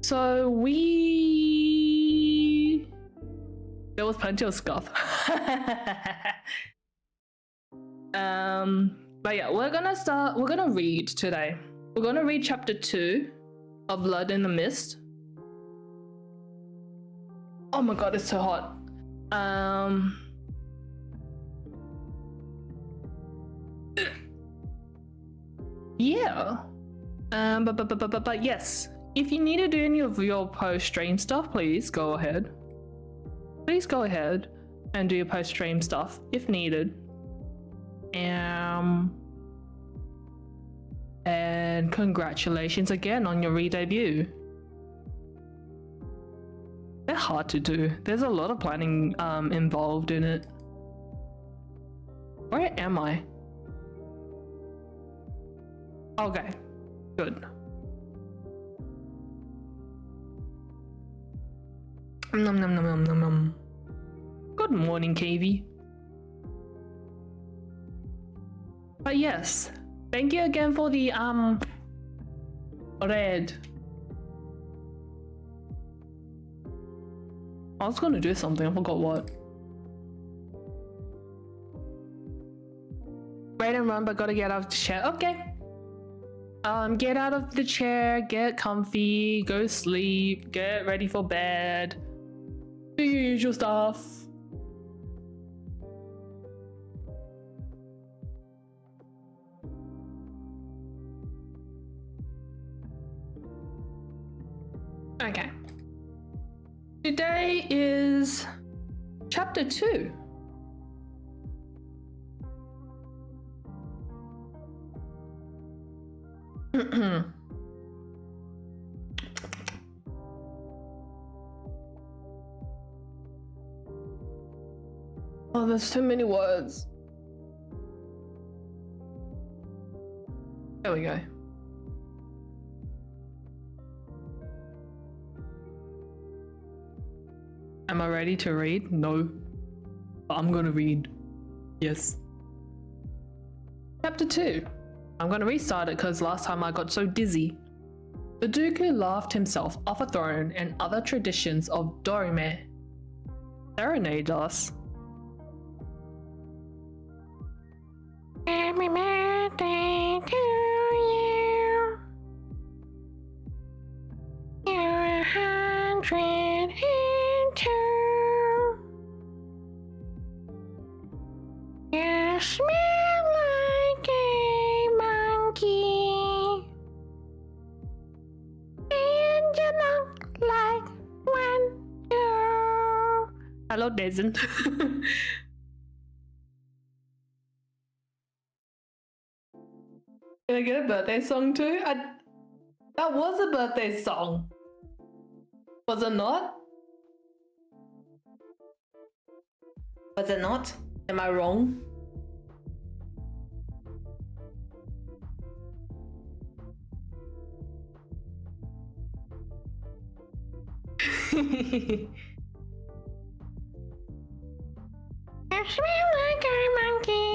So there was plenty of scuff. But yeah, we're gonna read today. We're gonna read chapter 2 of Lud-in-the-Mist. Oh my god, it's so hot. Yeah. But yes, if you need to do any of your post-stream stuff, please go ahead. Please go ahead and do your post-stream stuff if needed. And congratulations again on your re-debut. They're hard to do. There's a lot of planning involved in it. Where am I? Okay, good. Nom nom nom nom nom nom. Good morning, Kavy. But yes, thank you again for the red. I was gonna do something, I forgot what. Wait and run, but gotta get out of the chair. Okay. Get out of the chair, get comfy, go sleep, get ready for bed. Do your usual stuff. Okay. Today is chapter 2. Oh, there's too many words. There we go. Am I ready to read? No. But I'm gonna read. Yes. Chapter 2. I'm gonna restart it because last time I got so dizzy. The Dooku laughed himself off a throne and other traditions of Dorime. Serenade us. Happy birthday to you. You're 102. You smell like a monkey. And you look like one too. Hello, Desmond. Can I get a birthday song too? That was a birthday song. Was it not? Was it not? Am I wrong? I smell like a monkey.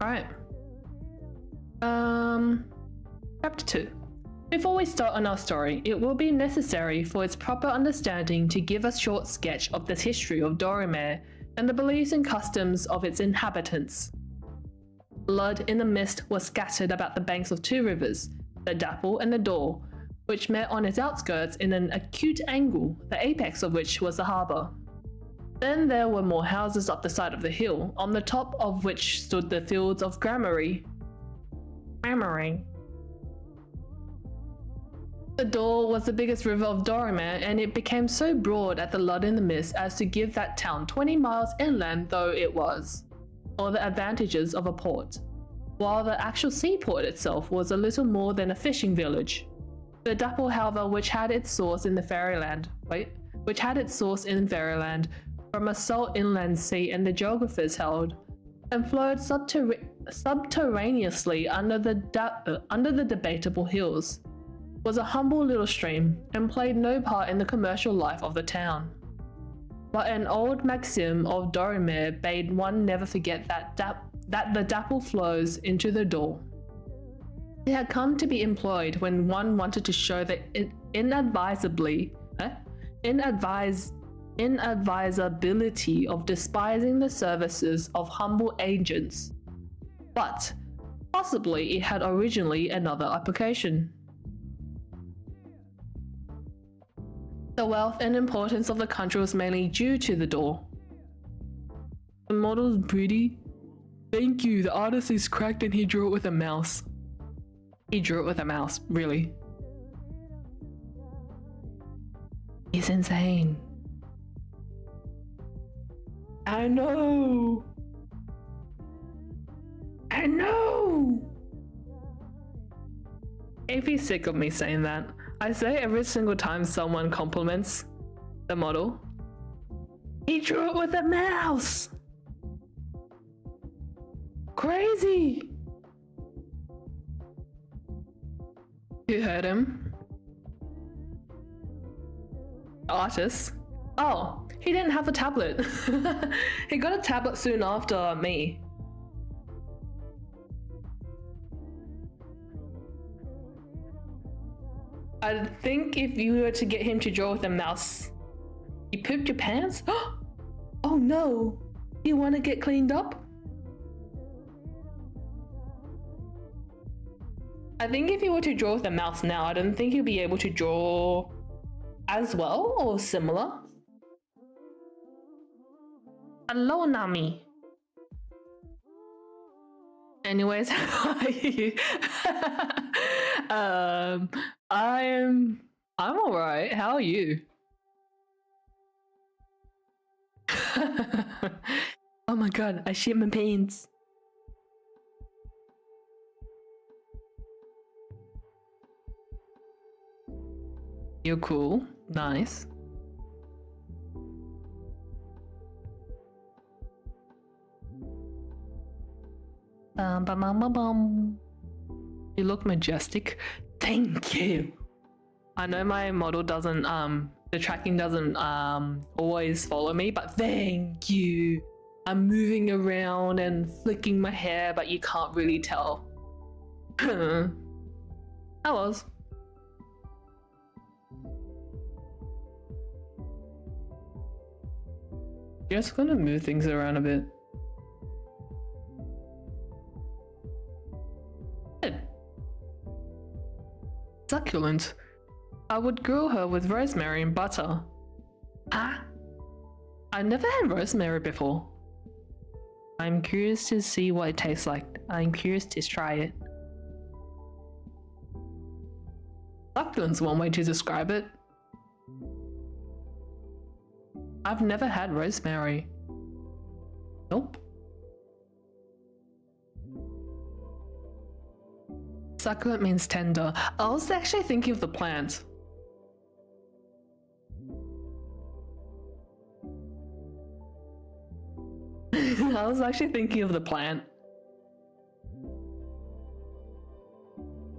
Alright. Chapter 2. Before we start on our story, it will be necessary for its proper understanding to give a short sketch of the history of Dorime and the beliefs and customs of its inhabitants. Lud-in-the-Mist was scattered about the banks of 2 rivers, the Dapple and the Dor, which met on its outskirts in an acute angle, the apex of which was the harbour. Then there were more houses up the side of the hill, on the top of which stood the fields of Gramarye. The Dor was the biggest river of Dorime, and it became so broad at the Lud-in-the-Mist as to give that town 20 miles inland though it was, all the advantages of a port, while the actual seaport itself was a little more than a fishing village. The Dapple, however, which had its source in Fairyland, from a salt inland sea, and the geographers held, and flowed subterraneously under the debatable hills, was a humble little stream, and played no part in the commercial life of the town. But an old maxim of Dorime bade one never forget that that the dapple flows into the door. It had come to be employed when one wanted to show the inadvisability of despising the services of humble agents. But possibly it had originally another application. The wealth and importance of the country was mainly due to the door. The model's pretty. Thank you, the artist is cracked and he drew it with a mouse. He drew it with a mouse, really. He's insane. I know. I know. If he's sick of me saying that, I say every single time someone compliments the model, he drew it with a mouse. Crazy. You heard him. Artist. Oh, he didn't have a tablet. He got a tablet soon after me. I think if you were to get him to draw with a mouse, you pooped your pants? Oh no, you want to get cleaned up? I think if you were to draw with a mouse now, I don't think you'll be able to draw as well or similar. Hello, Nami. Anyways, how are you? I'm alright. How are you? Oh my god, I shit my pants. You're cool. Nice. You look majestic. Thank you. I know my model doesn't, the tracking doesn't always follow me, but thank you. I'm moving around and flicking my hair, but you can't really tell. I was. Just gonna move things around a bit. Good. Succulent. I would grill her with rosemary and butter. Ah? I never had rosemary before. I'm curious to see what it tastes like. I'm curious to try it. Succulent's one way to describe it. I've never had rosemary. Nope. Succulent means tender. I was actually thinking of the plant. I was actually thinking of the plant.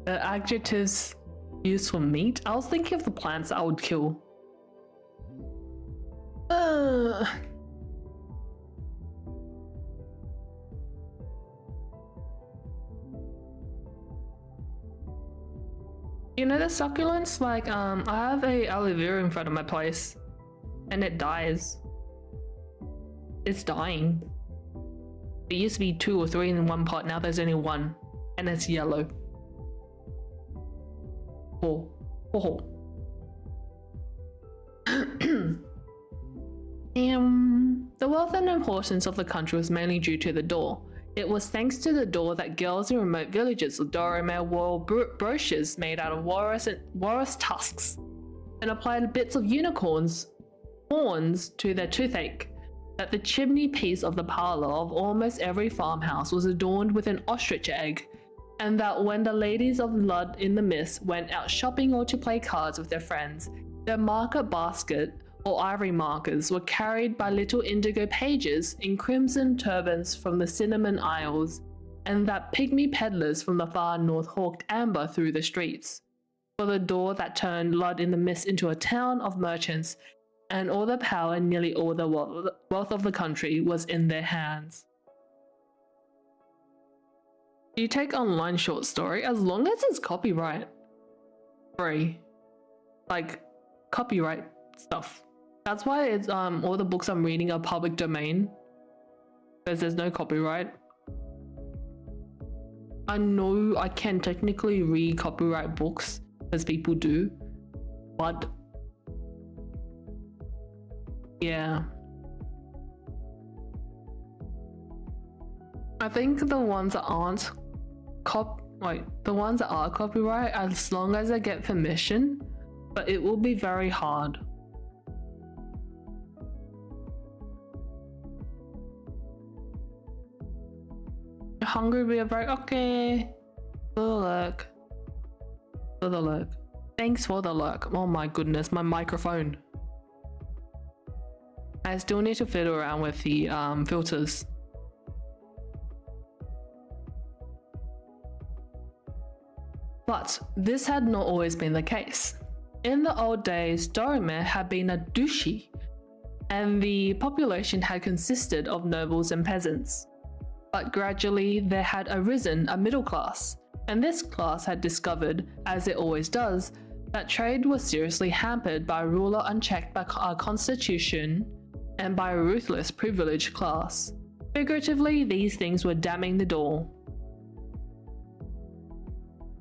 The adjectives used for meat. I was thinking of the plants I would kill. You know the succulents? Like, I have a aloe vera in front of my place, and it dies. It's dying. It used to be 2 or 3 in one pot, now there's only 1, and it's yellow. Oh. The wealth and importance of the country was mainly due to the door. It was thanks to the door that girls in remote villages of Dorime wore brooches made out of walrus tusks and applied bits of unicorns' horns to their toothache, that the chimney piece of the parlor of almost every farmhouse was adorned with an ostrich egg, and that when the ladies of Lud-in-the-Mist went out shopping or to play cards with their friends, their market basket or ivory markers were carried by little indigo pages in crimson turbans from the Cinnamon Isles, and that pygmy peddlers from the far north hawked amber through the streets. For the door that turned Lud-in-the-Mist into a town of merchants, and all the power and nearly all the wealth of the country was in their hands. You take online short story as long as it's copyright free, like copyright stuff. That's why it's all the books I'm reading are public domain, because there's no copyright. I know I can technically read copyright books as people do, but yeah. I think the ones that aren't the ones that are copyright, as long as I get permission, but it will be very hard. You're hungry, be a break. Okay. For the lurk. For the lurk. Thanks for the lurk. Oh my goodness, my microphone. I still need to fiddle around with the filters. But this had not always been the case. In the old days, Dorime had been a duchy, and the population had consisted of nobles and peasants. But gradually there had arisen a middle class, and this class had discovered, as it always does, that trade was seriously hampered by a ruler unchecked by our constitution and by a ruthless privileged class. Figuratively, these things were damning the door.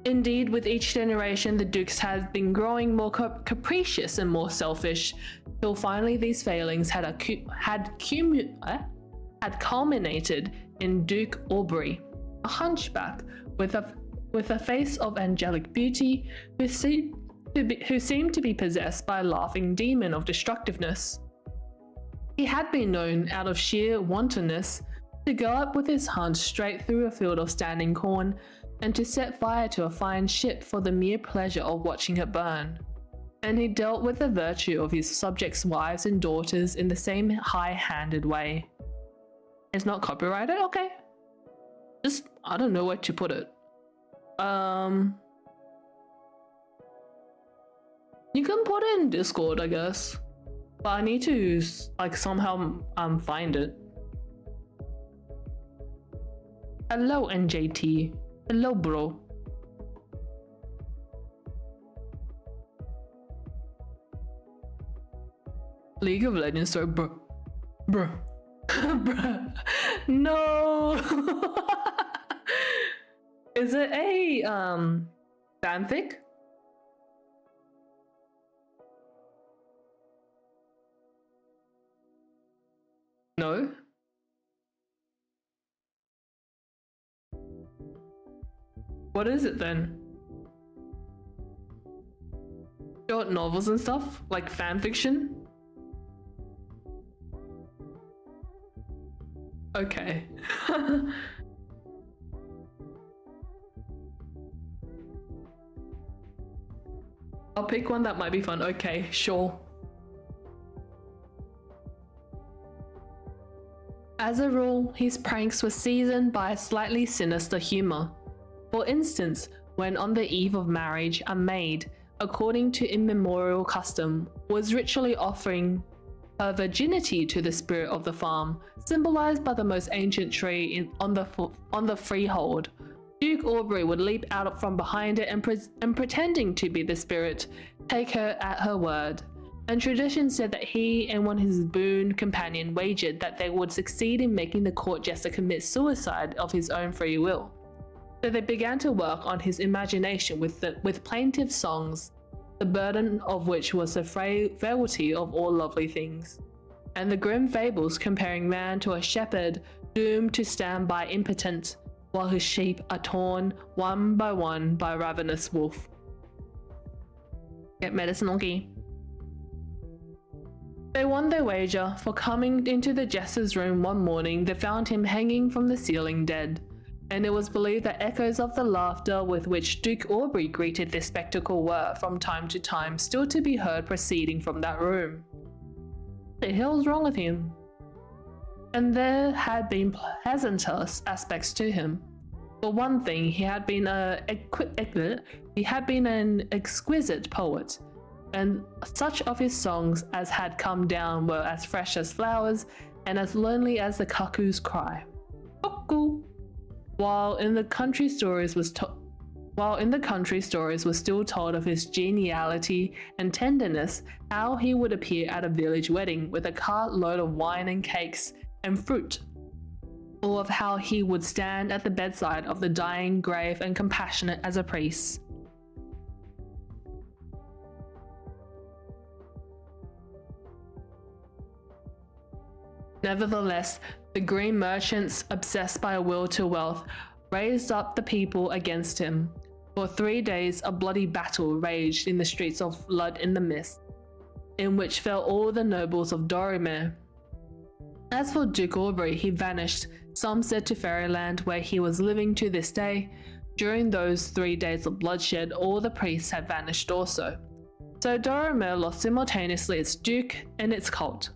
Indeed, with each generation, the dukes had been growing more capricious and more selfish, till finally these failings had culminated in Duke Aubrey, a hunchback with a face of angelic beauty, who seemed to be possessed by a laughing demon of destructiveness. He had been known, out of sheer wantonness, to go up with his hunt straight through a field of standing corn, and to set fire to a fine ship for the mere pleasure of watching it burn. And he dealt with the virtue of his subjects' wives and daughters in the same high-handed way. It's not copyrighted? Okay. Just, I don't know where to put it. You can put it in Discord, I guess. But I need to, like, somehow find it. Hello, NJT. Hello, bro. League of Legends story, bro. Bruh. No. Is it a fanfic? No. What is it then? Short novels and stuff? Like fan fiction? Okay. I'll pick one that might be fun. Okay, sure. As a rule, his pranks were seasoned by a slightly sinister humor. For instance, when on the eve of marriage, a maid, according to immemorial custom, was ritually offering her virginity to the spirit of the farm, symbolized by the most ancient tree on the freehold, Duke Aubrey would leap out from behind it and pretending to be the spirit, take her at her word. And tradition said that he and one of his boon companion wagered that they would succeed in making the court jester commit suicide of his own free will. So they began to work on his imagination with plaintive songs, the burden of which was the frailty of all lovely things, and the grim fables comparing man to a shepherd doomed to stand by impotent, while his sheep are torn one by a ravenous wolf. Get medicine, okay? They won their wager, for coming into the jester's room one morning, they found him hanging from the ceiling dead. And it was believed that echoes of the laughter with which Duke Aubrey greeted this spectacle were, from time to time, still to be heard proceeding from that room. What the hell's wrong with him? And there had been pleasanter aspects to him. For one thing, he had been an exquisite poet, and such of his songs as had come down were as fresh as flowers and as lonely as the cuckoo's cry. Cuckoo! While in the country stories was still told of his geniality and tenderness, how he would appear at a village wedding with a cart load of wine and cakes and fruit, or of how he would stand at the bedside of the dying grave and compassionate as a priest. Nevertheless, the green merchants, obsessed by a will to wealth, raised up the people against him. For 3 days a bloody battle raged in the streets of Lud-in-the-Mist, in which fell all the nobles of Dorime. As for Duke Aubrey, he vanished, some said to Fairyland, where he was living to this day. During those 3 days of bloodshed, all the priests had vanished also. So Dorime lost simultaneously its duke and its cult.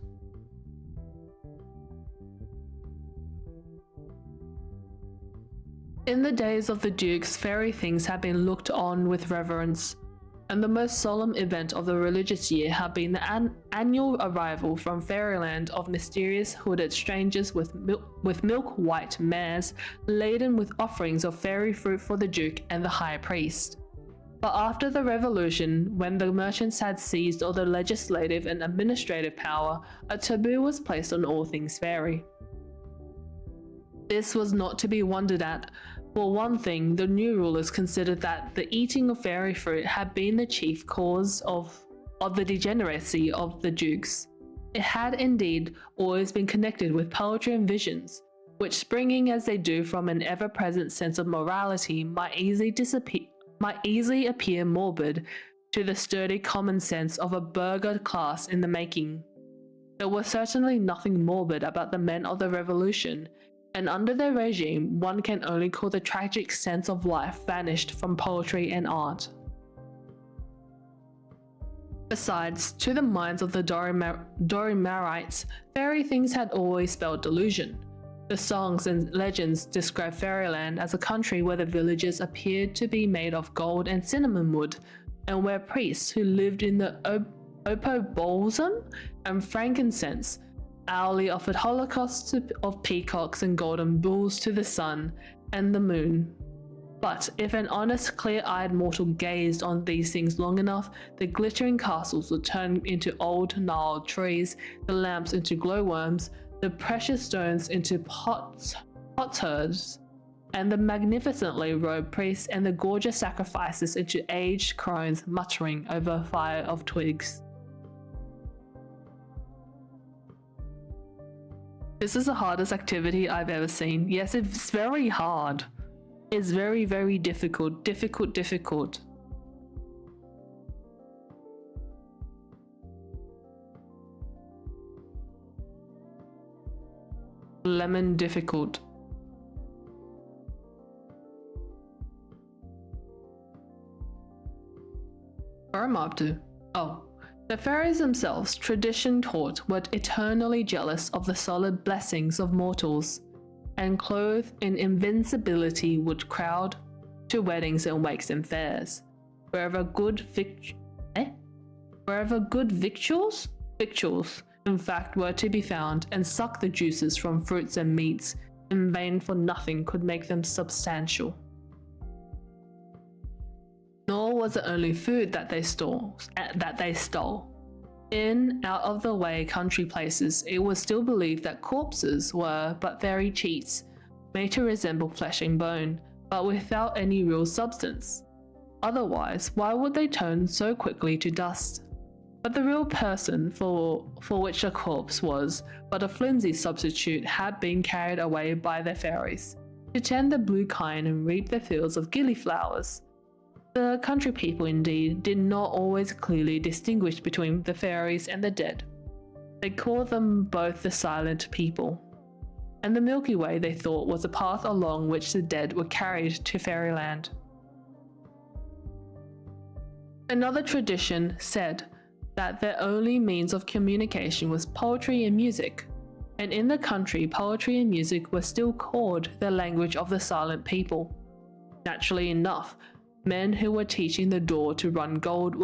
In the days of the dukes, fairy things had been looked on with reverence, and the most solemn event of the religious year had been the annual arrival from Fairyland of mysterious hooded strangers with milk-white mares laden with offerings of fairy fruit for the duke and the high priest. But after the revolution, when the merchants had seized all the legislative and administrative power, a taboo was placed on all things fairy. This was not to be wondered at. For one thing, the new rulers considered that the eating of fairy fruit had been the chief cause of the degeneracy of the dukes. It had indeed always been connected with poetry and visions, which, springing as they do from an ever-present sense of morality, might easily appear morbid to the sturdy common sense of a burgher class in the making. There was certainly nothing morbid about the men of the Revolution, and under their regime, one can only call the tragic sense of life vanished from poetry and art. Besides, to the minds of the Dorimarites, fairy things had always spelled delusion. The songs and legends describe Fairyland as a country where the villages appeared to be made of gold and cinnamon wood, and where priests who lived in the opobalsam and frankincense hourly offered holocausts of peacocks and golden bulls to the sun and the moon. But if an honest, clear-eyed mortal gazed on these things long enough, the glittering castles would turn into old gnarled trees, the lamps into glowworms, the precious stones into potsherds, and the magnificently robed priests and the gorgeous sacrifices into aged crones muttering over a fire of twigs. This is the hardest activity I've ever seen. Yes, it's very hard. It's very, very difficult. Difficult. Lemon difficult. Where am I up to? Oh. The fairies themselves, tradition taught, were eternally jealous of the solid blessings of mortals, and clothed in invincibility would crowd to weddings and wakes and fairs, wherever good victuals, in fact, were to be found, and suck the juices from fruits and meats, in vain, for nothing could make them substantial. Nor was it only food that they stole. In out-of-the-way country places, it was still believed that corpses were but fairy cheats, made to resemble flesh and bone, but without any real substance. Otherwise, why would they turn so quickly to dust? But the real person for which a corpse was but a flimsy substitute had been carried away by the fairies, to tend the blue kine and reap the fields of gillyflowers. The country people, indeed, did not always clearly distinguish between the fairies and the dead. They called them both the silent people, and the Milky Way they thought was a path along which the dead were carried to Fairyland. Another tradition said that their only means of communication was poetry and music, and in the country poetry and music were still called the language of the silent people. Naturally enough, men who were teaching the door to run gold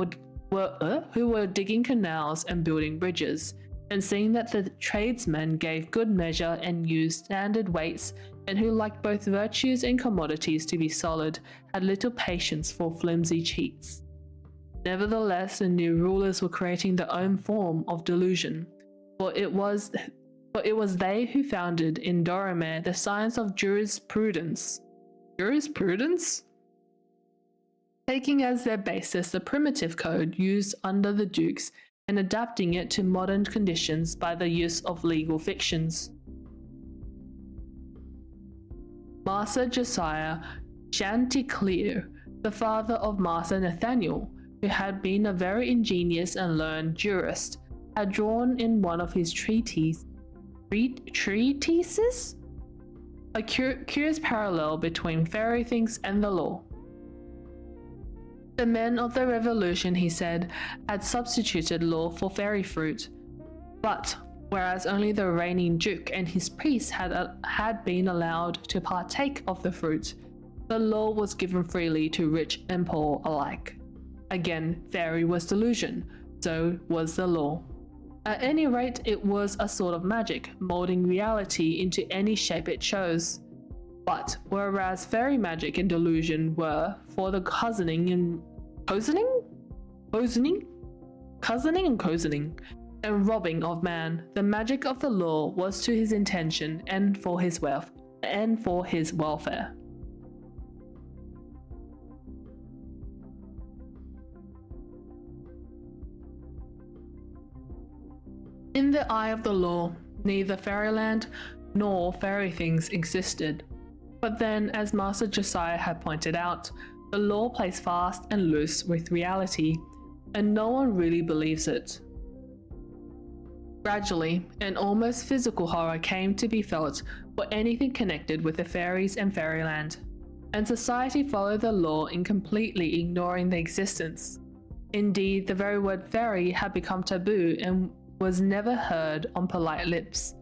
who were digging canals and building bridges, and seeing that the tradesmen gave good measure and used standard weights, and who liked both virtues and commodities to be solid, had little patience for flimsy cheats. Nevertheless, the new rulers were creating their own form of delusion, for it was they who founded in Dorime the science of jurisprudence. Jurisprudence? Taking as their basis the primitive code used under the dukes and adapting it to modern conditions by the use of legal fictions. Master Josiah Chanticleer, the father of Master Nathaniel, who had been a very ingenious and learned jurist, had drawn in one of his treatises a curious parallel between fairy things and the law. The men of the revolution, he said, had substituted law for fairy fruit, but whereas only the reigning duke and his priests had been allowed to partake of the fruit, the law was given freely to rich and poor alike. Again, fairy was delusion, so was the law. At any rate, it was a sort of magic, molding reality into any shape it chose. But whereas fairy magic and delusion were for the cousining and robbing of man, the magic of the law was to his intention and for his wealth and for his welfare. In the eye of the law, neither fairyland nor fairy things existed. But then, as Master Josiah had pointed out, the law plays fast and loose with reality, and no one really believes it. Gradually, an almost physical horror came to be felt for anything connected with the fairies and fairyland, and society followed the law in completely ignoring their existence. Indeed, the very word fairy had become taboo and was never heard on polite lips,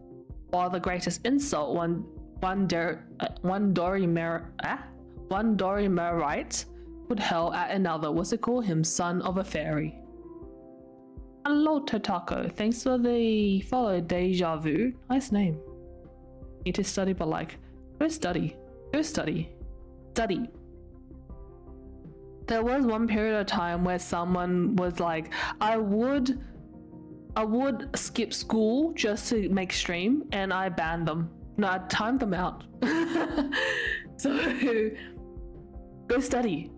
while the greatest insult one Dorimerite could hurl at another was to call him son of a fairy. Hello Totako, thanks for the follow Deja Vu. Nice name. Need to study, but like, go study. Study. There was one period of time where someone was like, I would skip school just to make stream, and I banned them. No, I timed them out. So, go study.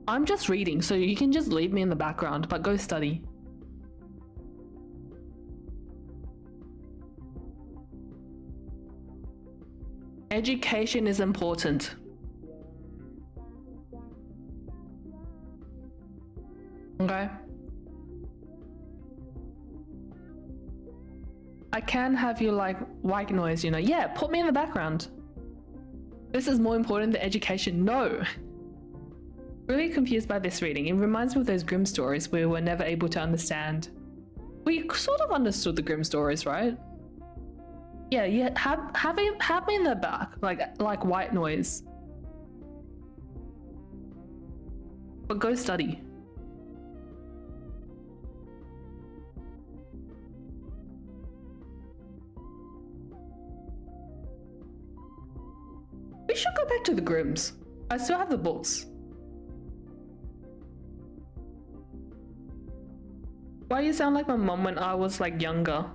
I'm just reading, so you can just leave me in the background, but go study. Education is important. Okay? I can have you like white noise, you know. Yeah, put me in the background. This is more important than education. No. Really confused by this reading. It reminds me of those Grimm stories where we were never able to understand. We sort of understood the Grimm stories, right? Yeah. Have me in the back, like white noise. But go study. We should go back to the Grimms. I still have the books. Why do you sound like my mom when I was like younger?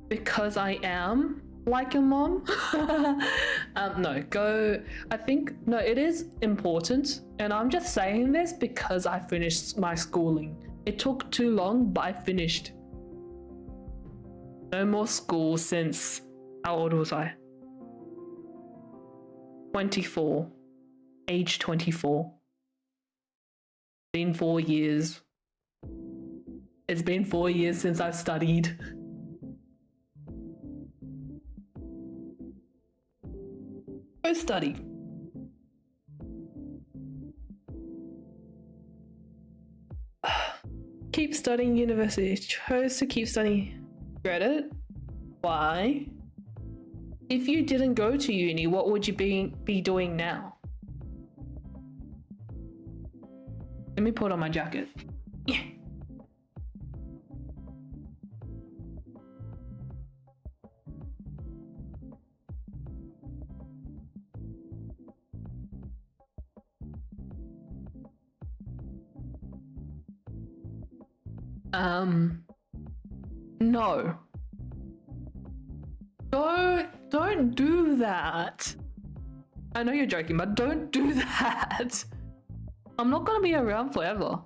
Because I am like your mom? No, go. No, it is important. And I'm just saying this because I finished my schooling. It took too long, but I finished. No more school since, how old was I? 24. Age 24. Been 4 years. It's been 4 years since I've studied. Go study. Keep studying university. Chose to keep studying. Regret it? Why? If you didn't go to uni, what would you be doing now? Let me put on my jacket. Yeah. No. Don't do that. I know you're joking, but don't do that. I'm not gonna be around forever.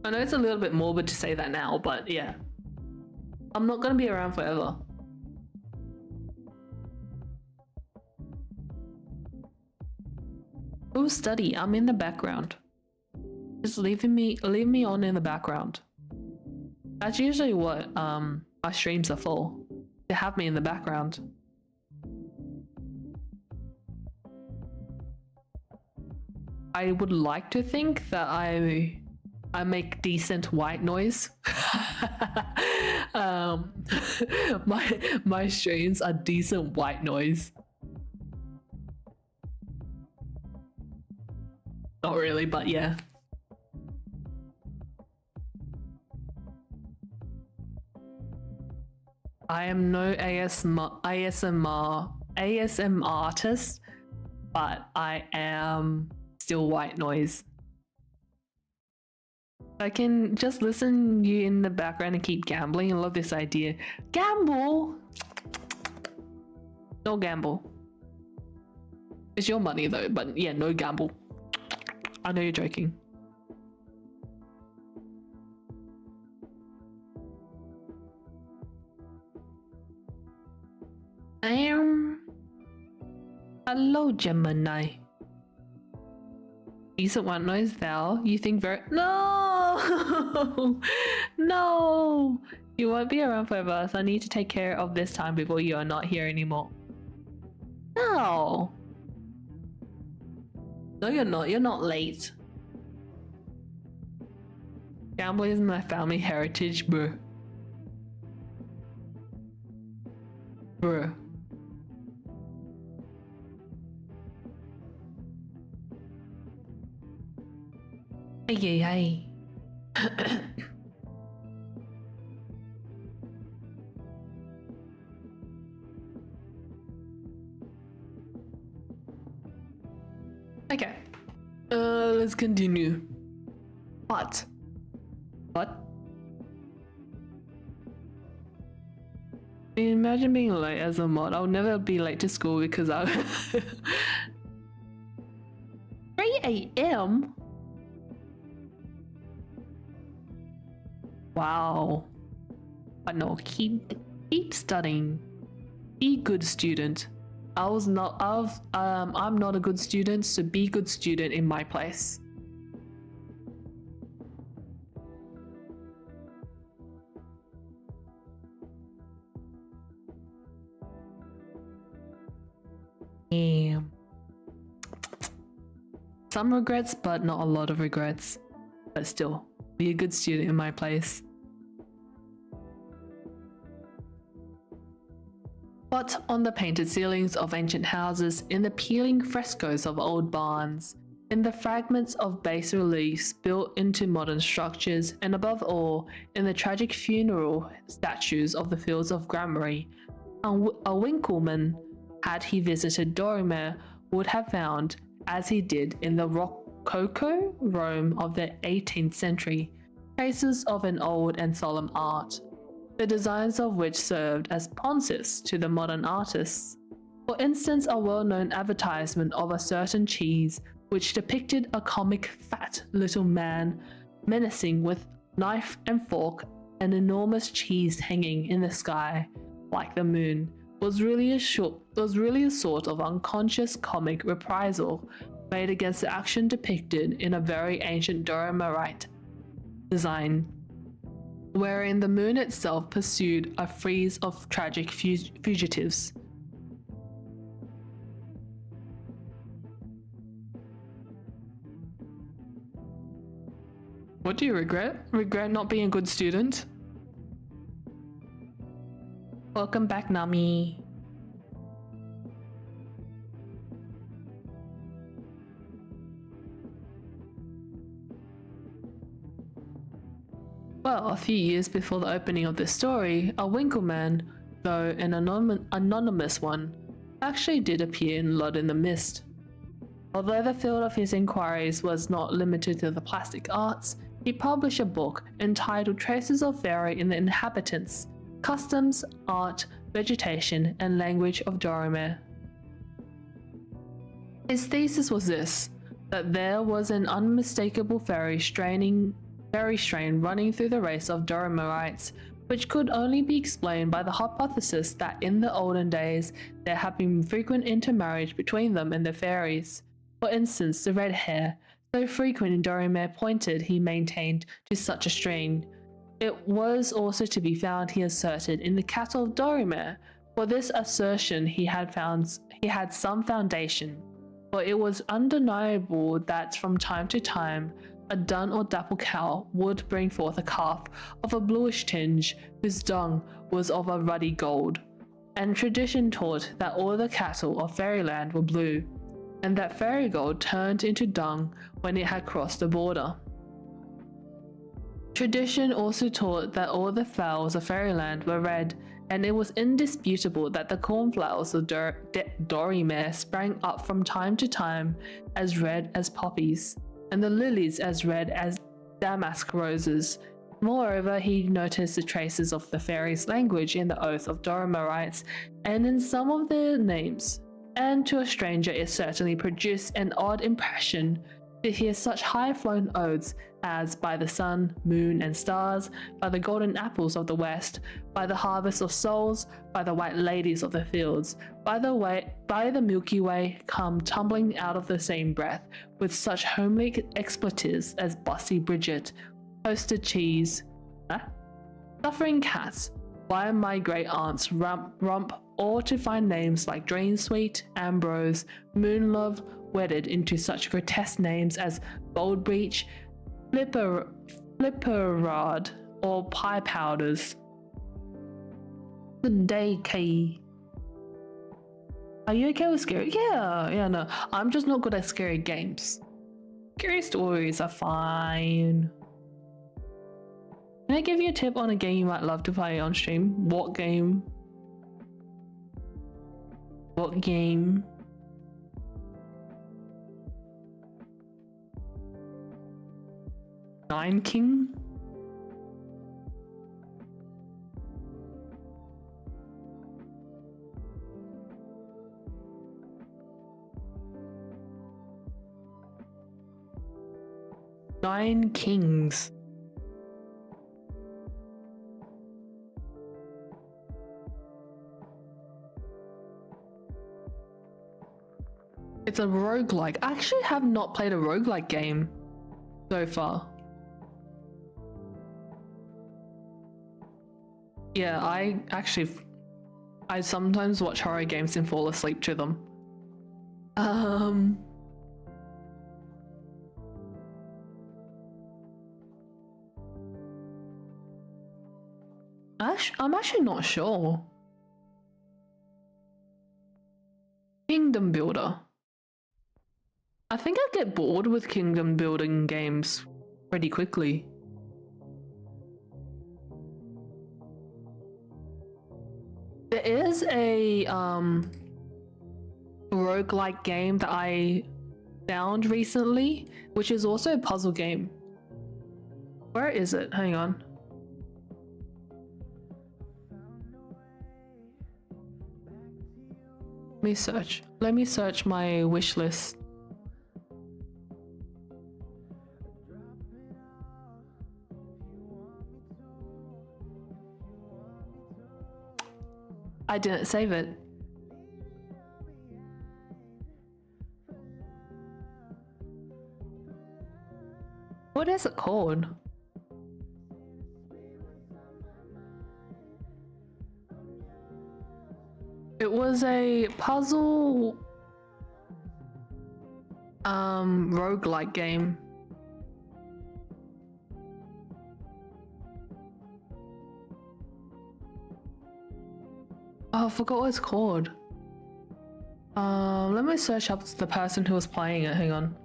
I know it's a little bit morbid to say that now, but yeah. I'm not gonna be around forever. Oh, study. I'm in the background. Just leave me on in the background. That's usually what my streams are for. To have me in the background. I would like to think that I make decent white noise. My streams are decent white noise. Not really, but yeah. I am no ASMR artist, but I am still white noise. I can just listen you in the background and keep gambling. I love this idea. Gamble! No gamble. It's your money though, but yeah, no gamble. I know you're joking. Hello, Gemini. Decent white noise, Val. You think very— No! No! You won't be around forever, so I need to take care of this time before you are not here anymore. No! No, you're not. You're not late. Gambling is my family heritage, bro. Bro. Hey. Okay. Let's continue. What? Imagine being late as a mod. I'll never be late to school because I 3 a.m. Wow. But no, keep studying. Be a good student. I'm not a good student, so be a good student in my place. Some regrets, but not a lot of regrets. But still, be a good student in my place. But on the painted ceilings of ancient houses, in the peeling frescoes of old barns, in the fragments of bas reliefs built into modern structures, and above all, in the tragic funeral statues of the fields of Gramarye, a Winkleman, had he visited Dorime, would have found, as he did in the Rococo Rome of the 18th century, traces of an old and solemn art, the designs of which served as pontiffs to the modern artists. For instance, a well-known advertisement of a certain cheese which depicted a comic fat little man menacing with knife and fork an enormous cheese hanging in the sky like the moon, was really a sort of unconscious comic reprisal made against the action depicted in a very ancient Dolomitic design, wherein the moon itself pursued a frieze of tragic fugitives. What do you regret? Regret not being a good student? Welcome back, Nami. Well, a few years before the opening of this story, a Winkleman, though an anonymous one, actually did appear in Lud-in-the-Mist. Although the field of his inquiries was not limited to the plastic arts, he published a book entitled Traces of Fairy in the Inhabitants, Customs, Art, Vegetation, and Language of Dorime. His thesis was this, that there was an unmistakable fairy strain running through the race of Dorimites, which could only be explained by the hypothesis that in the olden days there had been frequent intermarriage between them and the fairies. For instance, the red hair, so frequent in Dorime, pointed, he maintained, to such a strain. It was also to be found, he asserted, in the cattle of Dorime. For this assertion he had some foundation, for it was undeniable that from time to time a dun or dapple cow would bring forth a calf of a bluish tinge, whose dung was of a ruddy gold, and tradition taught that all the cattle of fairyland were blue, and that fairy gold turned into dung when it had crossed the border. Tradition also taught that all the flowers of fairyland were red, and it was indisputable that the cornflowers of Dorime sprang up from time to time as red as poppies, and the lilies as red as damask roses. Moreover, he noticed the traces of the fairies' language in the oath of Dorimites and in some of their names, and to a stranger it certainly produced an odd impression to hear such high-flown oaths as by the sun, moon, and stars, by the golden apples of the west, by the harvest of souls, by the white ladies of the fields, by the Milky Way, come tumbling out of the same breath, with such homely expletives as Bossy Bridget, toasted cheese, suffering cats, why my great aunts rump, or to find names like Drainsweet, Ambrose, Moonlove, wedded into such grotesque names as Goldbreech, Flipperrod, or Pie Powders. Good day, Kay. Are you okay with scary? Yeah, no. I'm just not good at scary games. Scary stories are fine. Can I give you a tip on a game you might love to play on stream? What game? What game? Nine King? Nine Kings. It's a roguelike. I actually have not played a roguelike game so far. Yeah, I sometimes watch horror games and fall asleep to them. I'm actually not sure. Kingdom Builder. I think I get bored with kingdom building games pretty quickly. There is a roguelike game that I found recently, which is also a puzzle game. Where is it? Hang on. Let me search. Let me search my wish list. I didn't save it. What is it called? It was a puzzle roguelike game. Oh, I forgot what it's called. Let me search up the person who was playing it. Hang on.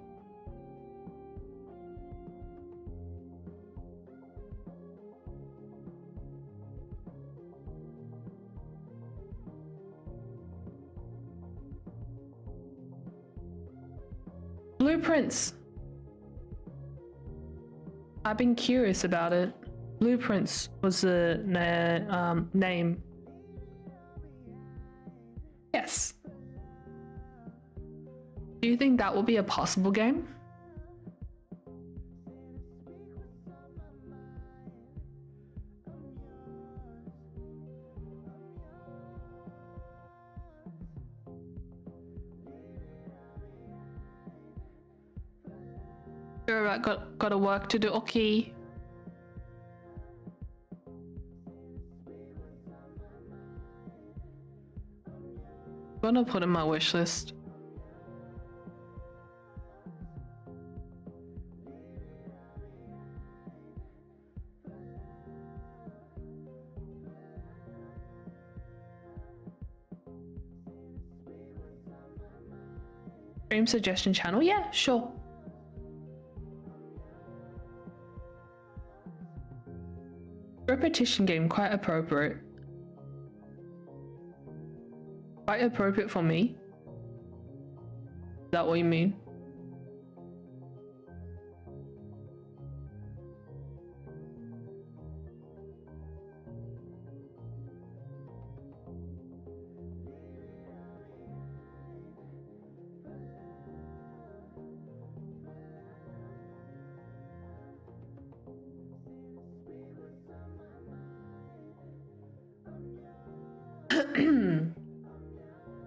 Blueprints. I've been curious about it. Blueprints was the name. Yes. Do you think that will be a possible game? Alright, got a work to do. Okay. Gonna put in my wish list. Stream suggestion channel? Yeah, sure. Repetition game, quite appropriate. Quite appropriate for me. Is that what you mean?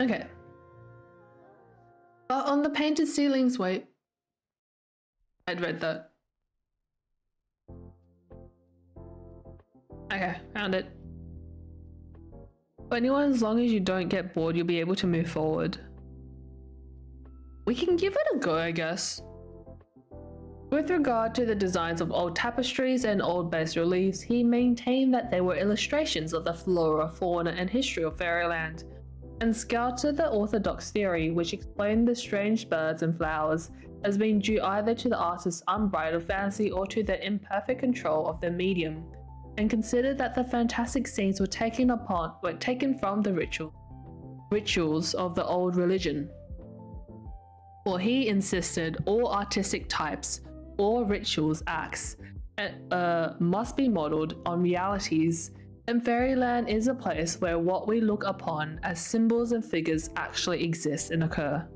Okay. But on the painted ceilings, wait. I'd read that. Okay, found it. But anyway, as long as you don't get bored, you'll be able to move forward. We can give it a go, I guess. With regard to the designs of old tapestries and old bas reliefs, he maintained that they were illustrations of the flora, fauna, and history of fairyland, and scouted the orthodox theory, which explained the strange birds and flowers as being due either to the artist's unbridled fancy or to the imperfect control of the medium, and considered that the fantastic scenes were taken from the rituals of the old religion. For he insisted all artistic types or rituals acts must be modelled on realities, and fairyland is a place where what we look upon as symbols and figures actually exist and occur.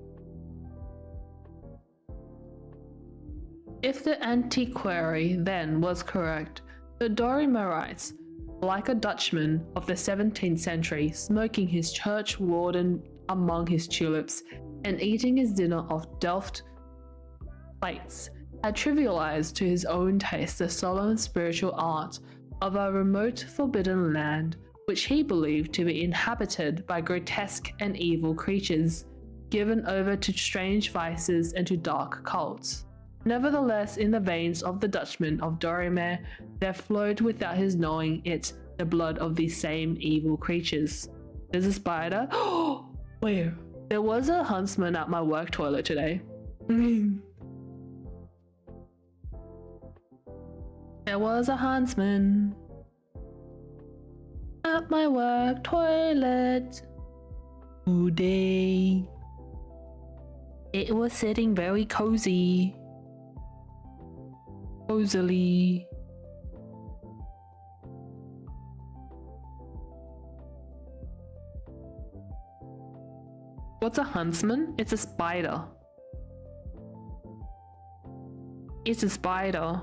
If the antiquary then was correct, the Dorima writes, like a Dutchman of the 17th century, smoking his church warden among his tulips and eating his dinner off Delft plates, had trivialized to his own taste the solemn spiritual art of a remote forbidden land which he believed to be inhabited by grotesque and evil creatures, given over to strange vices and to dark cults. Nevertheless, in the veins of the Dutchman of Dorime, there flowed without his knowing it the blood of these same evil creatures. There's a spider. Wait, there was a huntsman at my work toilet today. There was a huntsman at my work toilet today. It was sitting very cozily. What's a huntsman? It's a spider. It's a spider.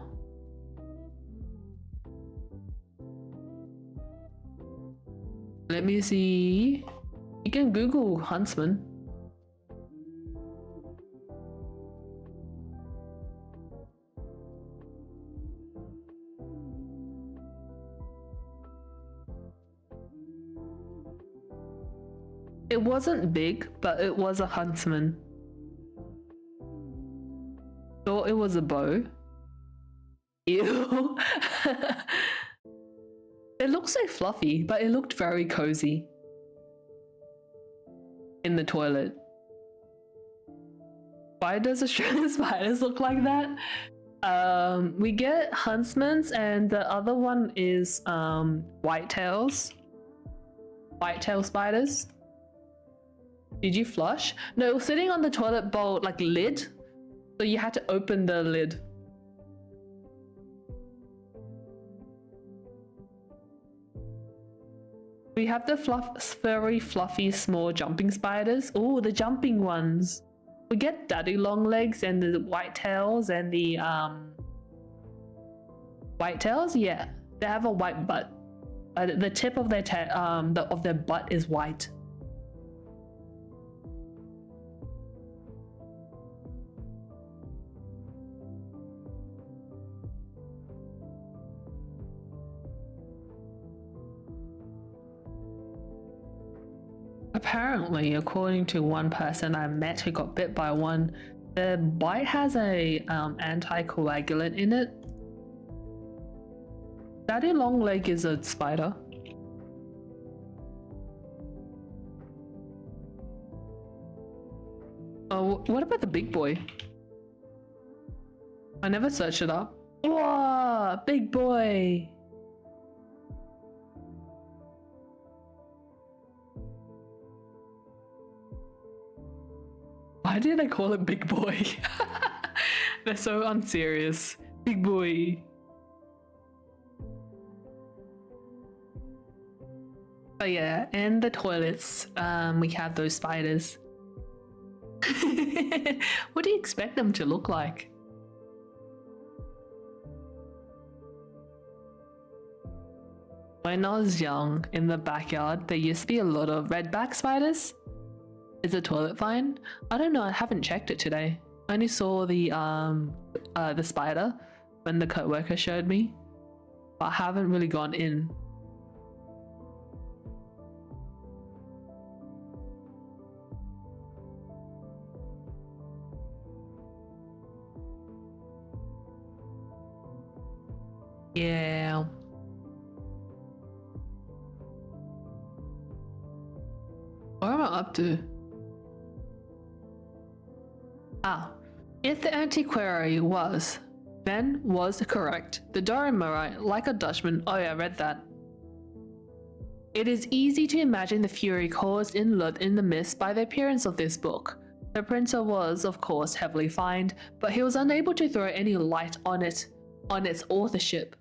Let me see. You can Google huntsman. It wasn't big, but it was a huntsman. Thought it was a bow. Ew. It looked so fluffy, but it looked very cozy in the toilet. Why does Australian spiders look like that? We get huntsmans, and the other one is whitetail spiders. Did you flush? No, it was sitting on the toilet bowl like lid. So you had to open the lid. We have the very fluffy small jumping spiders. Oh, the jumping ones. We get daddy long legs and the white tails and the white tails. Yeah, they have a white butt. The tip of their of their butt is white. Apparently, according to one person I met who got bit by one, the bite has a anticoagulant in it. Daddy Longleg is a spider. Oh, what about the big boy? I never searched it up. Whoa, big boy! Why do they call it big boy? They're so unserious. Big boy. But yeah, in the toilets, we have those spiders. What do you expect them to look like? When I was young, in the backyard, there used to be a lot of redback spiders. Is the toilet fine? I don't know, I haven't checked it today. I only saw the spider when the coworker showed me, but I haven't really gone in. Yeah. What am I up to? If the antiquary was correct, the Dorimorite, like a Dutchman, oh yeah, I read that. It is easy to imagine the fury caused in Lud-in-the-Mist by the appearance of this book. The printer was, of course, heavily fined, but he was unable to throw any light on its authorship.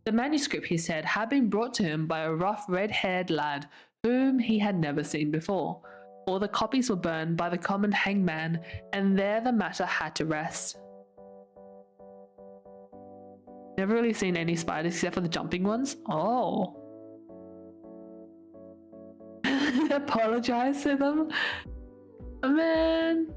The manuscript, he said, had been brought to him by a rough red-haired lad whom he had never seen before. All the copies were burned by the common hangman, and there the matter had to rest. Never really seen any spiders except for the jumping ones. Oh. Apologize to them. Oh, man.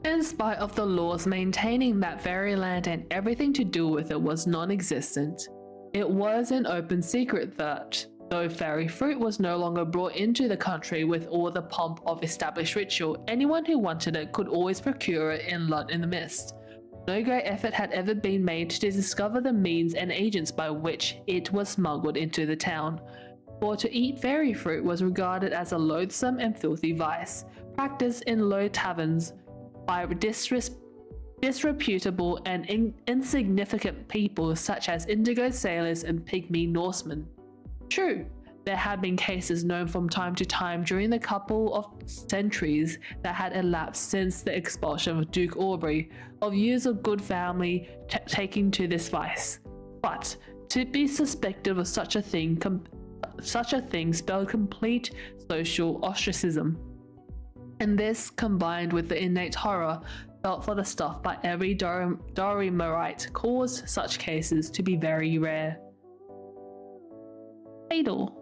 In spite of the laws maintaining that very land and everything to do with it was non-existent, it was an open secret that, though fairy fruit was no longer brought into the country with all the pomp of established ritual, anyone who wanted it could always procure it in Lud-in-the-Mist. No great effort had ever been made to discover the means and agents by which it was smuggled into the town, for to eat fairy fruit was regarded as a loathsome and filthy vice, practiced in low taverns by disreputable and insignificant people such as indigo sailors and pygmy Norsemen. True, there had been cases known from time to time during the couple of centuries that had elapsed since the expulsion of Duke Aubrey, of years of good family taking to this vice. But to be suspected of such a thing spelled complete social ostracism. And this, combined with the innate horror felt for the stuff by every Dorimorite, caused such cases to be very rare. Fatal.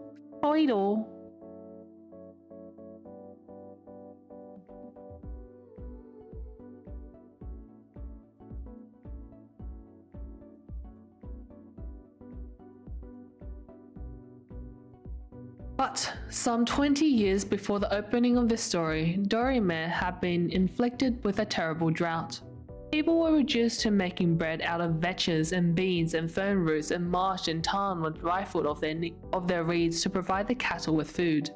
But some 20 years before the opening of this story, Dorimere had been inflicted with a terrible drought. People were reduced to making bread out of vetches and beans and fern roots, and marsh and tarn were rifled of their reeds to provide the cattle with food.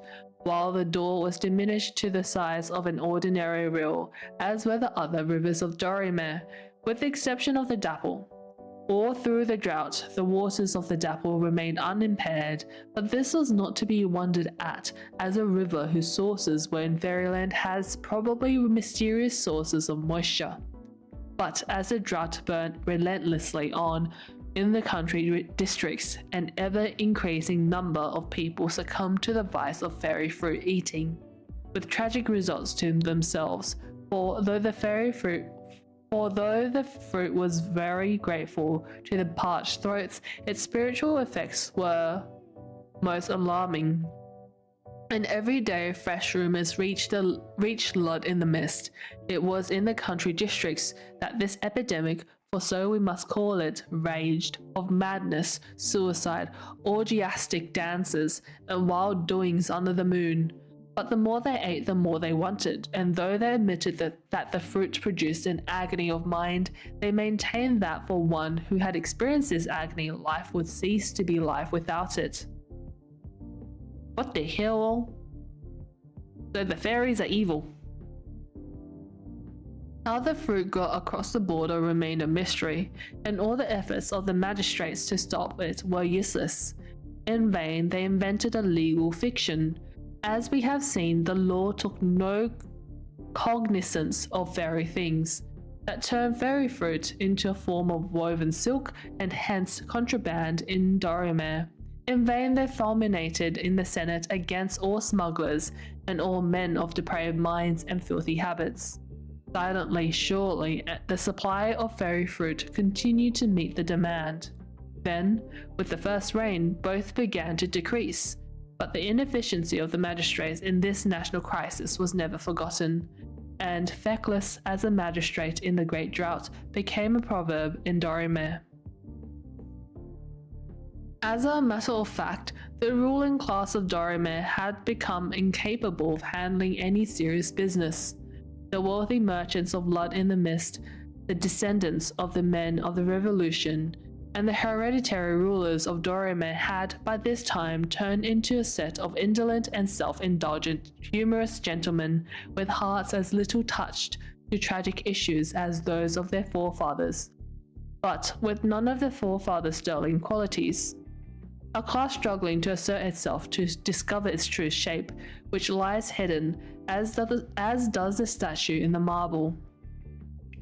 while the Dor was diminished to the size of an ordinary rill, as were the other rivers of Dorime, with the exception of the Dapple. All through the drought, the waters of the Dapple remained unimpaired, but this was not to be wondered at, as a river whose sources were in Fairyland has probably mysterious sources of moisture. But as the drought burnt relentlessly on in the country districts, an ever-increasing number of people succumbed to the vice of fairy fruit eating, with tragic results to themselves, for though the fruit was very grateful to the parched throats, its spiritual effects were most alarming. And every day fresh rumors reached Lud-in-the-Mist. It was in the country districts that this epidemic, for so we must call it, raged, of madness, suicide, orgiastic dances, and wild doings under the moon. But the more they ate, the more they wanted, and though they admitted that the fruit produced an agony of mind, they maintained that for one who had experienced this agony, life would cease to be life without it. What the hell? So the fairies are evil. How the fruit got across the border remained a mystery, and all the efforts of the magistrates to stop it were useless. In vain they invented a legal fiction. As we have seen, the law took no cognizance of fairy things, that turned fairy fruit into a form of woven silk and hence contraband in Dorime. In vain they fulminated in the Senate against all smugglers and all men of depraved minds and filthy habits. Silently, surely, the supply of fairy fruit continued to meet the demand. Then, with the first rain, both began to decrease. But the inefficiency of the magistrates in this national crisis was never forgotten, and feckless as a magistrate in the great drought became a proverb in Dorime. As a matter of fact, the ruling class of Dorime had become incapable of handling any serious business. The wealthy merchants of Lud-in-the-Mist, the descendants of the men of the Revolution, and the hereditary rulers of Dorime had by this time turned into a set of indolent and self-indulgent, humorous gentlemen with hearts as little touched to tragic issues as those of their forefathers, but with none of the forefathers' sterling qualities. A class struggling to assert itself, to discover its true shape, which lies hidden, as does the statue in the marble,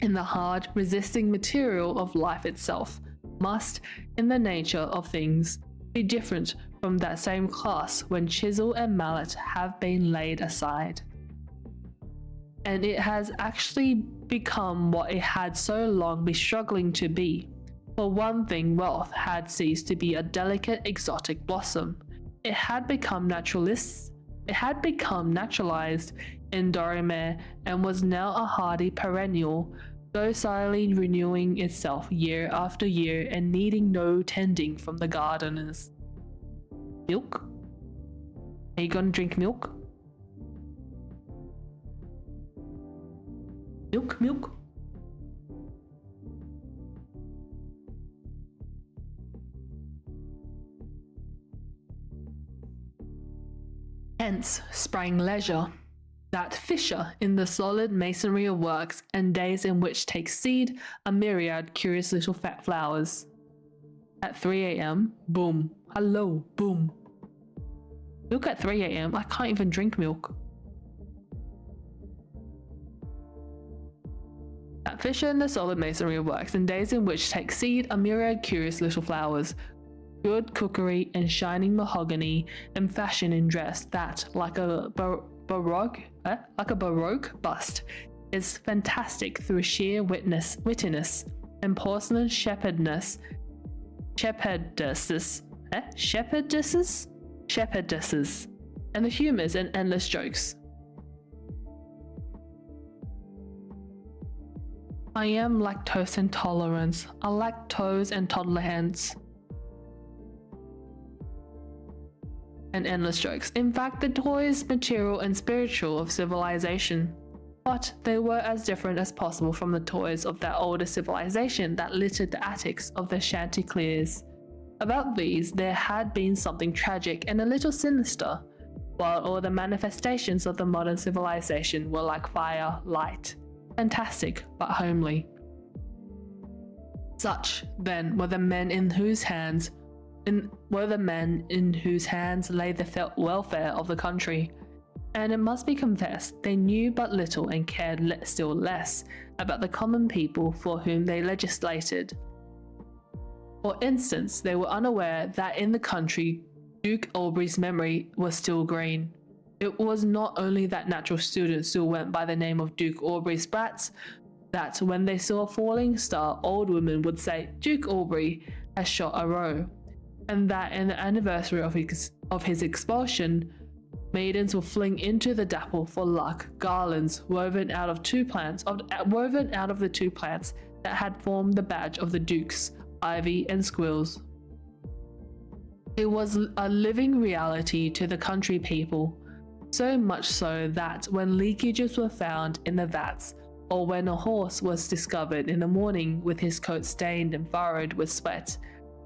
in the hard, resisting material of life itself, must, in the nature of things, be different from that same class when chisel and mallet have been laid aside. And it has actually become what it had so long been struggling to be. For one thing, wealth had ceased to be a delicate exotic blossom. It had become naturalized in Dorime and was now a hardy perennial, docilely renewing itself year after year and needing no tending from the gardeners. Milk? Are you gonna drink milk? Milk? Hence sprang leisure, that fissure in the solid masonry of works and days in which take seed a myriad curious little fat flowers. At 3 a.m, boom, hello, boom. Milk at 3 a.m, I can't even drink milk. That fissure in the solid masonry of works and days in which take seed a myriad curious little flowers. Good cookery and shining mahogany and fashion in dress that, like a baroque bust, is fantastic through sheer wittiness and porcelain shepherdesses, and the humours and endless jokes. I am lactose intolerant. I lactose and toddler hands. And endless jokes. In fact, the toys, material and spiritual of civilization. But they were as different as possible from the toys of that older civilization that littered the attics of the Chanticleers. About these, there had been something tragic and a little sinister. while all the manifestations of the modern civilization were like fire, light, fantastic but homely. Such, then, were the men in whose hands lay the welfare of the country, and it must be confessed they knew but little and cared still less about the common people for whom they legislated. For instance, they were unaware that in the country Duke Aubrey's memory was still green. It was not only that natural students still went by the name of Duke Aubrey's brats, that when they saw a falling star, old women would say, "Duke Aubrey has shot a roe," and that in the anniversary of his expulsion, maidens will fling into the dapple for luck garlands woven out of the two plants that had formed the badge of the dukes, ivy and squills. It was a living reality to the country people, so much so that when leakages were found in the vats, or when a horse was discovered in the morning with his coat stained and furrowed with sweat,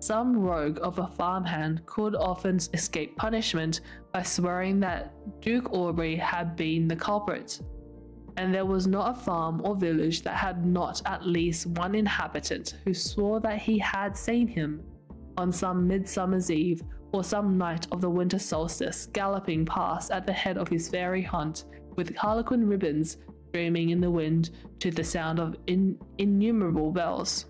some rogue of a farmhand could often escape punishment by swearing that Duke Aubrey had been the culprit. And there was not a farm or village that had not at least one inhabitant who swore that he had seen him on some midsummer's eve or some night of the winter solstice galloping past at the head of his fairy hunt with harlequin ribbons streaming in the wind to the sound of innumerable bells.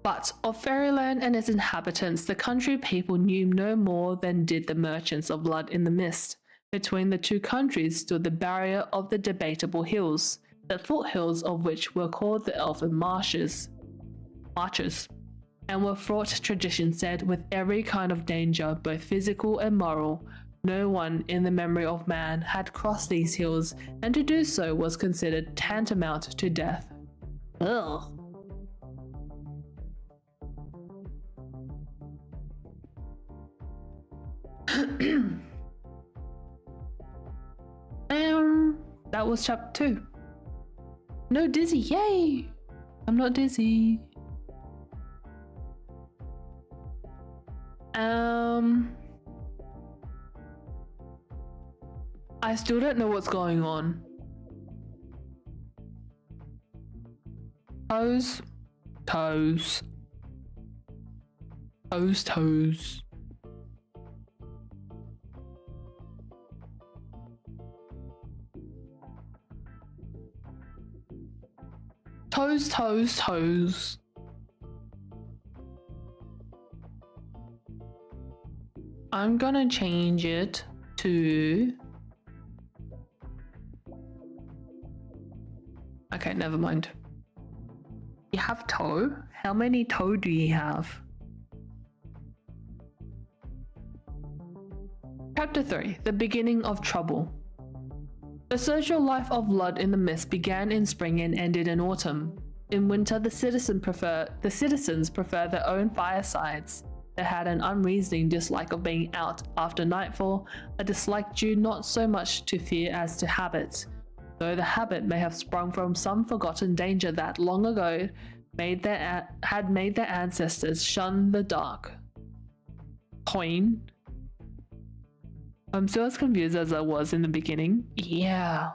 But of fairyland and its inhabitants, the country people knew no more than did the merchants of Lud-in-the-Mist. Between the two countries stood the barrier of the Debatable Hills, the foothills of which were called the Elfin Marches, and were fraught, tradition said, with every kind of danger, both physical and moral. No one in the memory of man had crossed these hills, and to do so was considered tantamount to death. Ugh. That was chapter 2. No dizzy, yay! I'm not dizzy. I still don't know what's going on. Toes. Toes. Toes, toes. Toes, toes, toes. I'm gonna change it to... Okay, never mind. You have toe? How many toe do you have? Chapter 3. The Beginning of Trouble. The social life of Lud-in-the-Mist began in spring and ended in autumn. In winter, the citizens prefer their own firesides. They had an unreasoning dislike of being out after nightfall, a dislike due not so much to fear as to habit, though the habit may have sprung from some forgotten danger that long ago had made their ancestors shun the dark. Coin. I'm still as confused as I was in the beginning. Yeah.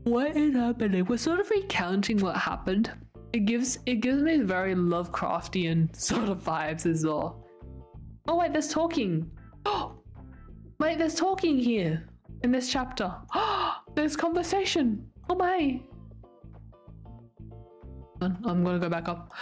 What is happening? We're sort of recounting what happened. It gives me very Lovecraftian sort of vibes as well. Oh wait, there's talking. Oh, wait, there's talking here in this chapter. There's conversation. Oh my. I'm gonna go back up.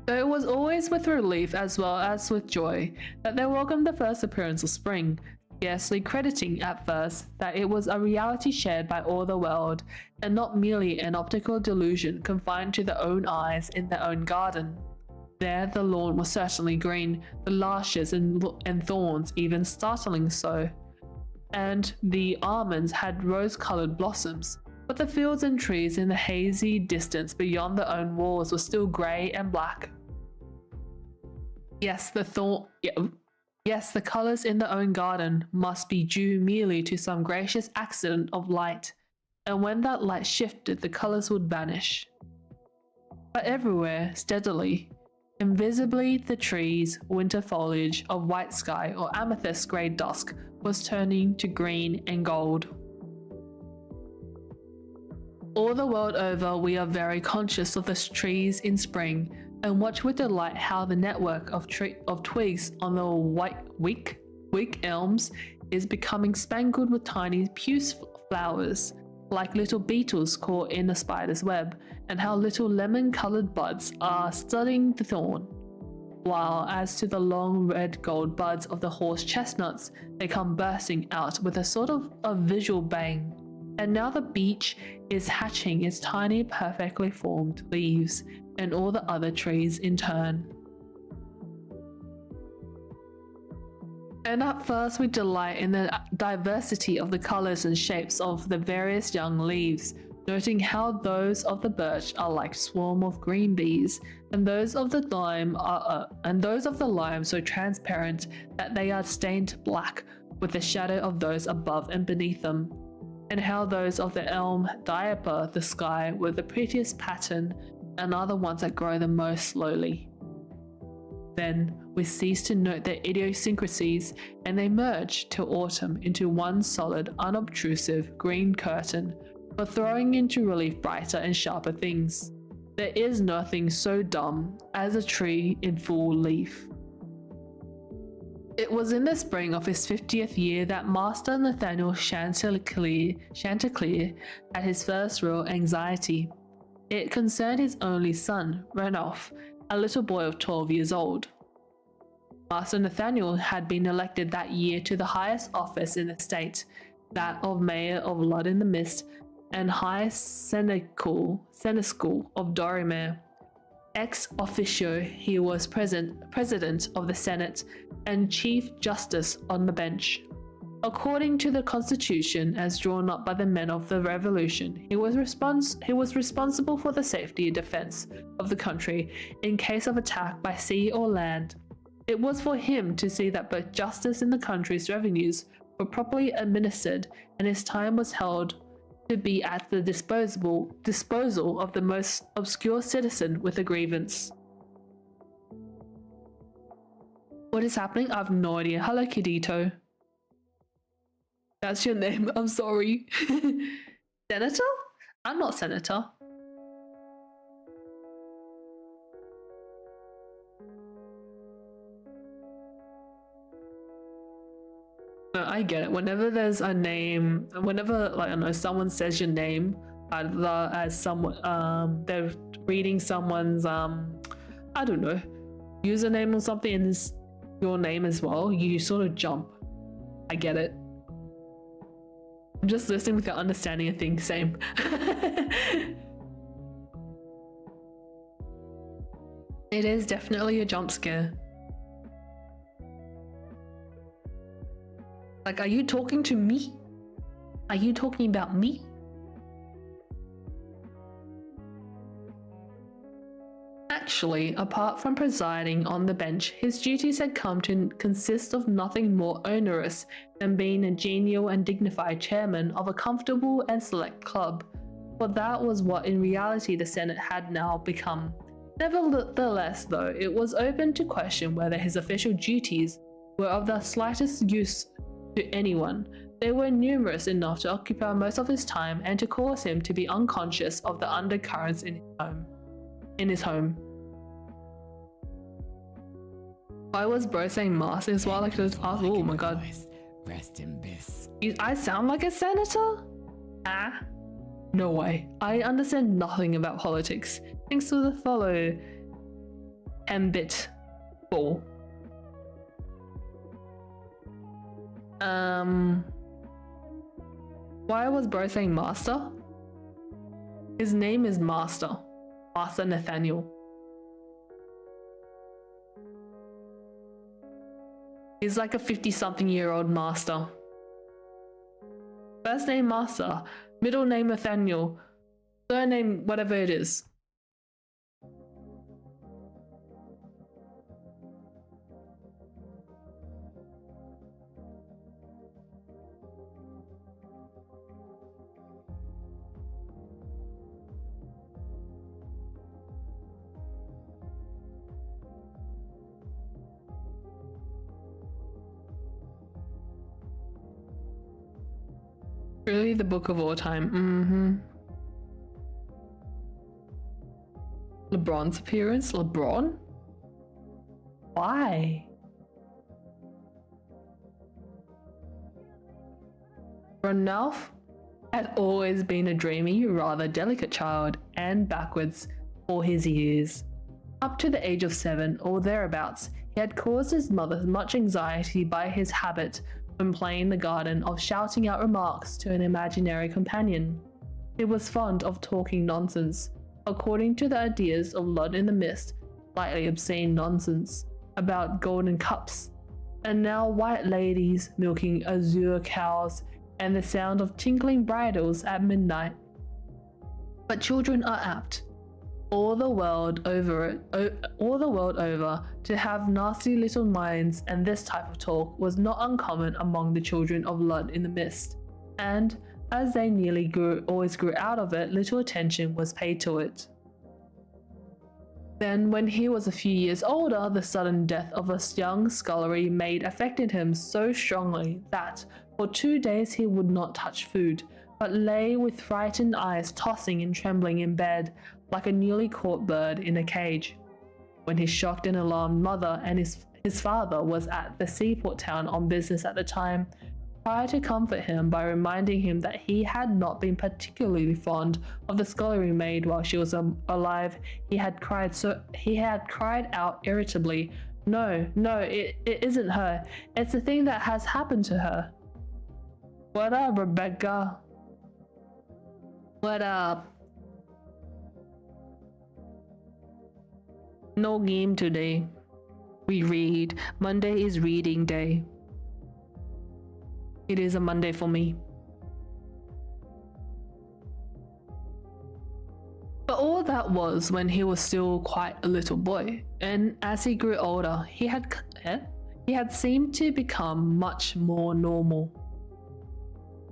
So it was always with relief as well as with joy that they welcomed the first appearance of spring, scarcely crediting at first that it was a reality shared by all the world, and not merely an optical delusion confined to their own eyes in their own garden. There the lawn was certainly green, the larches and thorns even startling so, and the almonds had rose-coloured blossoms, but the fields and trees in the hazy distance beyond their own walls were still grey and black. Yes, the colours in their own garden must be due merely to some gracious accident of light, and when that light shifted, the colours would vanish. But everywhere, steadily, Invisibly, the trees' winter foliage of white sky or amethyst grey dusk was turning to green and gold. All the world over, we are very conscious of the trees in spring and watch with delight how the network of twigs on the weak elms is becoming spangled with tiny puce flowers, like little beetles caught in a spider's web, and how little lemon-coloured buds are studding the thorn. While as to the long red gold buds of the horse chestnuts, they come bursting out with a sort of a visual bang. And now the beech is hatching its tiny perfectly formed leaves, and all the other trees in turn. And at first we delight in the diversity of the colours and shapes of the various young leaves, noting how those of the birch are like swarm of green bees, and those of the lime so transparent that they are stained black with the shadow of those above and beneath them, and how those of the elm diaper the sky with the prettiest pattern, and are the ones that grow the most slowly. Then we cease to note their idiosyncrasies, and they merge till autumn into one solid, unobtrusive green curtain for throwing into relief brighter and sharper things. There is nothing so dumb as a tree in full leaf. It was in the spring of his 50th year that Master Nathaniel Chanticleer had his first real anxiety. It concerned his only son, Ranulph, a little boy of 12 years old. Master Nathaniel had been elected that year to the highest office in the state, that of Mayor of Lud-in-the-Mist and High Seneschal of Dorrimer. Ex officio, he was President of the Senate and Chief Justice on the bench. According to the Constitution as drawn up by the men of the Revolution, he was responsible for the safety and defense of the country in case of attack by sea or land. It was for him to see that both justice and the country's revenues were properly administered, and his time was held to be at the disposal of the most obscure citizen with a grievance. What is happening? I have no idea. Hello, Kidito. That's your name. I'm sorry. Senator? I'm not senator. No, I get it. Whenever there's a name, whenever, like, I don't know, someone says your name, either as someone, they're reading someone's, I don't know, username or something, and it's your name as well, you sort of jump. I get it. I'm just listening without understanding a thing. Same. It is definitely a jump scare. Like, are you talking to me? Are you talking about me? Actually, apart from presiding on the bench, his duties had come to consist of nothing more onerous than being a genial and dignified chairman of a comfortable and select club, for that was what in reality the Senate had now become. Nevertheless, though, it was open to question whether his official duties were of the slightest use to anyone. They were numerous enough to occupy most of his time and to cause him to be unconscious of the undercurrents in his home. Why was bro saying mass as well? Like, just ask, oh my god. Rest in peace. I sound like a senator? Ah, no way. I understand nothing about politics. Thanks for the follow, Mbit Ball. Why was bro saying master? His name is Master Nathaniel. He's like a 50-something-year-old master. First name Master, middle name Nathaniel, surname whatever it is. Really the book of all time. LeBron's appearance? LeBron? Why? Ranulph had always been a dreamy, rather delicate child, and backwards for his years. Up to the age of 7 or thereabouts, he had caused his mother much anxiety by his habit when playing in the garden of shouting out remarks to an imaginary companion. He was fond of talking nonsense, according to the ideas of Lud-in-the-Mist, slightly obscene nonsense, about golden cups, and now white ladies milking azure cows, and the sound of tinkling bridles at midnight. But children are apt, all the world over, to have nasty little minds, and this type of talk was not uncommon among the children of Lud-in-the-Mist, and as they always grew out of it, little attention was paid to it. Then, when he was a few years older, the sudden death of a young scullery maid affected him so strongly that for 2 days he would not touch food, but lay with frightened eyes tossing and trembling in bed, like a newly caught bird in a cage. When his shocked and alarmed mother and his father was at the seaport town on business at the time, tried to comfort him by reminding him that he had not been particularly fond of the scullery maid while she was alive, he had cried out irritably, No, it isn't her. It's the thing that has happened to her." "What up, Rebecca?" "What up?" "No game today. We read. Monday is reading day." "It is a Monday for me." But all that was when he was still quite a little boy, and as he grew older, he had seemed to become much more normal.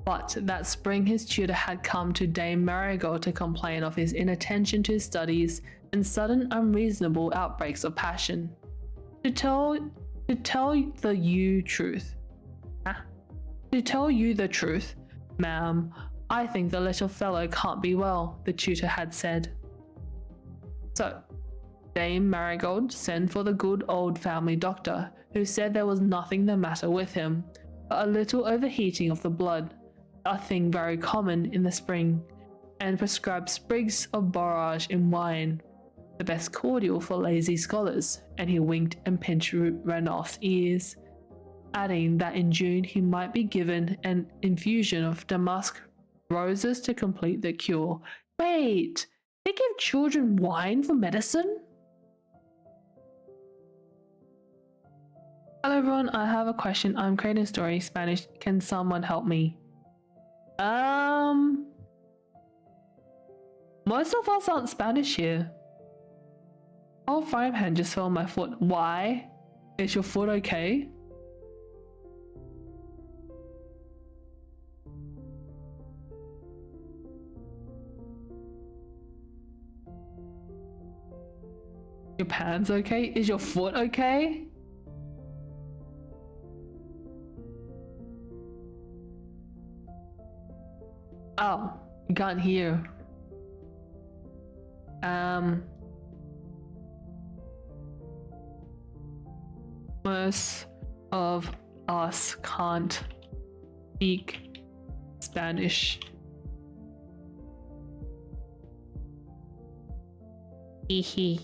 But that spring his tutor had come to Dame Marigold to complain of his inattention to his studies and sudden unreasonable outbreaks of passion. To tell you the truth, ma'am, I think the little fellow can't be well, the tutor had said. So, Dame Marigold sent for the good old family doctor, who said there was nothing the matter with him, but a little overheating of the blood, a thing very common in the spring, and prescribed sprigs of borage in wine, the best cordial for lazy scholars, and he winked and pinched Ranulph's ears, adding that in June he might be given an infusion of damask roses to complete the cure. Wait, they give children wine for medicine? Hello everyone, I have a question. I'm creating a story in Spanish. Can someone help me? Most of us aren't Spanish here. Oh, frying pan just fell on my foot. Why? Is your foot okay? Your pan's okay? Is your foot okay? Oh, you can't hear. Most of us can't speak Spanish. Hee.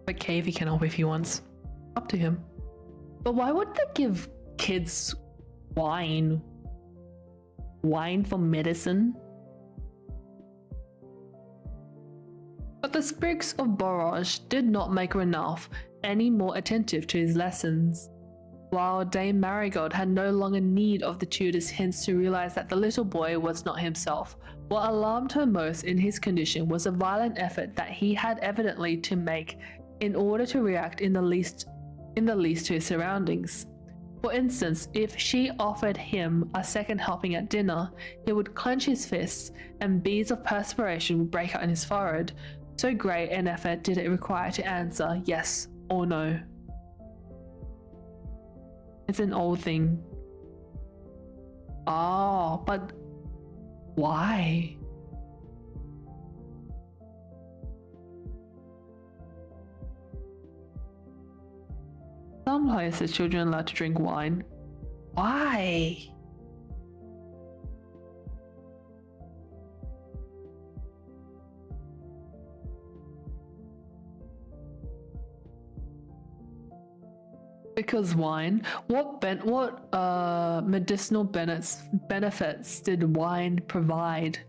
But Cavey can help if he wants. Up to him. But why would they give kids wine? Wine for medicine? But the sprigs of borage did not make Ranulph any more attentive to his lessons. While Dame Marigold had no longer need of the tutor's hints to realize that the little boy was not himself, what alarmed her most in his condition was a violent effort that he had evidently to make in order to react in the least in the least to his surroundings. For instance, if she offered him a second helping at dinner, he would clench his fists and beads of perspiration would break out on his forehead. So great an effort did it require to answer yes or no. It's an old thing. Oh, but why? Some places children are allowed to drink wine. Why? Because wine? What medicinal benefits did wine provide?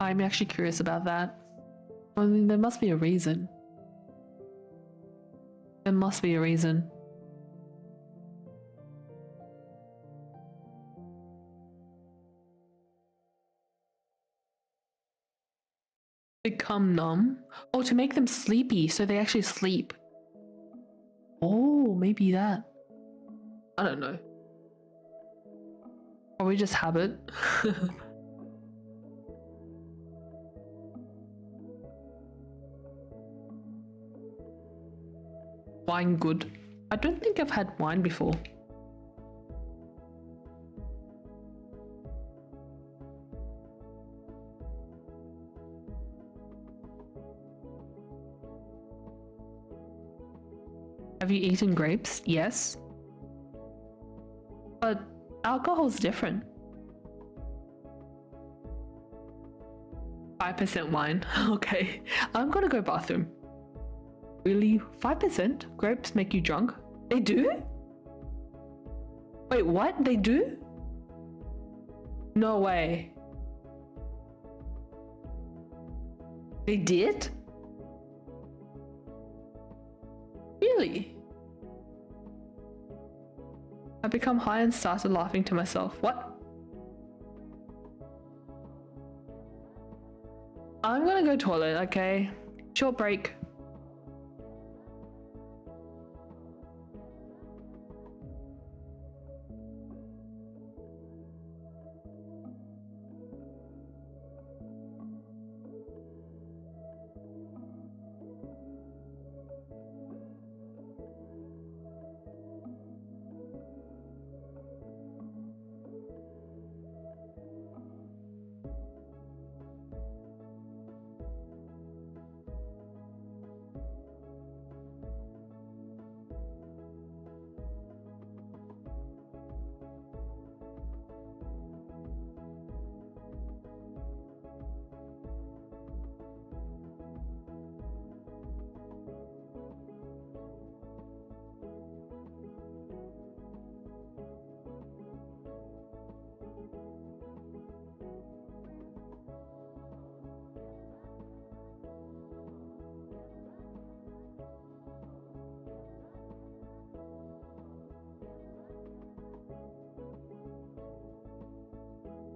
I'm actually curious about that. I mean, there must be a reason. There must be a reason. Become numb? Oh, to make them sleepy so they actually sleep. Oh, maybe that. I don't know. Or we just habit. Wine good. I don't think I've had wine before. Have you eaten grapes? Yes. But alcohol's different. 5% wine. Okay. I'm gonna go bathroom. Really? 5%? Grapes make you drunk? They do? Wait, what? They do? No way. They did? Really? I become high and started laughing to myself. What? I'm gonna go toilet, okay? Short break.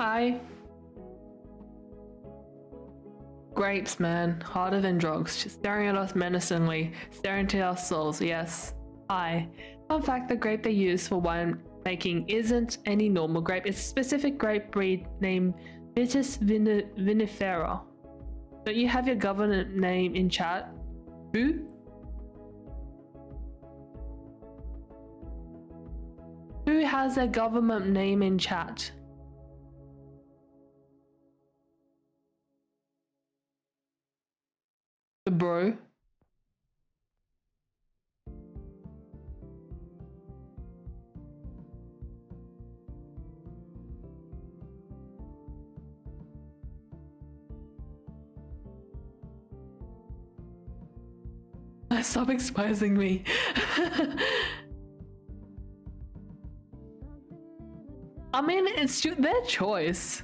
Hi. Grapes, man. Harder than drugs. Just staring at us menacingly. Staring into our souls, yes. Hi. Fun fact, the grape they use for wine making isn't any normal grape. It's a specific grape breed named Vitis vinifera. Don't you have your government name in chat? Who? Who has their government name in chat? Bro. Stop exposing me. I mean, it's their choice.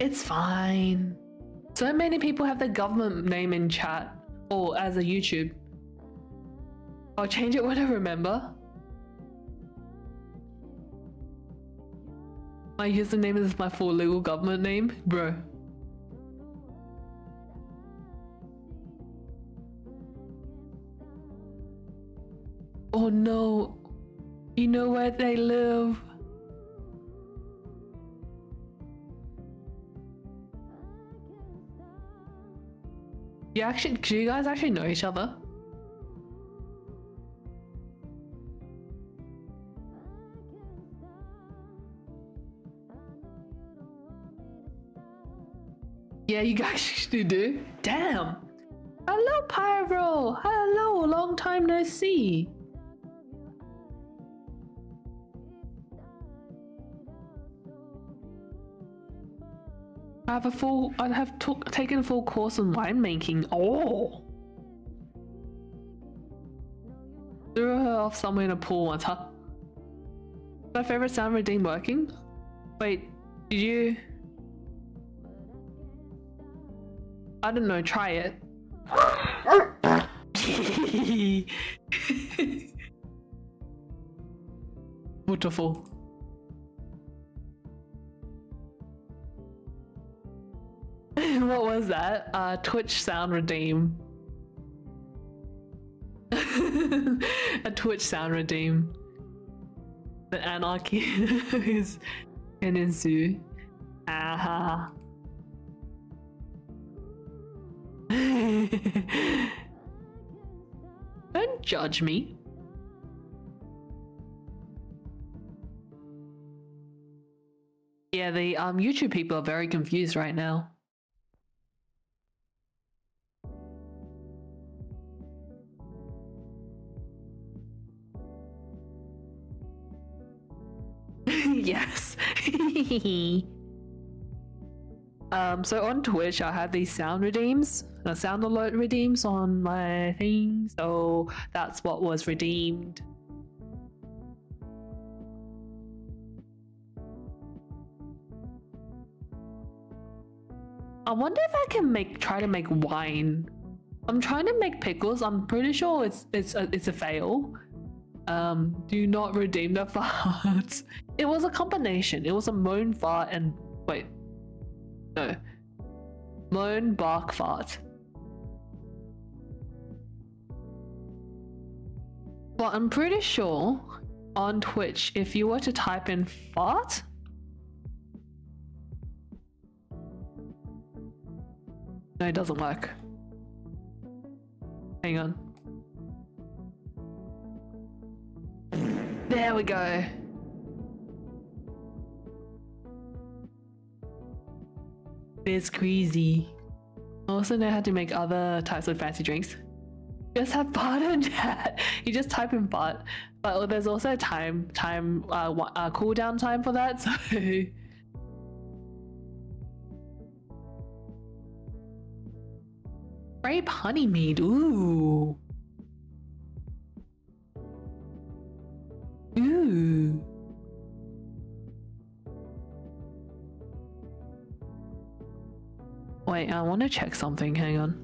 It's fine. So many people have their government name in chat or as a YouTube. I'll change it when I remember. My username is my full legal government name, bro. Oh no, you know where they live. Do you guys actually know each other? Yeah, you guys actually do. Damn. Hello, Pyro. Hello, long time no see. I have taken a full course in winemaking. Oh. Threw her off somewhere in a pool once, huh? My favorite sound redeem working? Wait, did you? I don't know, try it. Beautiful. What was that? Twitch sound redeem. A Twitch sound redeem. The anarchy is an ensue. Aha. Don't judge me. Yeah, the YouTube people are very confused right now. Yes. So on Twitch, I have these sound redeems, sound alert redeems on my thing. So that's what was redeemed. I wonder if I can try to make wine. I'm trying to make pickles. I'm pretty sure it's a fail. Do not redeem the fart. It was a combination. It was a moan fart and wait. No. Moan bark fart. Well, I'm pretty sure on Twitch, if you were to type in fart, no, it doesn't work. Hang on. There we go. It's crazy. I also know how to make other types of fancy drinks. Just have fart and chat. You just type in fart, but there's also a cooldown time for that. So grape honey mead. Ooh. Ooh. Wait, I want to check something. Hang on.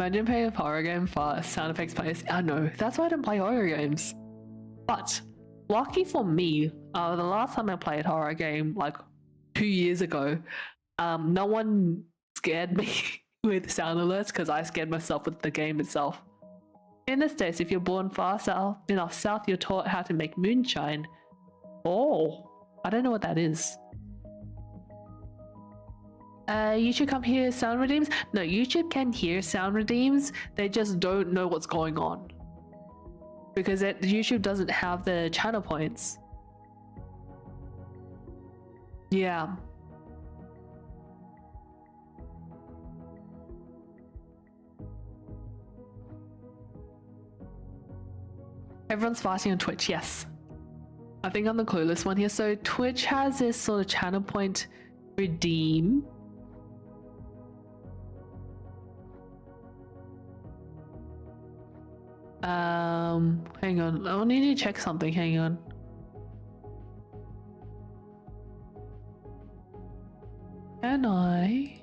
Imagine playing a horror game for sound effects players. I know, that's why I don't play horror games. But lucky for me, the last time I played a horror game, like 2 years ago, no one scared me with sound alerts because I scared myself with the game itself. In the States, if you're born far south, enough south, you're taught how to make moonshine. Oh, I don't know what that is. YouTube come hear sound redeems? No, YouTube can hear sound redeems. They just don't know what's going on. Because YouTube doesn't have the channel points. Yeah. Everyone's fasting on Twitch, yes. I think I'm the clueless one here. So Twitch has this sort of channel point redeem. Hang on. I need to check something. Hang on. Can I?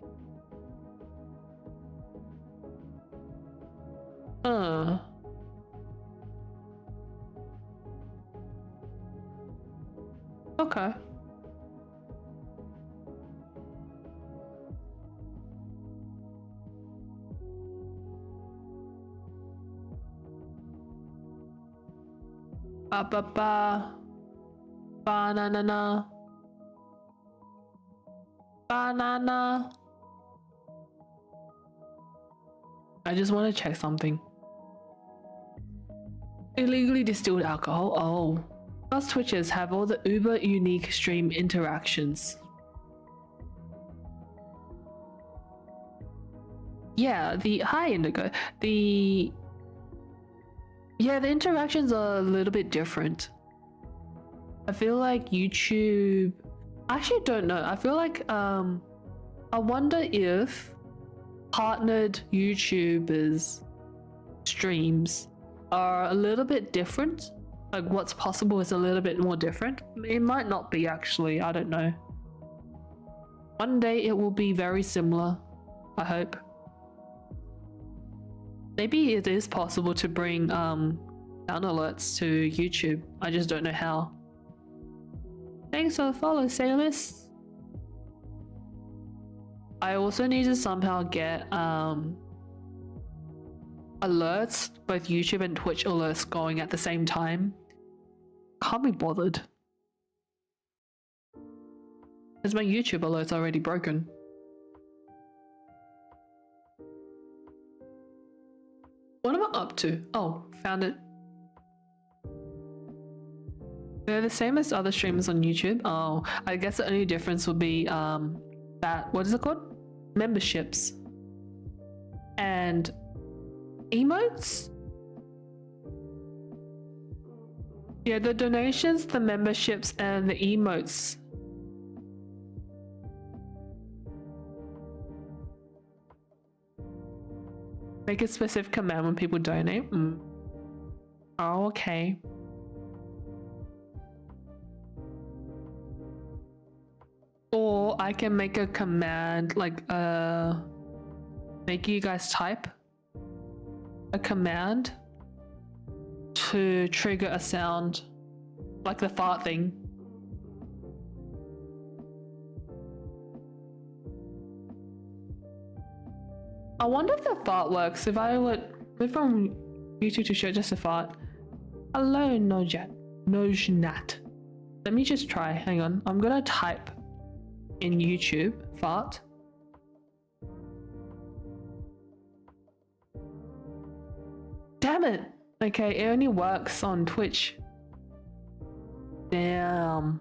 Ba ba ba. Banana. Banana. I just want to check something. Illegally distilled alcohol. Oh. Us Twitchers have all the uber unique stream interactions. Yeah, hi Indigo. The interactions are a little bit different. I feel like YouTube, I actually don't know. I feel like I wonder if partnered YouTubers streams are a little bit different. Like what's possible is a little bit more different. It might not be actually, I don't know. One day it will be very similar, I hope. Maybe it is possible to bring sound alerts to YouTube. I just don't know how. Thanks for the follow, Sailors. I also need to somehow get alerts, both YouTube and Twitch alerts going at the same time. Can't be bothered. Because my YouTube alert's already broken. What am I up to? Oh, found it. They're the same as other streamers on YouTube. Oh, I guess the only difference would be that, what is it called? Memberships. And emotes? Yeah, the donations, the memberships, and the emotes. Make a specific command when people donate. Oh, okay. Or I can make a command like make you guys type a command to trigger a sound, like the fart thing. I wonder if the fart works. If I would move from YouTube to show just a fart. Hello, Nojnat. Let me just try. Hang on. I'm gonna type in YouTube fart. Damn it. Okay, it only works on Twitch. Damn.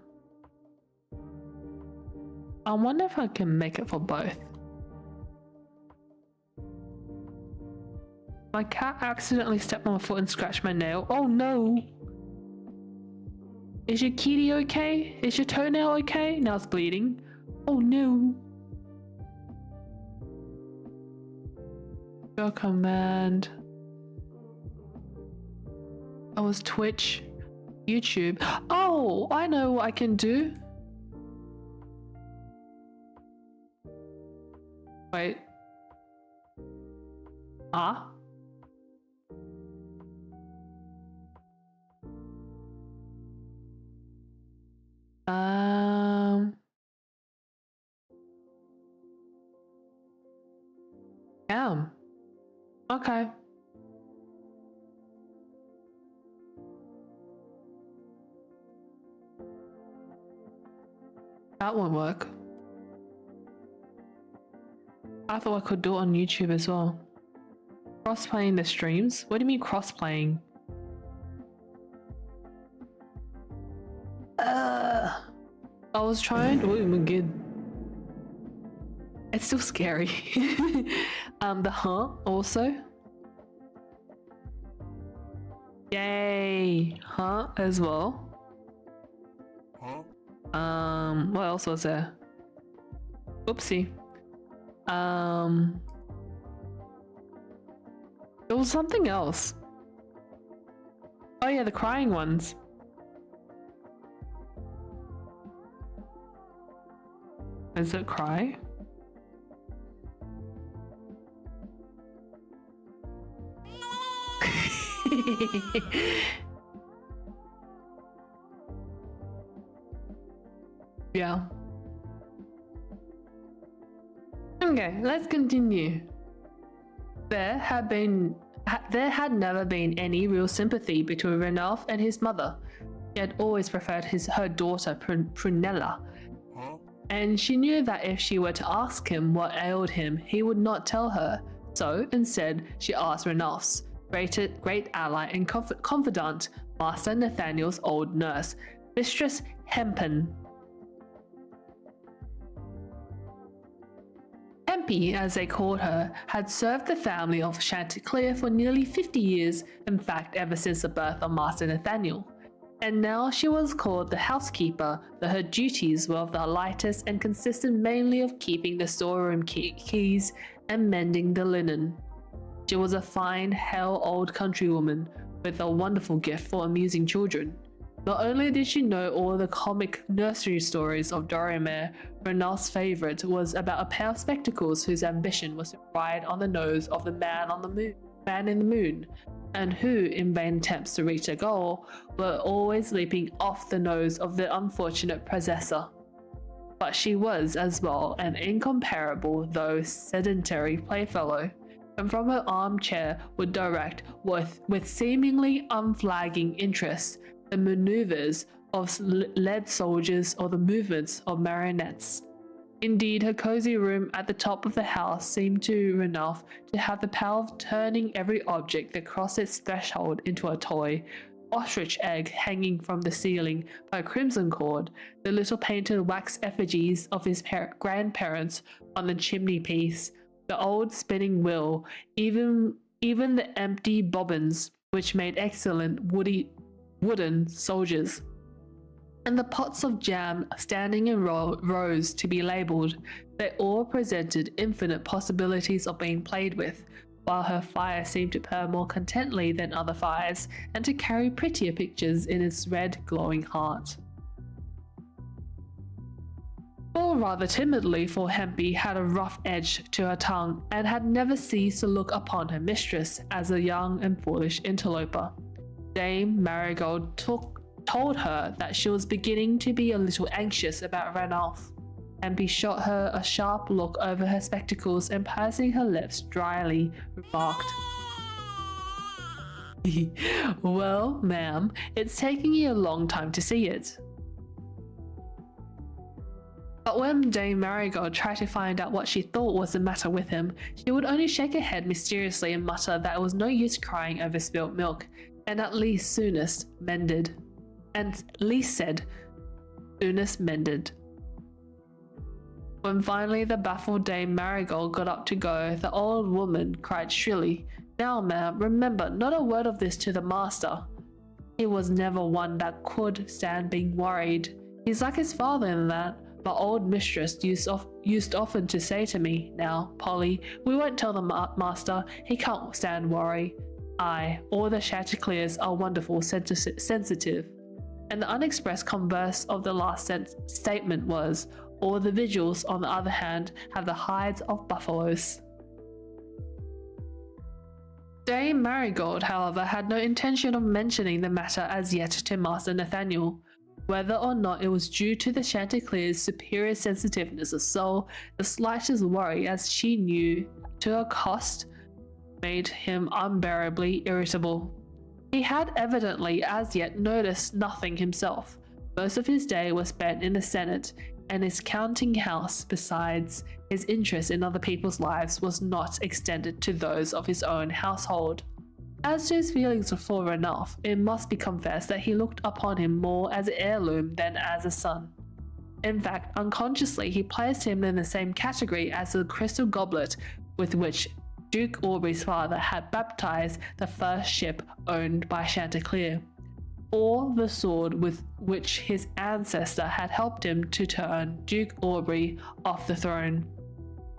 I wonder if I can make it for both. My cat accidentally stepped on my foot and scratched my nail. Oh no! Is your kitty okay? Is your toenail okay? Now it's bleeding. Oh no! Your command. Oh, it's Twitch. YouTube. Oh, I know what I can do. Wait. Ah? Damn. Okay. That won't work. I thought I could do it on YouTube as well. Cross-playing the streams? What do you mean cross-playing? I was trying. Oh my god. It's still scary. The also. Yay, as well. What else was there? Oopsie. There was something else. Oh yeah, the crying ones. Does it cry? Yeah. Okay, let's continue. There have been There had never been any real sympathy between Ranulph and his mother. She had always preferred her daughter Prunella, and she knew that if she were to ask him what ailed him, he would not tell her. So instead, she asked Ranulph's great ally and confidant, Master Nathaniel's old nurse, Mistress Hempen. Hempy, as they called her, had served the family of Chanticleer for nearly 50 years, in fact ever since the birth of Master Nathaniel. And now she was called the housekeeper, though her duties were of the lightest and consisted mainly of keeping the storeroom keys and mending the linen. She was a fine, hale old countrywoman with a wonderful gift for amusing children. Not only did she know all the comic nursery stories of Dorrimer, Ranulph's favourite was about a pair of spectacles whose ambition was to ride on the nose of the man in the moon, and who, in vain attempts to reach their goal, were always leaping off the nose of the unfortunate possessor. But she was as well an incomparable though sedentary playfellow, and from her armchair would direct with seemingly unflagging interest the maneuvers of lead soldiers or the movements of marionettes. Indeed, her cozy room at the top of the house seemed to Ranulph to have the power of turning every object that crossed its threshold into a toy. Ostrich egg hanging from the ceiling by a crimson cord, the little painted wax effigies of his grandparents on the chimney piece, the old spinning wheel, even the empty bobbins, which made excellent wooden soldiers, and the pots of jam standing in rows to be labelled. They all presented infinite possibilities of being played with, while her fire seemed to purr more contentedly than other fires, and to carry prettier pictures in its red glowing heart. Or rather timidly, for Hempy had a rough edge to her tongue, and had never ceased to look upon her mistress as a young and foolish interloper. Dame Marigold told her that she was beginning to be a little anxious about Ranulph. Hempy shot her a sharp look over her spectacles and, pursing her lips dryly, remarked, "Well, ma'am, it's taking you a long time to see it." But when Dame Marigold tried to find out what she thought was the matter with him, she would only shake her head mysteriously and mutter that it was no use crying over spilt milk, and at least soonest mended. When finally the baffled Dame Marigold got up to go, the old woman cried shrilly, "Now, ma'am, remember, not a word of this to the master. He was never one that could stand being worried. He's like his father in that. My old mistress used often to say to me, 'Now, Polly, we won't tell the master, he can't stand worry.' Aye, all the Chanticleers are wonderful sensitive." And the unexpressed converse of the last statement was, all the Vigils, on the other hand, have the hides of buffaloes. Dame Marigold, however, had no intention of mentioning the matter as yet to Master Nathaniel. Whether or not it was due to the Chanticleer's superior sensitiveness of soul, the slightest worry, as she knew to her cost, made him unbearably irritable. He had evidently as yet noticed nothing himself. Most of his day was spent in the Senate and his counting house. Besides, his interest in other people's lives was not extended to those of his own household. As to his feelings for Ranulph, it must be confessed that he looked upon him more as an heirloom than as a son. In fact, unconsciously he placed him in the same category as the crystal goblet with which Duke Aubrey's father had baptized the first ship owned by Chanticleer, or the sword with which his ancestor had helped him to turn Duke Aubrey off the throne.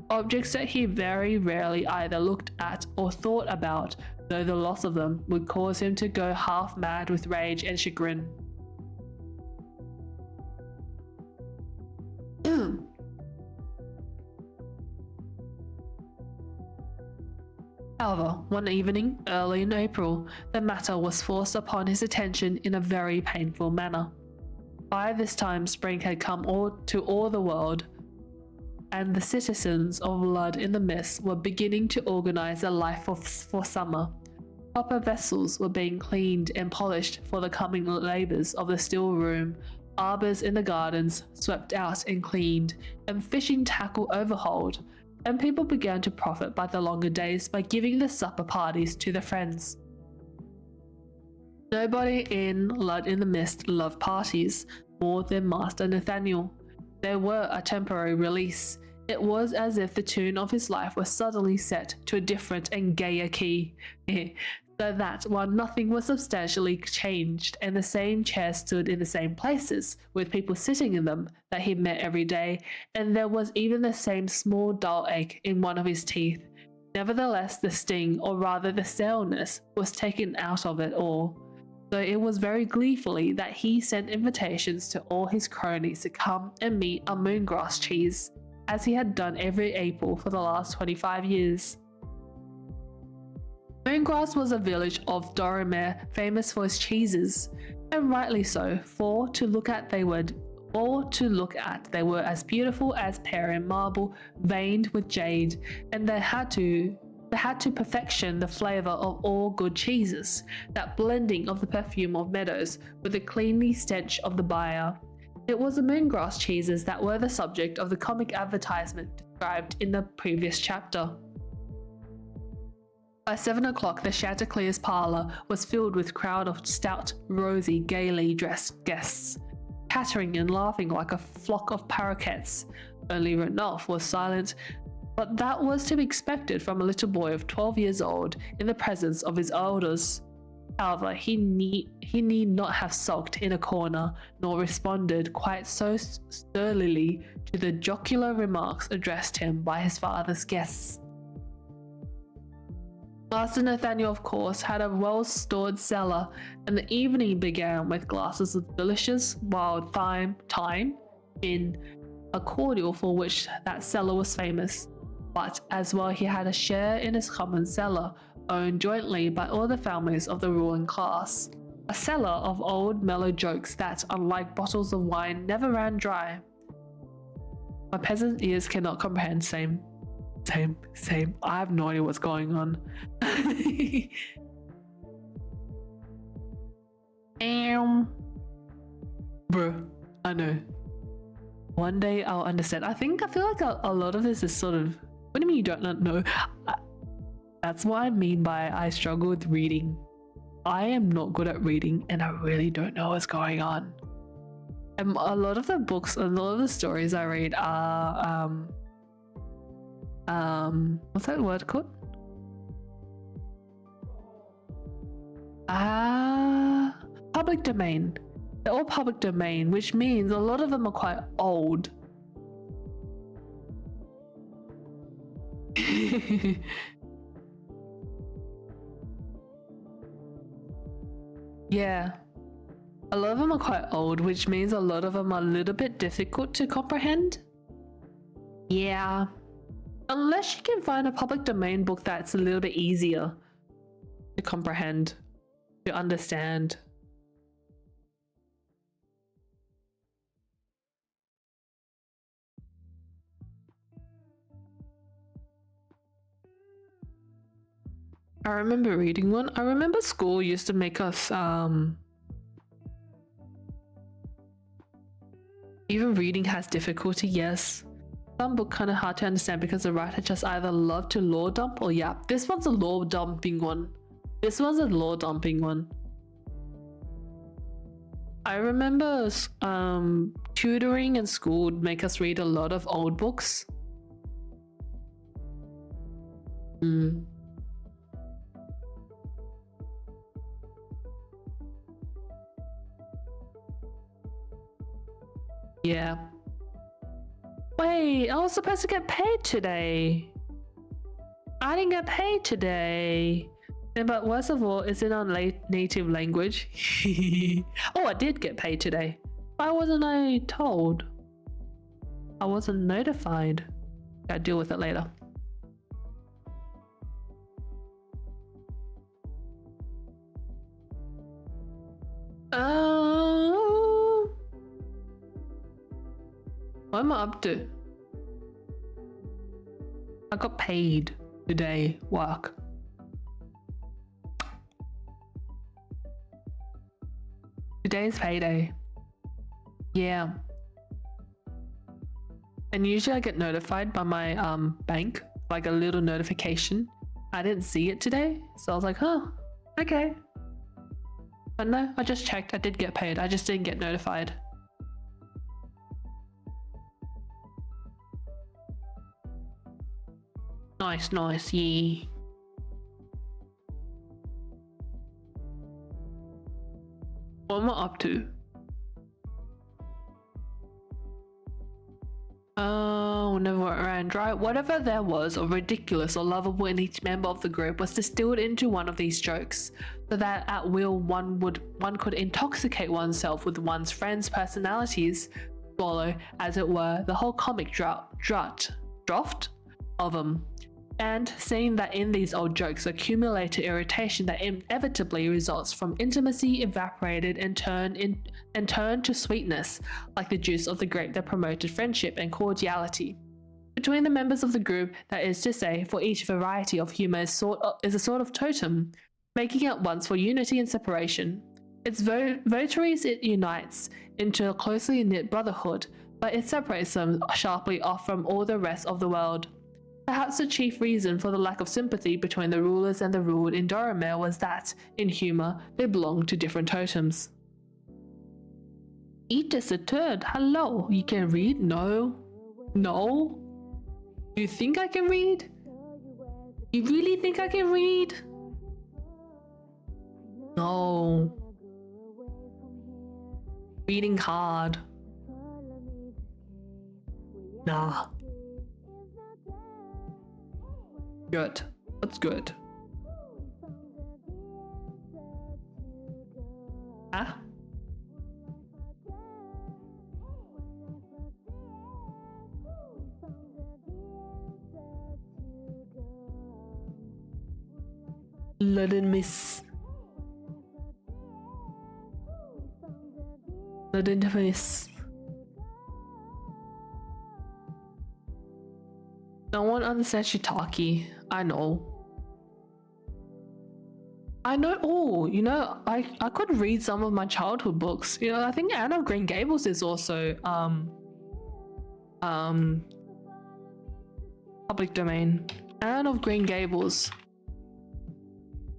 Objects that he very rarely either looked at or thought about, though the loss of them would cause him to go half mad with rage and chagrin. However, one evening, early in April, the matter was forced upon his attention in a very painful manner. By this time spring had come to all the world, and the citizens of Lud-in-the-Mist were beginning to organize their life for summer. Copper vessels were being cleaned and polished for the coming labours of the still room, arbours in the gardens swept out and cleaned, and fishing tackle overhauled, and people began to profit by the longer days by giving the supper parties to their friends. Nobody in Lud-in-the-Mist loved parties more than Master Nathaniel. They were a temporary release. It was as if the tune of his life was suddenly set to a different and gayer key, so that while nothing was substantially changed and the same chairs stood in the same places, with people sitting in them that he met every day, and there was even the same small dull ache in one of his teeth, nevertheless the sting, or rather the sourness, was taken out of it all. So it was very gleefully that he sent invitations to all his cronies to come and meet a moongrass cheese, as he had done every April for the last 25 years. Moongrass was a village of Dorrimer famous for its cheeses, and rightly so, for to look at they were as beautiful as Parian marble veined with jade, and they had to perfection the flavour of all good cheeses, that blending of the perfume of meadows with the cleanly stench of the byre. It was the moongrass cheeses that were the subject of the comic advertisement described in the previous chapter. By 7 o'clock, the Chanticleer's parlour was filled with a crowd of stout, rosy, gaily dressed guests, chattering and laughing like a flock of paroquets. Only Ranulph was silent, but that was to be expected from a little boy of 12 years old in the presence of his elders. However, he need not have sulked in a corner, nor responded quite so sturdily to the jocular remarks addressed him by his father's guests. Master Nathaniel, of course, had a well-stored cellar, and the evening began with glasses of delicious wild thyme, gin, a cordial for which that cellar was famous. But as well he had a share in his common cellar, owned jointly by all the families of the ruling class. A cellar of old mellow jokes that, unlike bottles of wine, never ran dry. My peasant ears cannot comprehend. Same. I have no idea what's going on. Bro, I know. One day I'll understand. I feel like a lot of this is sort of, what do you mean you don't know? That's what I mean by I struggle with reading. I am not good at reading and I really don't know what's going on. And a lot of the books and a lot of the stories I read are what's that word called? Public domain. They're all public domain, which means a lot of them are quite old. Yeah. A lot of them are quite old, which means a lot of them are a little bit difficult to comprehend. Yeah. Unless you can find a public domain book that's a little bit easier to comprehend, to understand. I remember reading one. I remember school used to make us even reading has difficulty, yes. Some book kind of hard to understand because the writer just either love to lore dump or yap. This one's a lore dumping one. I remember tutoring in school would make us read a lot of old books. Yeah. Wait, I was supposed to get paid today. I didn't get paid today. But worst of all, it's in our native language. Oh, I did get paid today. Why wasn't I told? I wasn't notified. I'll deal with it later. What am I up to? I got paid today, work. Today's payday. Yeah. And usually I get notified by my bank, like a little notification. I didn't see it today, so I was like, huh, okay. But no, I just checked. I did get paid. I just didn't get notified. Nice, nice, yeah. What am I up to? Never ran dry. Whatever there was or ridiculous or lovable in each member of the group was distilled into one of these jokes, so that at will one could intoxicate oneself with one's friends' personalities, swallow, as it were, the whole comic draught of them. And seeing that in these old jokes accumulated irritation that inevitably results from intimacy evaporated and turned to sweetness, like the juice of the grape that promoted friendship and cordiality between the members of the group, that is to say, for each variety of humor is a sort of totem, making at once for unity and separation. Its votaries it unites into a closely knit brotherhood, but it separates them sharply off from all the rest of the world. Perhaps the chief reason for the lack of sympathy between the rulers and the ruled in Doramere was that, in humor, they belonged to different totems. Eat is a turd. Hello, you can read? No? No? You think I can read? You really think I can read? No. Reading hard. Nah. Good. That's good. Huh? Lud-in-the-Mist. Lud-in-the-Mist. No one understands shiitake. I know. Oh, you know, I could read some of my childhood books. You know, I think Anne of Green Gables is also public domain. Anne of Green Gables.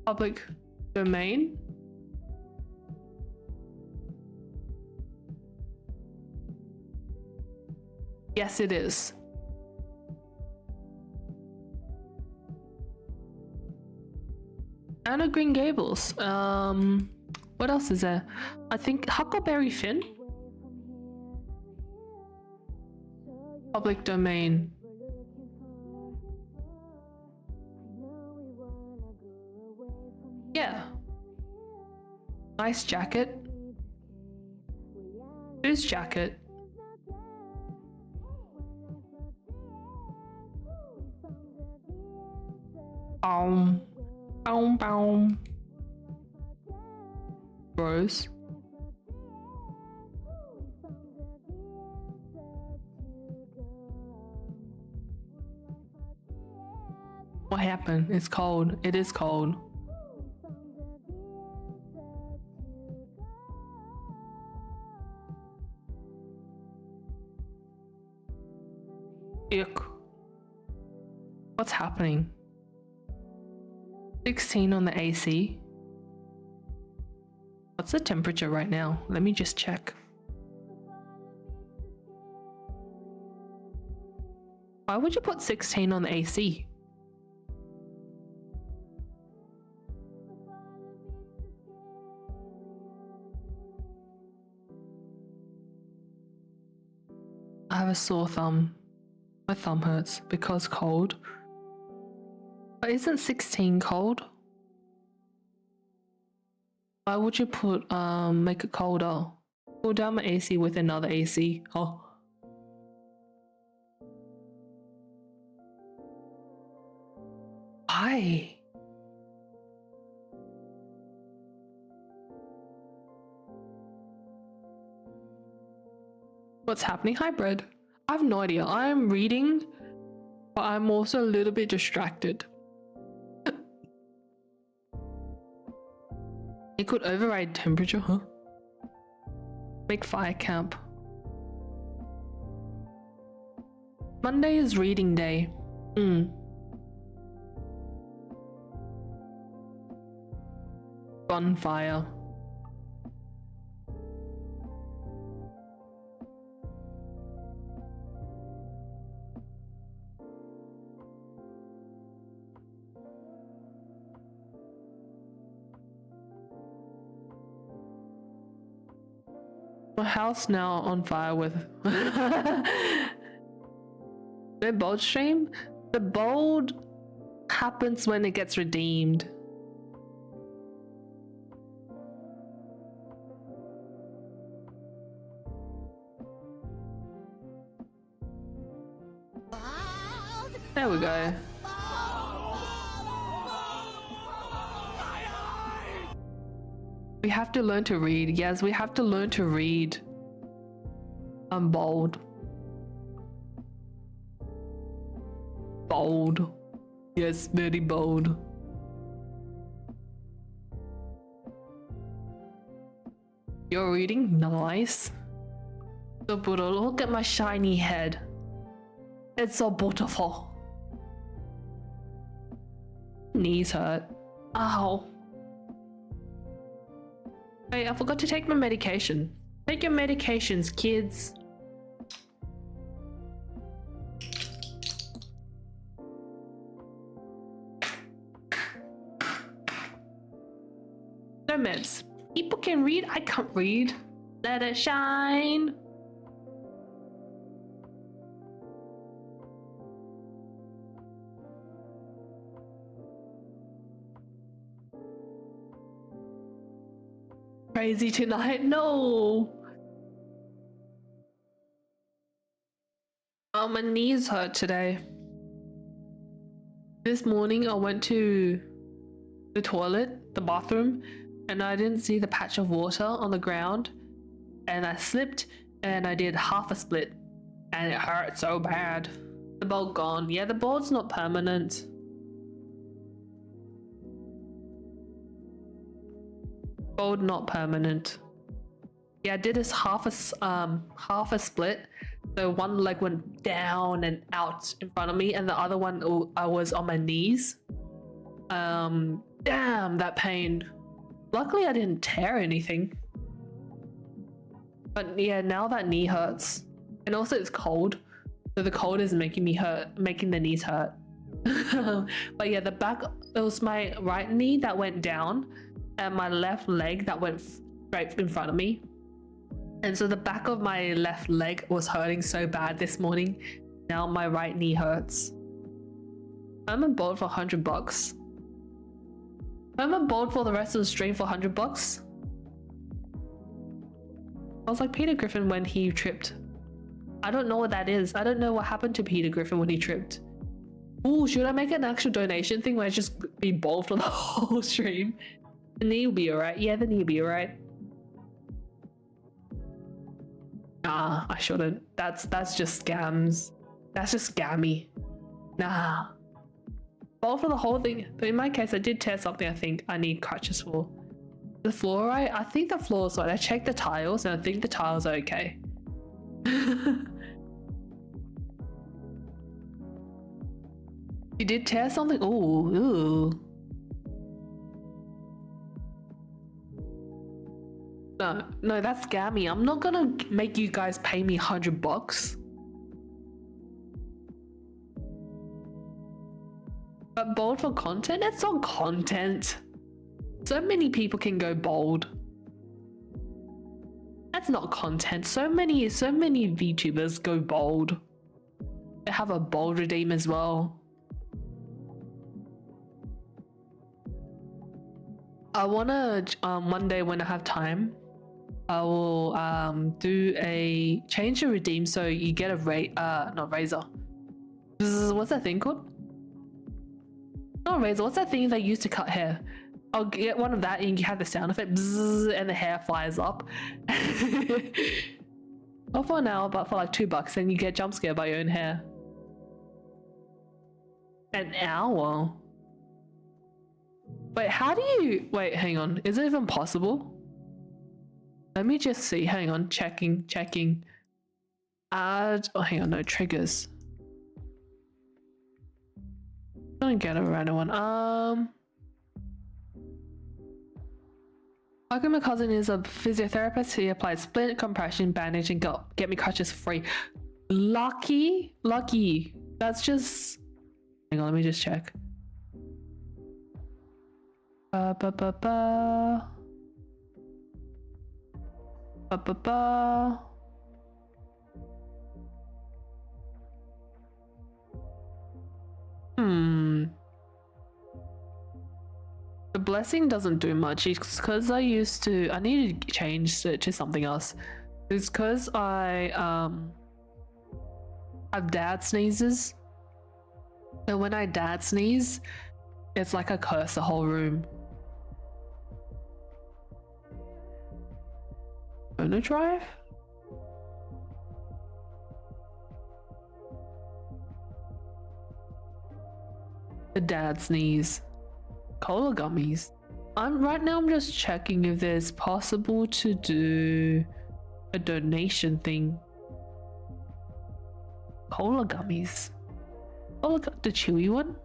Public domain. Yes, it is. Anne of Green Gables. What else is there? I think Huckleberry Finn. Public domain. Yeah. Nice jacket. Whose jacket? Boom. Rose. What happened? It's cold. It is cold. Yuck. What's happening? 16 on the AC. What's the temperature right now? Let me just check. Why would you put 16 on the AC? I have a sore thumb. My thumb hurts because cold. But isn't 16 cold? Why would you put make it colder? Cool down my AC with another AC. Oh. Why? What's happening, hybrid? I have no idea. I'm reading, but I'm also a little bit distracted. It could override temperature, huh? Make fire camp. Monday is reading day. Bonfire. My house now on fire with the bold stream. The bold happens when it gets redeemed. There we go. We have to learn to read. Yes, we have to learn to read. I'm bold. Bold. Yes, very bold. You're reading? Nice. So beautiful. Look at my shiny head. It's so beautiful. Knees hurt. Ow. Wait, I forgot to take my medication. Take your medications, kids. No meds. People can read, I can't read. Let it shine. Crazy tonight? No. Oh, my knees hurt today. This morning I went to the toilet, the bathroom, and I didn't see the patch of water on the ground, and I slipped and I did half a split and it hurt so bad. The bolt gone. Yeah, the bolt's not permanent. Bolt not permanent. Yeah, I did this half a split. So one leg went down and out in front of me, and the other one I was on my knees. Damn, that pained. Luckily I didn't tear anything. But yeah, now that knee hurts. And also it's cold. So the cold is making the knees hurt. But yeah, the back, it was my right knee that went down and my left leg that went straight in front of me. And so the back of my left leg was hurting so bad this morning. Now my right knee hurts. I'm on board for $100. I'm on board for the rest of the stream for $100. I was like Peter Griffin when he tripped. I don't know what that is. I don't know what happened to Peter Griffin when he tripped. Ooh, should I make an actual donation thing where I just be bald for the whole stream? The knee will be alright. Yeah, the knee will be alright. Nah, I shouldn't. That's just scams. That's just scammy. Nah. Bald for the whole thing. But in my case, I did tear something I think I need crutches for. The floor, right? I think the floor is right. I checked the tiles and I think the tiles are okay. You did tear something? Ooh. No, that's scammy. I'm not gonna make you guys pay me $100. But bold for content? It's not content. So many people can go bold. That's not content. So many VTubers go bold. They have a bold redeem as well. I wanna one day when I have time, I will change the redeem so you get a not razor. What's that thing called? Not a razor. What's that thing they use to cut hair? I'll get one of that and you have the sound effect bzzz, and the hair flies up. Not for an hour, but for like $2 and you get jump scared by your own hair. An hour? Wait, how do you... Wait, hang on. Is it even possible? Let me just see. Hang on. Checking. Add. Oh, hang on. No triggers. Don't get a random one. Parker, my cousin, is a physiotherapist. He applies splint, compression, bandage, and get me crutches free. Lucky. That's just. Hang on, let me just check. The blessing doesn't do much. It's because I need to change it to something else. It's because I have dad sneezes. And when I dad sneeze, it's like I curse the whole room. Phono drive? The dad sneeze. Cola gummies. Right now I'm just checking if there's possible to do a donation thing. Cola gummies. Oh, look, the chewy one.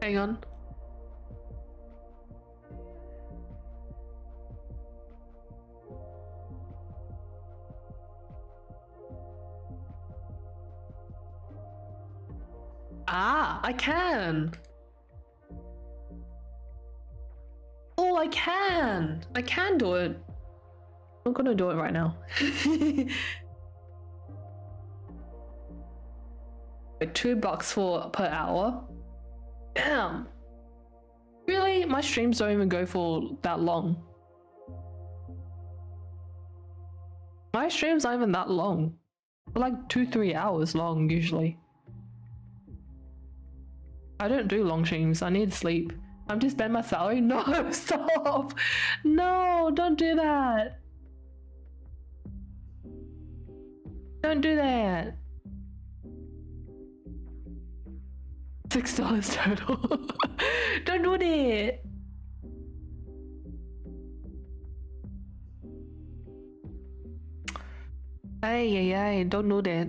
Hang on. I can. Oh, I can. I can do it. I'm gonna do it right now. $2 per hour. Damn. Really? My streams don't even go for that long. My streams aren't even that long. They're like 2-3 hours long usually. I don't do long streams. I need sleep. I'm to spend my salary? No, stop! No, don't do that! Don't do that! $6 total. Don't do that! Hey, don't do that.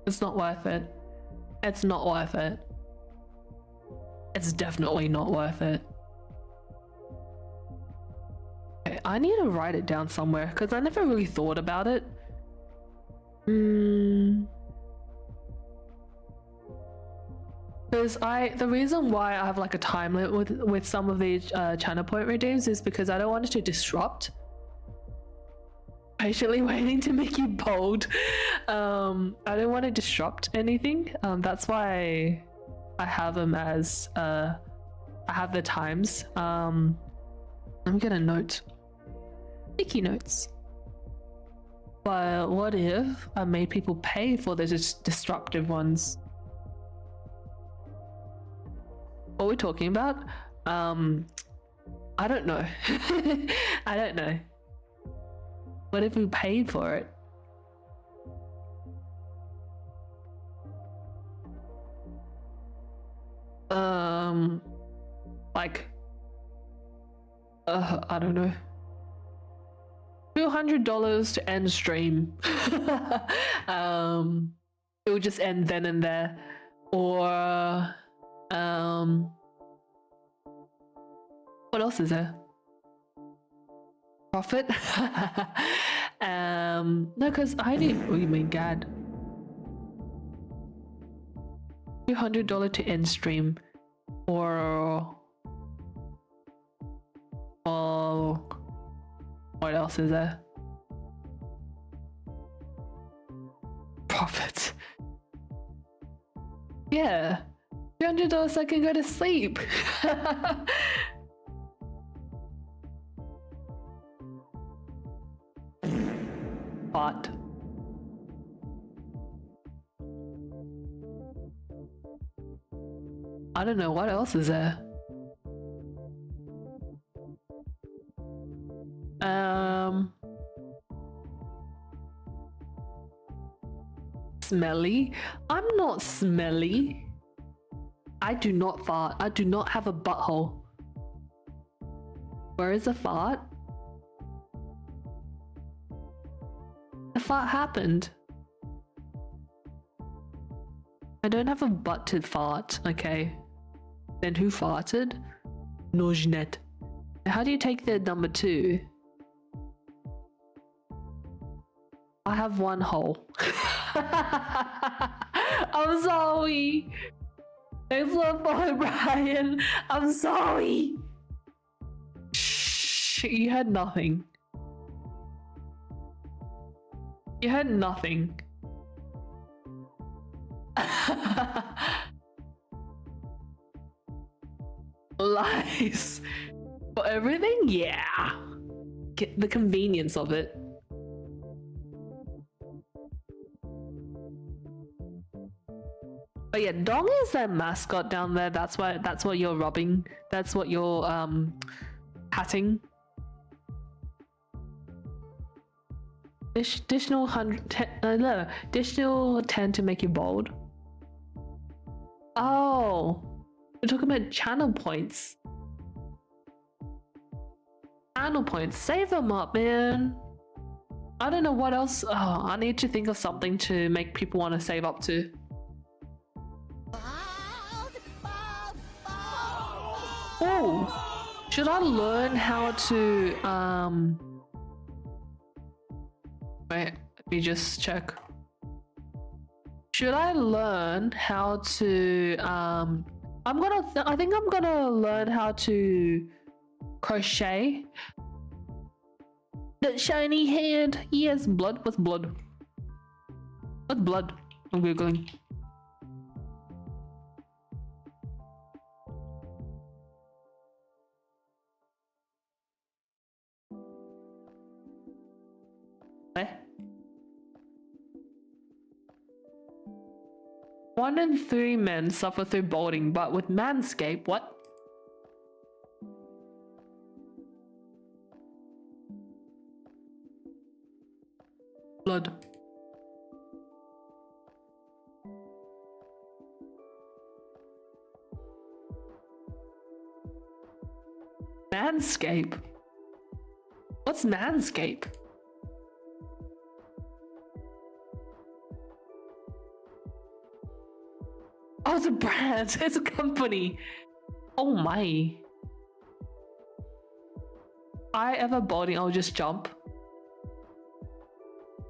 It's not worth it. It's not worth it. It's definitely not worth it. Okay, I need to write it down somewhere because I never really thought about it. Because the reason why I have like a time limit with some of these channel point redeems is because I don't want it to disrupt. Patiently waiting to make you bold. I don't want to disrupt anything. That's why I have them as I have the times. Let me get a note. Sticky notes. But what if I made people pay for the disruptive ones? What are we talking about? I don't know. I don't know. What if we paid for it? Like, I don't know. $200 to end stream. It would just end then and there. Or, what else is there? Profit? No, because I didn't. What do you mean, Gad? $200 to end stream, or what else is there? Profit. Yeah, $200 I can go to sleep. But I don't know what else is there. Smelly? I'm not smelly. I do not fart. I do not have a butthole. Where is a fart? A fart happened. I don't have a butt to fart, okay. Then who farted? Nojnet. How do you take the number 2? I have one hole. I'm sorry. Thanks for following, Brian. I'm sorry. Shh, you had nothing. You had nothing. Lies. For everything? Yeah. Get the convenience of it. Oh yeah, Dong is their mascot down there. That's what you're rubbing. That's what you're patting. Additional 10 to make you bold. Oh, we're talking about channel points. Channel points, save them up, man. I don't know what else. Oh, I need to think of something to make people want to save up to. Oh, should I learn how to wait, let me just check. Should I learn how to I think I'm gonna learn how to crochet. That shiny hand. Yes, blood. What's blood? What's blood? I'm googling. Eh? 1 in 3 men suffer through balding, but with Manscaped, what? Blood. Manscaped? What's Manscaped? Oh, it's a brand. It's a company. Oh my. I ever balding, I'll just jump.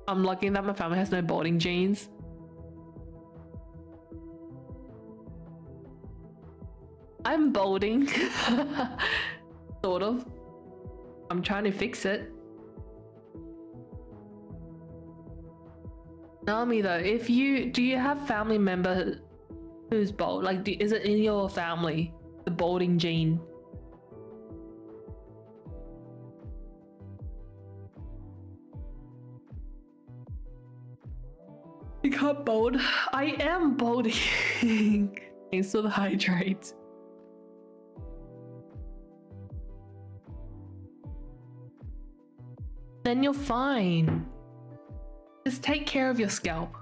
I'm lucky that my family has no balding genes. I'm balding. Sort of. I'm trying to fix it. Naomi though, do you have family member who's bald? Like, is it in your family, the balding gene? You can't bald. I am balding. Thanks for the hydrate. Then you're fine. Just take care of your scalp.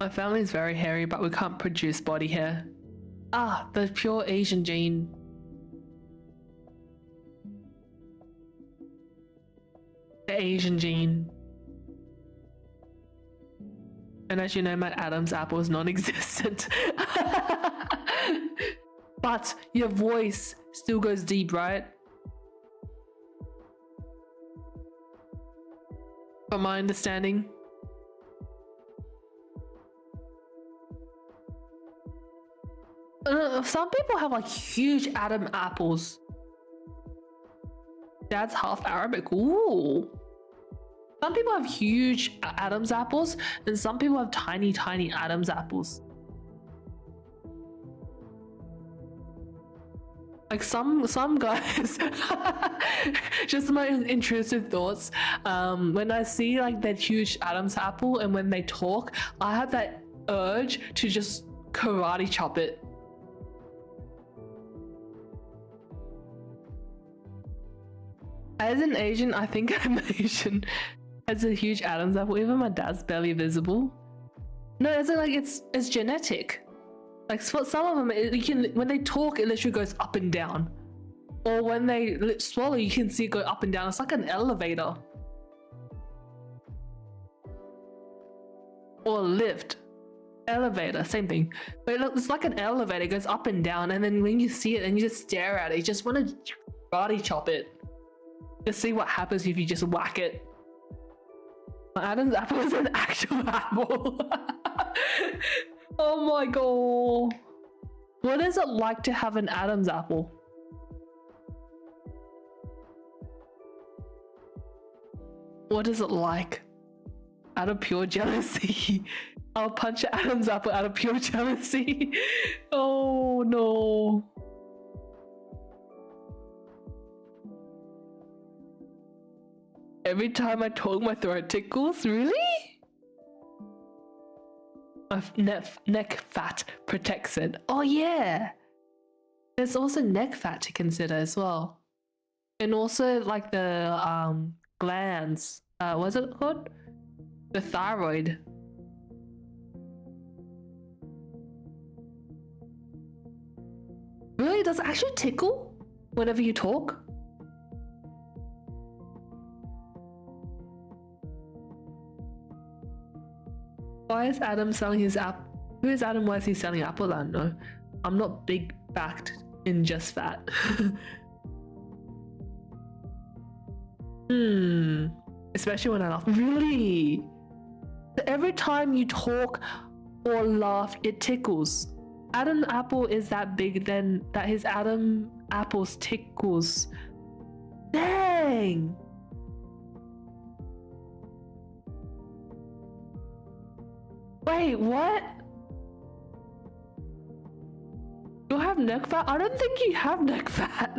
My family's very hairy, but we can't produce body hair. Ah, the pure Asian gene. The Asian gene. And as you know, my Adam's apple is non-existent. But your voice still goes deep, right? From my understanding. Some people have like huge Adam apples. Dad's half Arabic. Ooh. Some people have huge Adam's apples, and some people have tiny Adam's apples. Like some guys. Just my intrusive thoughts. When I see like that huge Adam's apple, and when they talk, I have that urge to just karate chop it. As an Asian, I think I'm Asian. Has a huge Adam's apple. Even my dad's barely visible. No, it's like it's genetic. Like for some of them, you can when they talk, it literally goes up and down. Or when they swallow, you can see it go up and down. It's like an elevator. Or a lift. Elevator, same thing. But it's like an elevator, it goes up and down, and then when you see it and you just stare at it, you just want to karate chop it. Just see what happens if you just whack it. My Adam's apple is an actual apple. Oh my god. What is it like to have an Adam's apple? What is it like? Out of pure jealousy. I'll punch Adam's apple out of pure jealousy. Oh no. Every time I talk, my throat tickles. Really? My neck fat protects it. Oh yeah. There's also neck fat to consider as well. And also like the glands. What's it called? The thyroid. Really? Does it actually tickle whenever you talk? Why is Adam selling his app? Who is Adam? Why is he selling Apple? I don't know. I'm not big backed in just fat. Especially when I laugh. Really? Every time you talk or laugh, it tickles. Adam Apple is that big then that his Adam Apples tickles. Dang! Wait, what? You have neck fat? I don't think you have neck fat.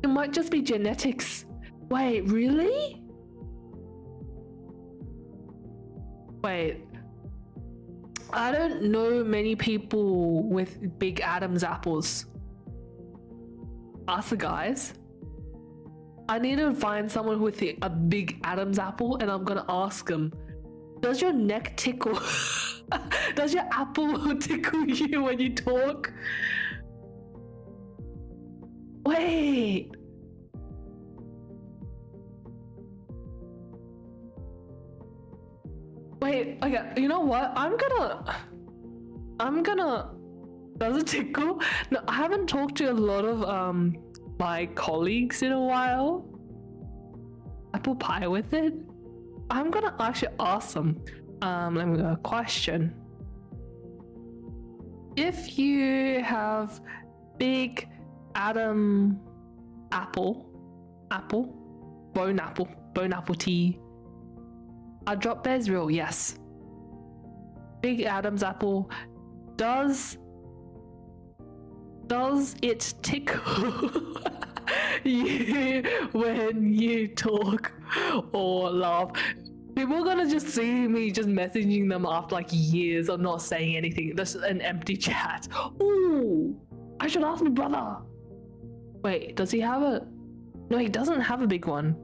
It might just be genetics. Wait, really? Wait. I don't know many people with big Adam's apples. Ask the guys. I need to find someone with a big Adam's apple and I'm gonna ask them. Does your neck tickle? Does your apple tickle you when you talk? Wait. Wait, okay, you know what? I'm gonna does it tickle? No, I haven't talked to a lot of my colleagues in a while. Apple pie with it? I'm gonna actually ask them. Let me go. Question. If you have big Adam bone apple tea. A drop bear's real, yes. Big Adam's apple. Does it tickle you when you talk or laugh? People are gonna just see me just messaging them after like years of not saying anything. That's an empty chat. Ooh, I should ask my brother. Wait, does he have a... No, he doesn't have a big one.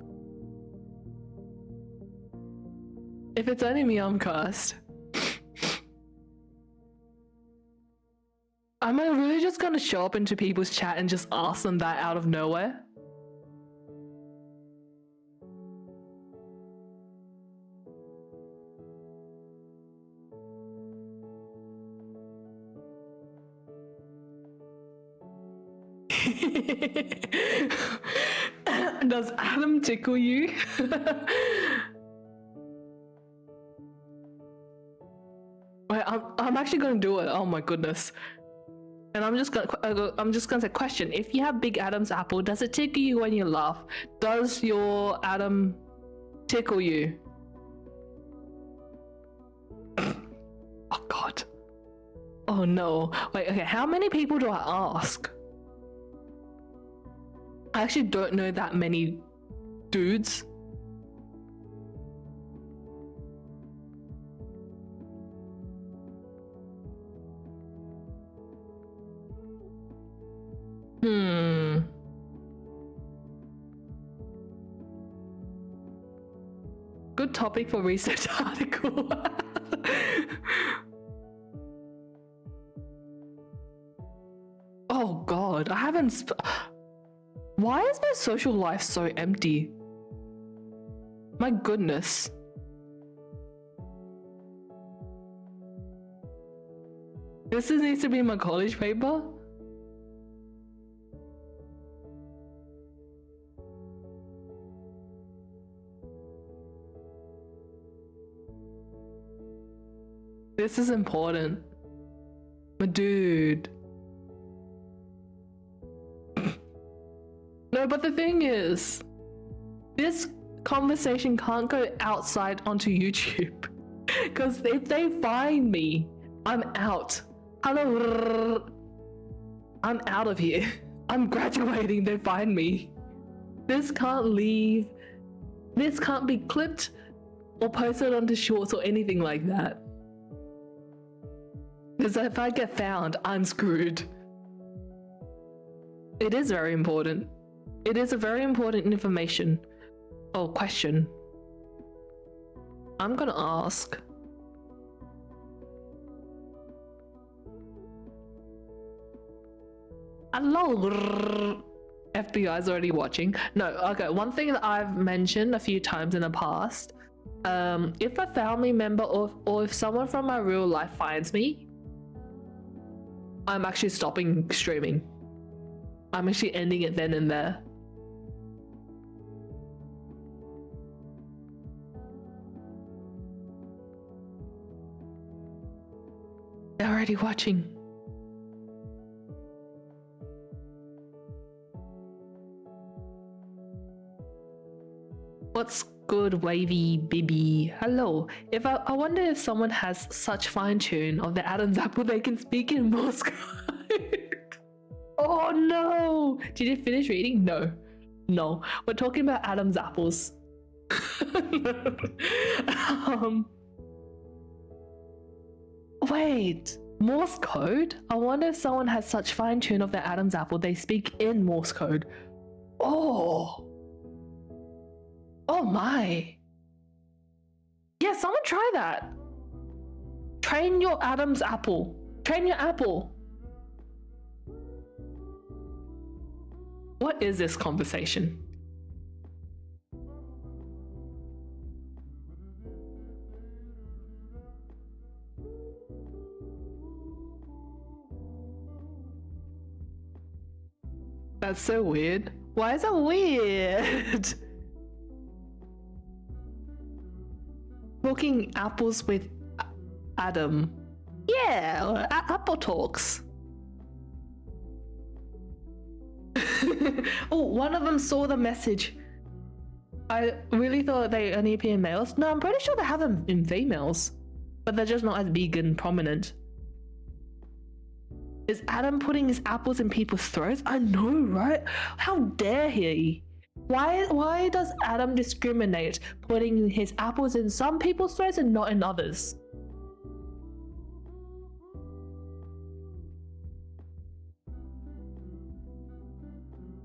If it's only me, I'm cursed. Am I really just gonna show up into people's chat and just ask them that out of nowhere? Does Adam tickle you? Wait, I'm actually gonna do it. Oh my goodness. And I'm just gonna say question. If you have big Adam's apple, does it tickle you when you laugh? Does your Adam tickle you? Oh god. Oh no. Wait, okay, how many people do I ask? I actually don't know that many dudes. good topic for research article. Oh god, I haven't. Why is my social life so empty? My goodness. This needs to be my college paper. This is important. But dude. No, but the thing is, this conversation can't go outside onto YouTube. Because if they find me, I'm out. Hello. I'm out of here. I'm graduating, they find me. This can't leave. This can't be clipped or posted onto shorts or anything like that. Because if I get found, I'm screwed. It is very important. It is a very important information. Oh, question. I'm gonna ask. Hello. FBI's already watching. No, okay. One thing that I've mentioned a few times in the past, if a family member or if someone from my real life finds me, I'm actually stopping streaming. I'm actually ending it then and there. They're already watching. What's good, wavy Bibi? Hello. I wonder if someone has such fine tune of the Adam's apple they can speak in Morse code. Oh no! Did you finish reading? No. No. We're talking about Adam's apples. Wait. Morse code? I wonder if someone has such fine tune of the Adam's apple they speak in Morse code. Oh. Oh my. Yeah, someone try that. Train your Adam's apple. Train your apple. What is this conversation? That's so weird. Why is that weird? Talking apples with Adam. Yeah, apple talks. Oh, one of them saw the message. I really thought they only appear in males. No, I'm pretty sure they have them in females, but they're just not as big and prominent. Is Adam putting his apples in people's throats? I know, right? How dare he? Why does Adam discriminate, putting his apples in some people's throats and not in others?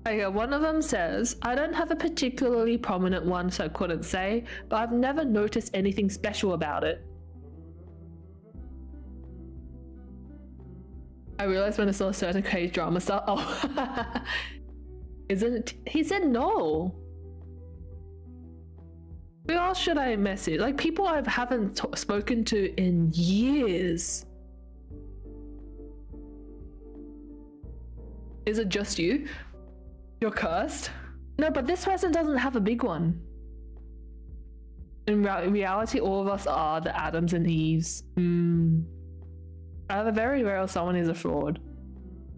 Okay, one of them says, I don't have a particularly prominent one, so I couldn't say, but I've never noticed anything special about it. I realized when I saw certain K-drama stuff. Oh, isn't it? He said no. Who else should I message? Like people I haven't spoken to in years. Is it just you? You're cursed? No, but this person doesn't have a big one. In reality, all of us are the Adams and Eves. Either very rare or someone is a fraud.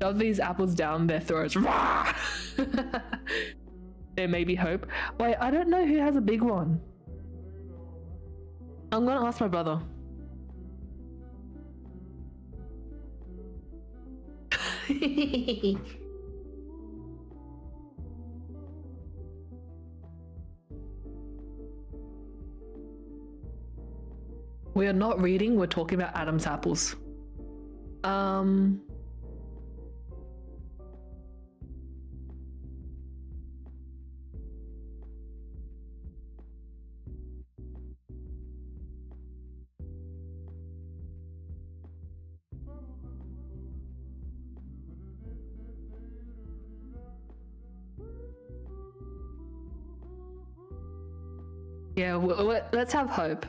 Shove these apples down their throats. There may be hope. Wait, I don't know who has a big one. I'm gonna ask my brother. We are not reading, we're talking about Adam's apples. Yeah, let's have hope.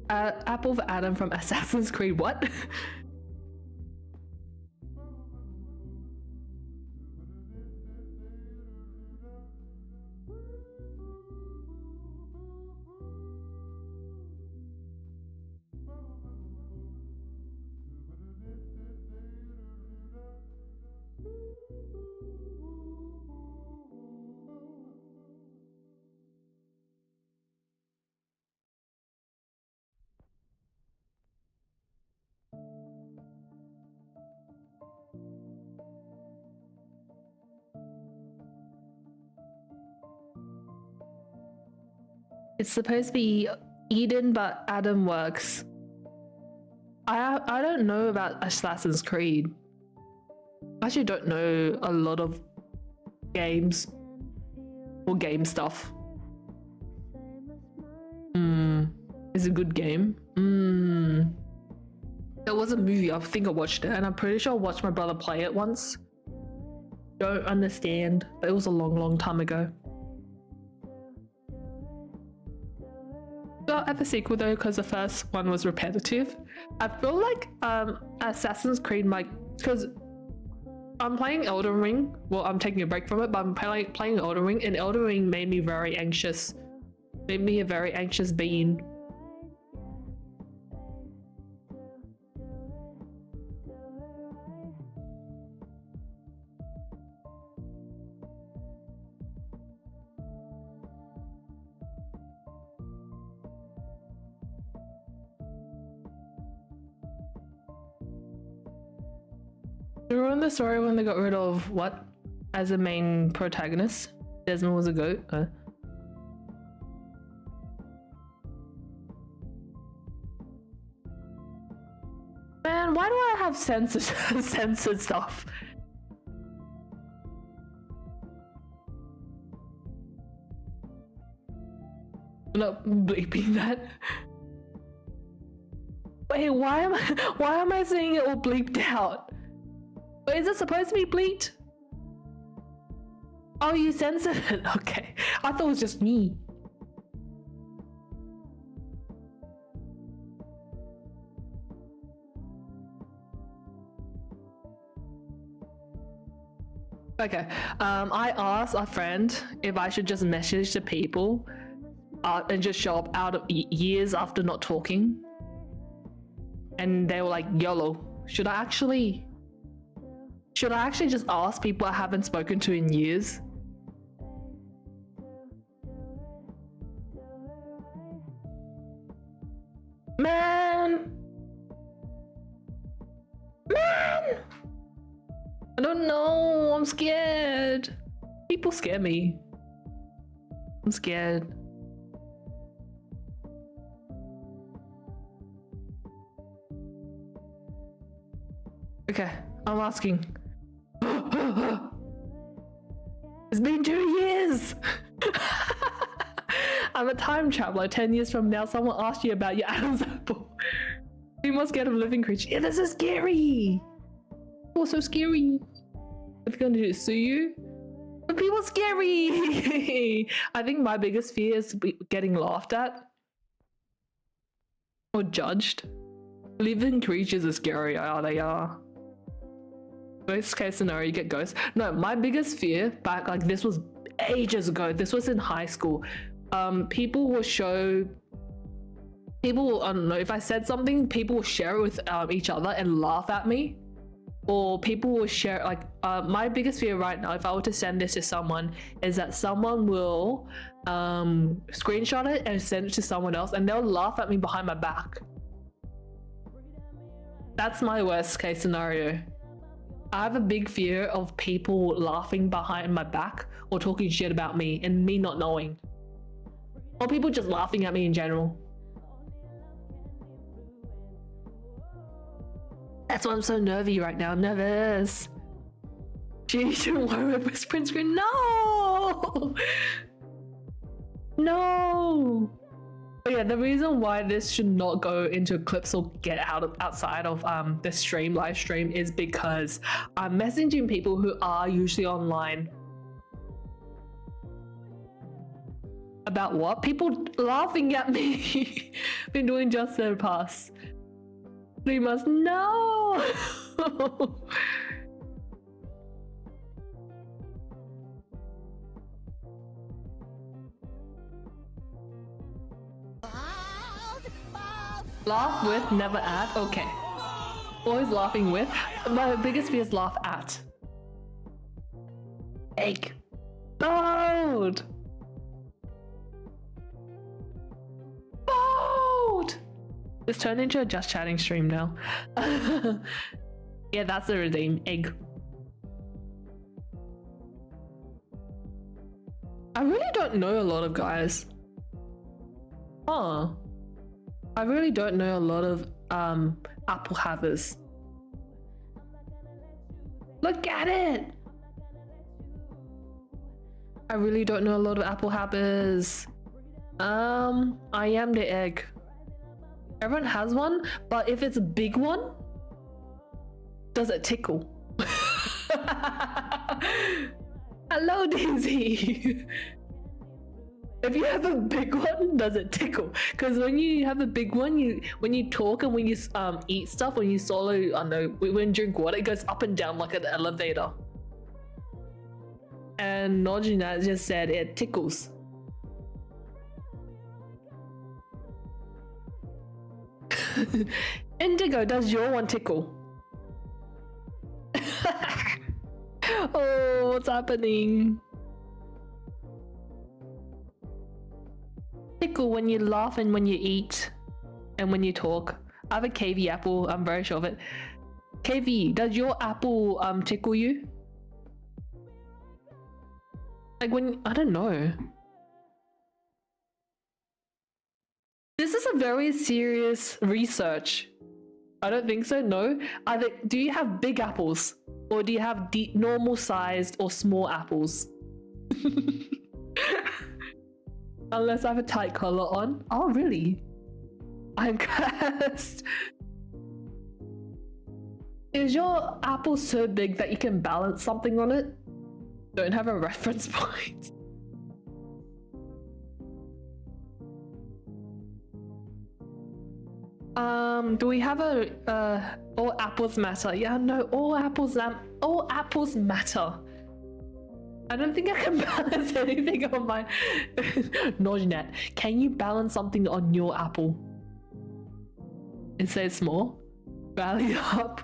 Apple for Adam from Assassin's Creed, what? It's supposed to be Eden, but Adam works. I don't know about Assassin's Creed. I actually don't know a lot of games or game stuff. It's a good game. There was a movie, I think I watched it, and I'm pretty sure I watched my brother play it once. Don't understand, but it was a long time ago. Got at the sequel though, because the first one was repetitive. I feel like Assassin's Creed might, because I'm playing Elden Ring. Well, I'm taking a break from it, but I'm playing Elden Ring, and Elden Ring made me very anxious. Made me a very anxious being. Do you remember the story when they got rid of what as a main protagonist? Desmond was a goat. Man, why do I have censored stuff? I'm not bleeping that. Wait, why am I seeing it all bleeped out? Wait, is it supposed to be bleeped? Oh, you censored it. Okay, I thought it was just me. Okay, I asked a friend if I should just message the people and just show up out of years after not talking. And they were like, YOLO, should I actually just ask people I haven't spoken to in years? Man! I don't know, I'm scared. People scare me. I'm scared. Okay, I'm asking. It's been 2 years! I'm a time traveler. 10 years from now, someone asks you about your Adam's apple. You must get a living creature. Yeah, this is scary! Oh, so scary. If you're gonna sue you, but people are scary. I think my biggest fear is getting laughed at or judged. Living creatures are scary. They are. Worst case scenario, you get ghosts. No, my biggest fear back, like this was ages ago. This was in high school. People will I don't know, if I said something, people will share it with each other and laugh at me. Or people will share, like, my biggest fear right now, if I were to send this to someone, is that someone will screenshot it and send it to someone else, and they'll laugh at me behind my back. That's my worst case scenario. I have a big fear of people laughing behind my back or talking shit about me and me not knowing. Or people just laughing at me in general. That's why I'm so nervy right now. I'm nervous. Gee, don't worry about whispering screen. No! No! But yeah, the reason why this should not go into clips or get outside of the live stream is because I'm messaging people who are usually online. About what? People laughing at me. Been doing just their pass. 3 months. No. Laugh with, never at. Okay. Always laughing with. My biggest fear is laugh at. Egg. Bold. Bold. It's turned into a just chatting stream now. Yeah, that's the redeem. Egg. I really don't know a lot of guys. Huh. I really don't know a lot of apple havers. Look at it! I really don't know a lot of apple havers. I am the egg. Everyone has one, but if it's a big one, does it tickle? Hello, Daisy. If you have a big one, does it tickle? Because when you have a big one, when you talk and when you eat stuff, when you swallow, I don't know, when you drink water, it goes up and down like an elevator. And Nojina just said it tickles. Indigo, does your one tickle? Oh, what's happening? Tickle when you laugh and when you eat and when you talk. I have a KV apple, I'm very sure of it. KV, does your apple tickle you? Like when, I don't know. This is a very serious research. I don't think so, no. Either, do you have big apples? Or do you have normal sized or small apples? Unless I have a tight collar on. Oh, really? I'm cursed. Is your apple so big that you can balance something on it? Don't have a reference point. Do we have a all apples matter? Yeah, no, all apples matter. I don't think I can balance anything on my Nojnet. Can you balance something on your apple? It says small. Rally up.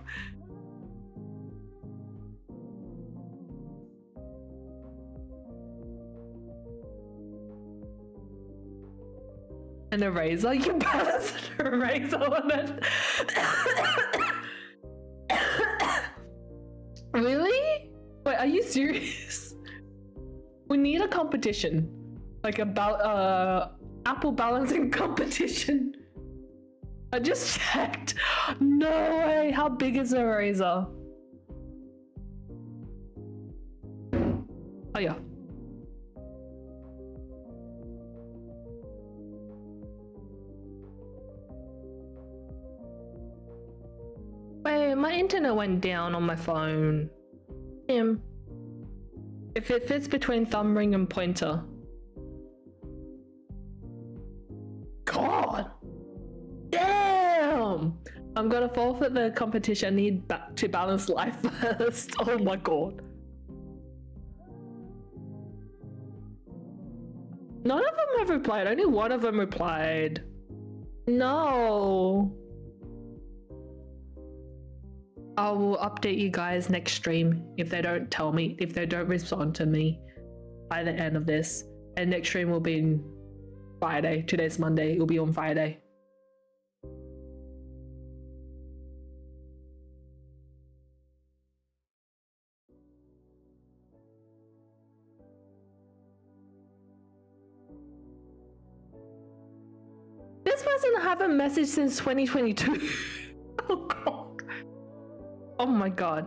An eraser? You can balance an eraser on it. Really? Wait, are you serious? We need a competition. Like about apple balancing competition. I just checked. No way. How big is the eraser? Oh yeah. Wait, my internet went down on my phone. Damn. If it fits between thumb ring and pointer. God! Damn! I'm gonna forfeit the competition. I need to balance life first. Oh my god. None of them have replied. Only one of them replied. No. I will update you guys next stream if they don't tell me, if they don't respond to me by the end of this. And next stream will be on Friday. Today's Monday. It will be on Friday. This person haven't messaged since 2022. Oh god. Oh my god.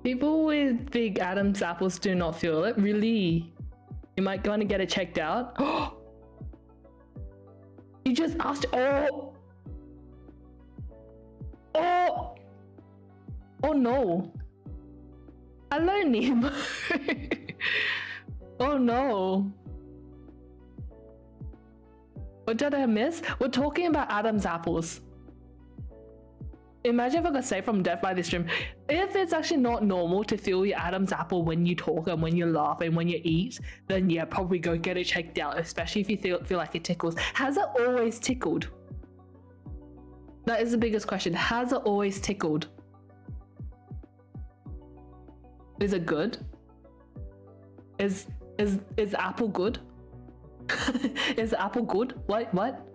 People with big Adam's apples do not feel it. Really? You might want to get it checked out. You just asked. Oh! Oh! Oh no. Hello, Nemo. Oh no. What did I miss? We're talking about Adam's apples. Imagine if I got saved from death by this stream. If it's actually not normal to feel your Adam's apple when you talk and when you laugh and when you eat, then yeah, probably go get it checked out, especially if you feel like it tickles. Has it always tickled? That is the biggest question. Has it always tickled? Is it good? Is apple good? Is apple good? What?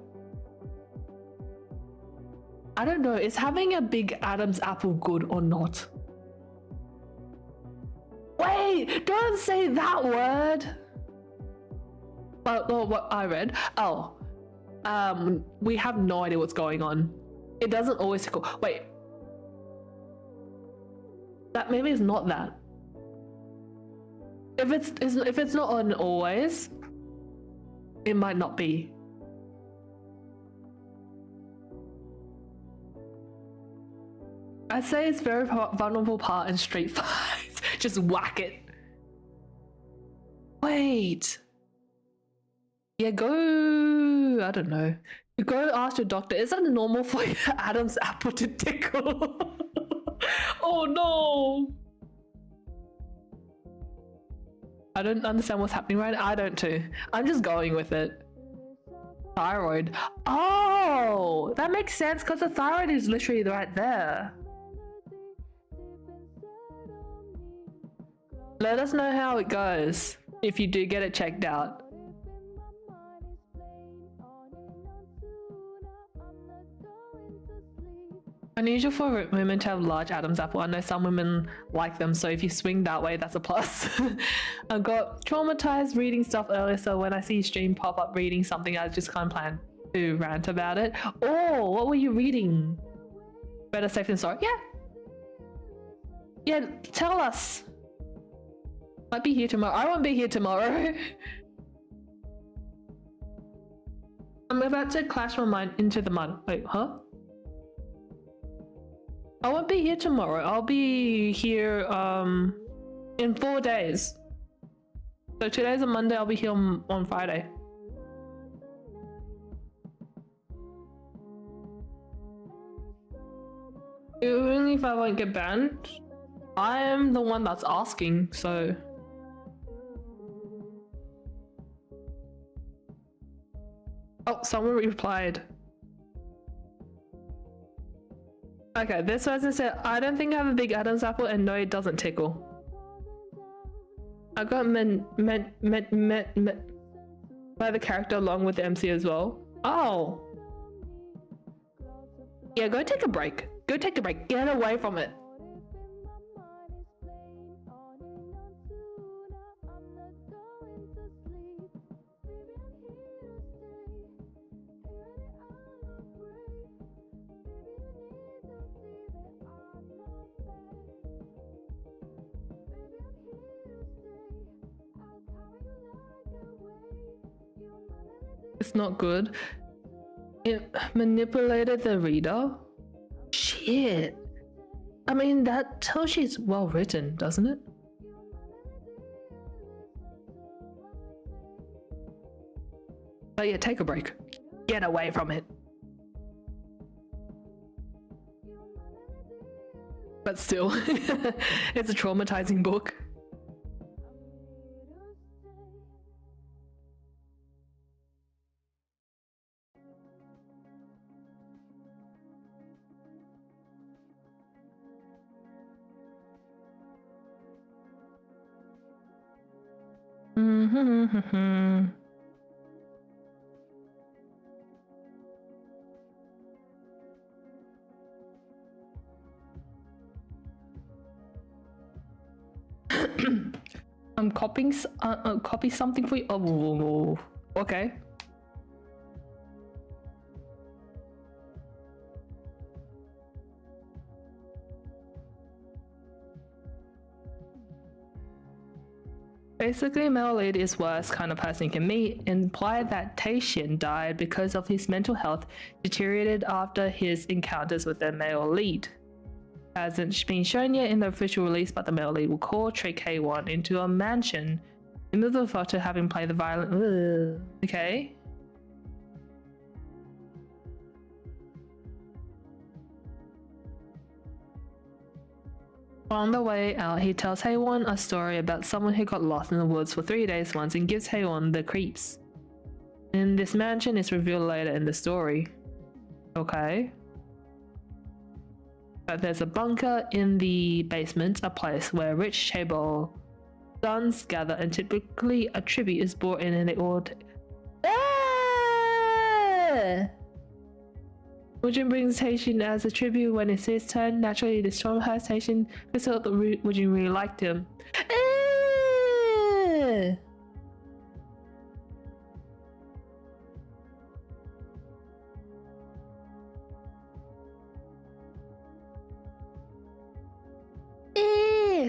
I don't know. Is having a big Adam's apple good or not? Wait! Don't say that word! Well, what I read. Oh. We have no idea what's going on. It doesn't always tickle. Wait. That maybe it's not that. If it's not on always, it might not be. I'd say it's very vulnerable part in street fights. Just whack it. Wait. Yeah, go. I don't know. You go ask your doctor. Is that normal for your Adam's apple to tickle? Oh no. I don't understand what's happening right now. I don't too. I'm just going with it. Thyroid. Oh, that makes sense because the thyroid is literally right there. Let us know how it goes if you do get it checked out. Unusual for women to have large Adam's apple. I know some women like them, so if you swing that way, that's a plus. I got traumatized reading stuff earlier, so when I see stream pop up reading something, I just kind of plan to rant about it. Oh, what were you reading? Better safe than sorry. Yeah, tell us. Might be here tomorrow. I won't be here tomorrow. I'm about to clash my mind into the mud. Wait, huh? I won't be here tomorrow. I'll be here in 4 days. So today's a Monday. I'll be here on Friday. Even if I won't get banned, I am the one that's asking, so. Oh, someone replied. Okay, this person said, I don't think I have a big Adam's apple and no, it doesn't tickle. I got met by the character along with the MC as well. Oh. Yeah, go take a break. Go take a break. Get away from it. It's not good. It manipulated the reader? Shit. I mean, that tells you it's well written, doesn't it? But yeah, take a break. Get away from it. But still, it's a traumatizing book. I'm copying copy something for you. Oh, okay. Basically, male lead is worst kind of person you can meet, implied that Taishin died because of his mental health deteriorated after his encounters with the male lead. Hasn't been shown yet in the official release, but the male lead will call Trick K1 into a mansion in the photo having played the violent. Okay. On the way out, he tells Haewon a story about someone who got lost in the woods for 3 days once and gives Haewon the creeps. And this mansion is revealed later in the story. Okay. But there's a bunker in the basement, a place where rich chaebol sons gather, and typically a tribute is brought in and they all Woojin brings Taishin as a tribute when it's his turn. Naturally, this traumatized Taishin who thought that Woojin really liked him.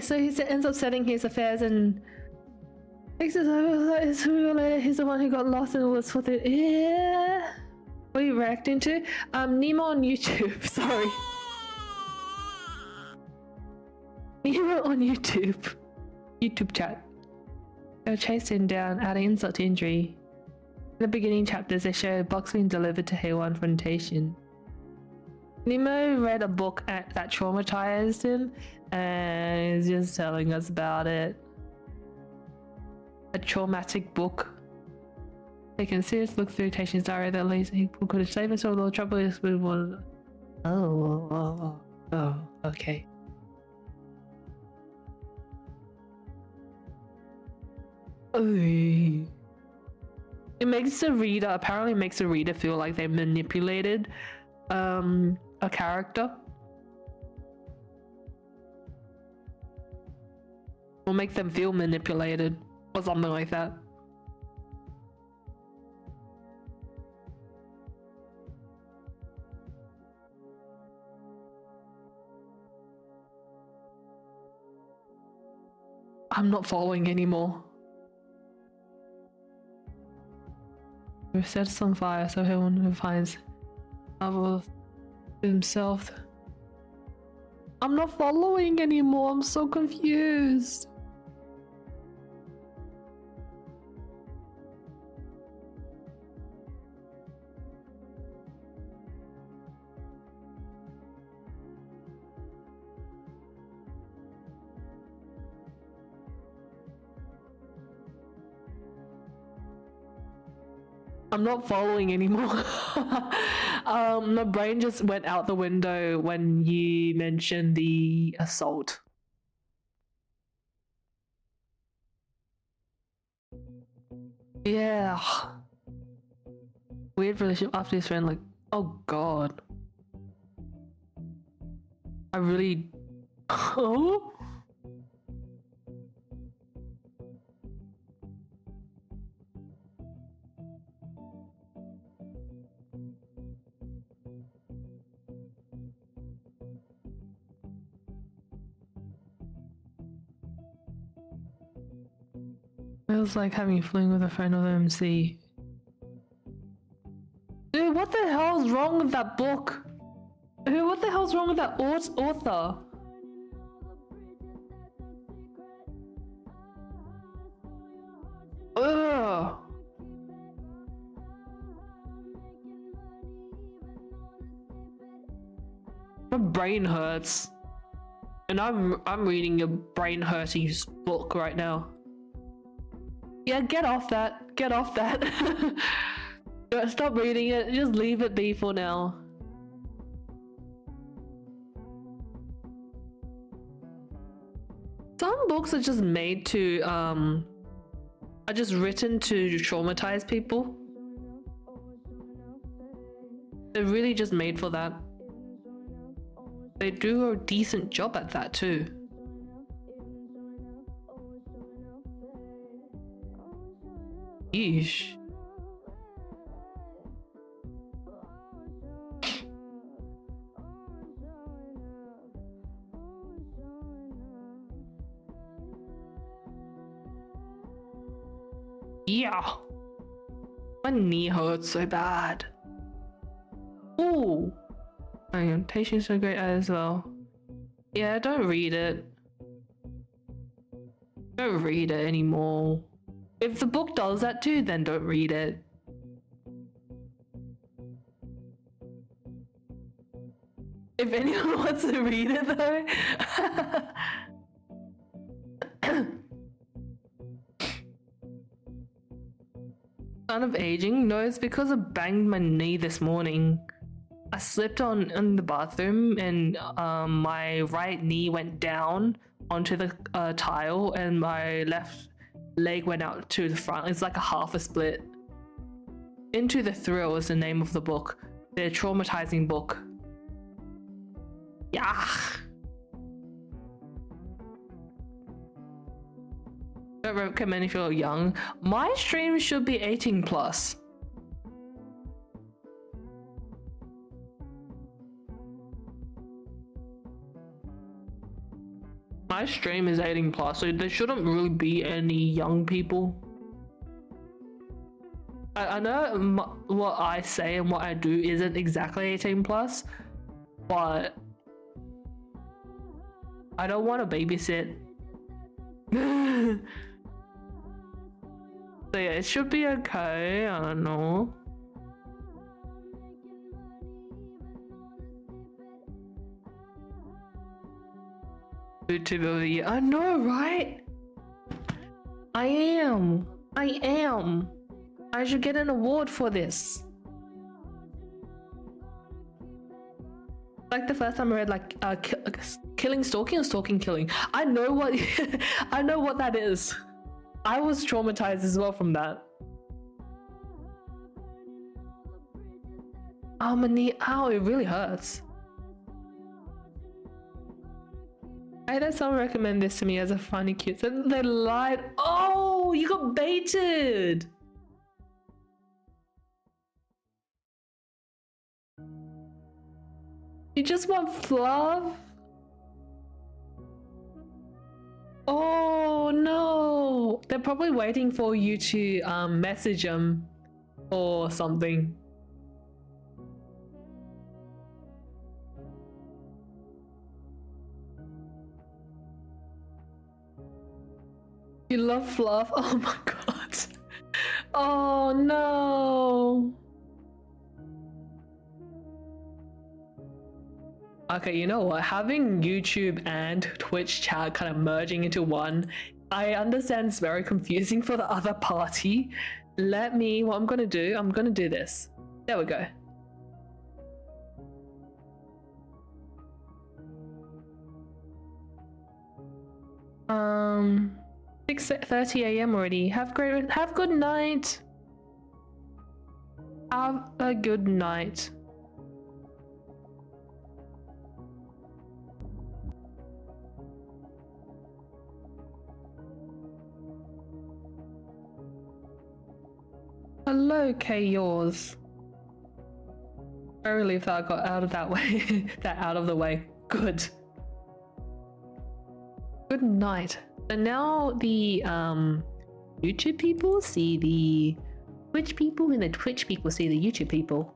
So he ends up setting his affairs and he's the one who got lost and was for the What are you reacting to? Nemo on YouTube. Sorry. Nemo on YouTube. YouTube chat. They chased him down, adding insult to injury. In the beginning chapters, they show a box being delivered to Haewon from Taishin. Nemo read a book that traumatized him and is just telling us about it. A traumatic book. Taking a serious look through Taishin's diary that leads people could have saved us all the trouble is with one. Oh, okay. It makes the reader, apparently makes the reader feel like they manipulated a character. Or make them feel manipulated or something like that. I'm not following anymore. We set us on fire so everyone who finds of himself. I'm not following anymore. I'm so confused. I'm not following anymore. My brain just went out the window when you mentioned the assault. Yeah. Weird relationship after his friend, like, oh god. I really... Oh? It was like having a fling with a friend of MC. Dude, what the hell's wrong with that book? Dude, what the hell's wrong with that author? Ugh. My brain hurts. And I'm reading a brain hurting book right now. Yeah, get off that. Get off that. Stop reading it. Just leave it be for now. Some books are just made to, are just written to traumatize people. They're really just made for that. They do a decent job at that too. Yeesh. Yeah. My knee hurts so bad. Ooh. Orientation's so great as well. Yeah, don't read it. Don't read it anymore. If the book does that too, then don't read it. If anyone wants to read it though. Sign of aging? No, it's because I banged my knee this morning. I slipped on in the bathroom and my right knee went down onto the tile and my left leg went out to the front. It's like a half a split. Into the Thrill is the name of the book. The traumatizing book. Yeah. Don't recommend if you're young. My stream should be 18 plus. My stream is 18 plus, so there shouldn't really be any young people. I know what I say and what I do isn't exactly 18 plus, but I don't want to babysit. So yeah, it should be okay. I don't know. YouTube of the year. I know, right? I am. I should get an award for this. Like the first time I read like killing stalking or stalking killing. I know what I know what that is. I was traumatized as well from that. Oh, my knee. Ow, it really hurts. I had someone recommend this to me as a funny cute. So they lied. Oh, you got baited. You just want fluff? Oh no. They're probably waiting for you to message them or something. You love fluff? Oh my god. Oh no. Okay, you know what? Having YouTube and Twitch chat kind of merging into one, I understand it's very confusing for the other party. What I'm gonna do this. There we go. 6:30 a.m. already. Have good night. Have a good night. Hello, K-Yours. Very relieved that I got out of that way. Out of the way. Good. Good night. So now the YouTube people see the Twitch people, and the Twitch people see the YouTube people.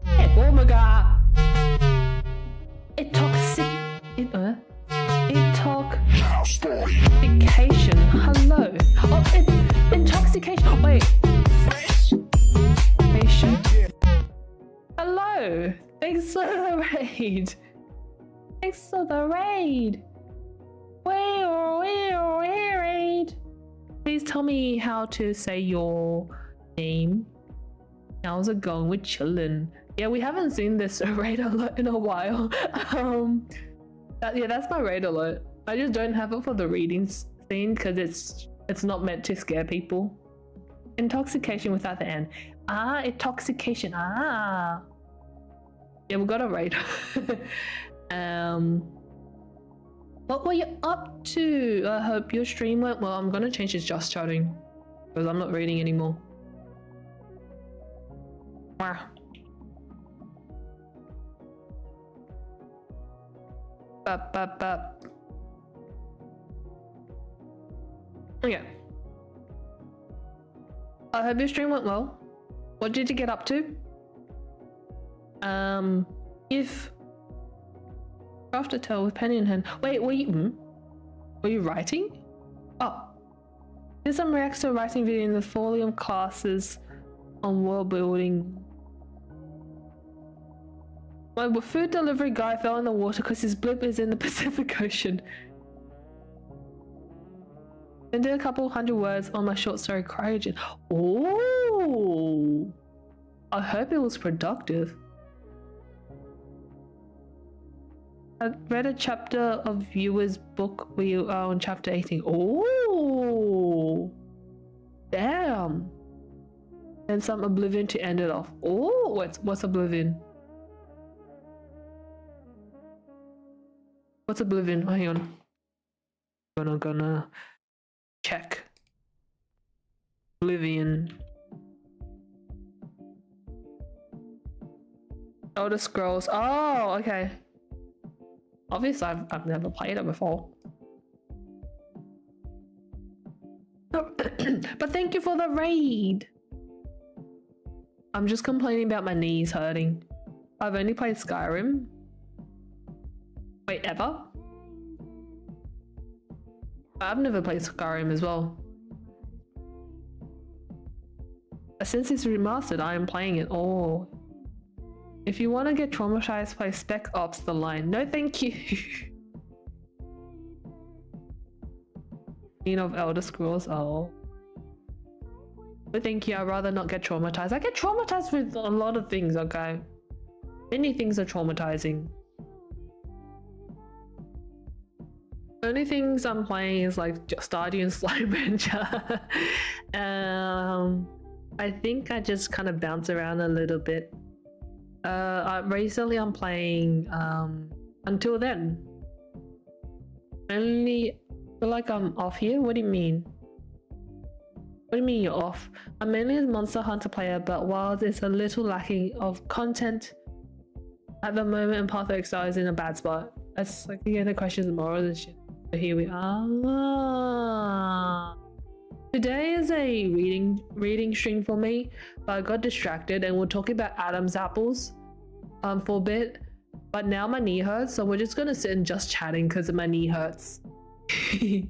Oh my god! Intoxication. Hello. Oh, intoxication. Wait. Hello. Thanks for the raid. Thanks for the raid. Raid. Please tell me how to say your name. How's it going? We're chillin'. Yeah, we haven't seen this raid alert in a while. That's my raid alert. I just don't have it for the reading scene because it's not meant to scare people. Intoxication without the N. Ah, intoxication. Ah. Yeah, we got a raid. What were you up to? I hope your stream went well. I'm gonna change it to just chatting because I'm not reading anymore. Wow. Bap. Okay. I hope your stream went well. What did you get up to? If craft a tale with pen in hand. Wait, were you writing? Oh. There's some reacts to a writing video in the Folium classes on world building. My food delivery guy fell in the water because his blimp is in the Pacific Ocean. Then did a couple hundred words on my short story Cryogen. Oh, I hope it was productive. I read a chapter of Viewer's book where you are on chapter 18. Oh, damn. And some Oblivion to end it off. Oh, what's Oblivion? What's Oblivion? Hang on. I'm gonna check. Oblivion. Elder Scrolls. Oh, okay. Obviously, I've never played it before. But thank you for the raid. I'm just complaining about my knees hurting. I've only played Skyrim. Wait, ever? I've never played Skyrim as well. Since it's remastered, I am playing it all. If you want to get traumatized, play Spec Ops The Line. No, thank you. Queen of Elder Scrolls. Oh. But thank you. I'd rather not get traumatized. I get traumatized with a lot of things, okay? Many things are traumatizing. Only things I'm playing is like Stardew and Slime Rancher. I think I just kind of bounce around a little bit. Recently I'm playing Until Then. Mainly feel like I'm off here. What do you mean? What do you mean you're off? I'm mainly a Monster Hunter player, but while it's a little lacking of content at the moment, and Path of Exile is in a bad spot. That's like again the questions and morals and shit. So here we are. Today is a reading stream for me, but I got distracted and we're talking about Adam's apples for a bit. But now my knee hurts, so we're just gonna sit and just chatting because my knee hurts. I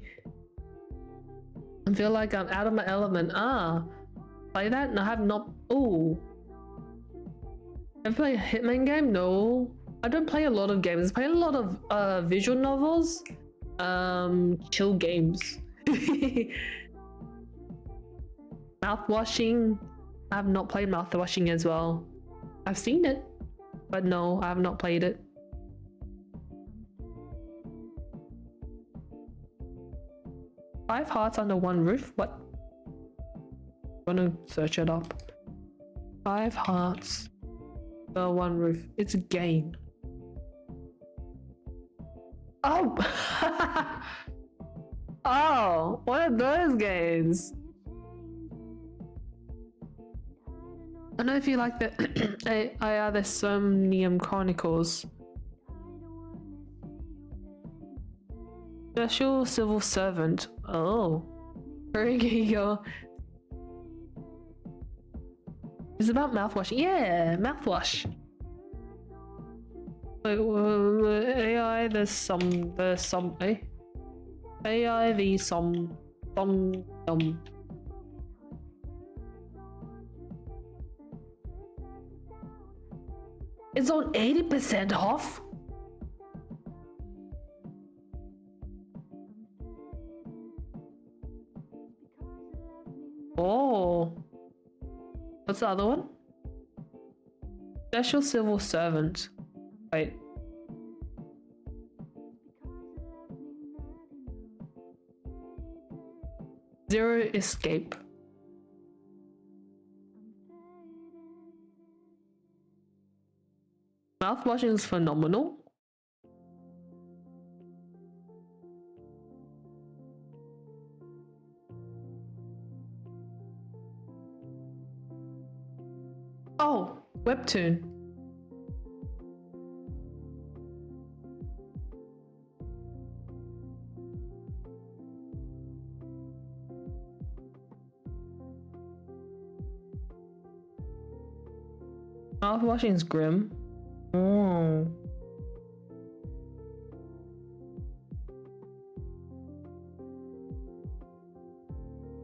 feel like I'm out of my element. Play that? No, I have not. Oh, have you played a Hitman game? No, I don't play a lot of games. I play a lot of visual novels. Chill games. Mouthwashing. I have not played mouthwashing as well. I've seen it, but no, I have not played it. Five Hearts Under One Roof? What? I'm gonna search it up. Five Hearts Under One Roof. It's a game. Oh! Oh, what are those games? I don't know if you like the the Somnium Chronicles. Special Civil Servant. Oh. It's about mouthwash. Yeah, mouthwash. AI, there's some, AI, the some. It's on 80% off. Oh. What's the other one? Special Civil Servant. Wait. Zero Escape. Mouthwashing is phenomenal. Oh, webtoon. Mouthwashing is grim. Oh.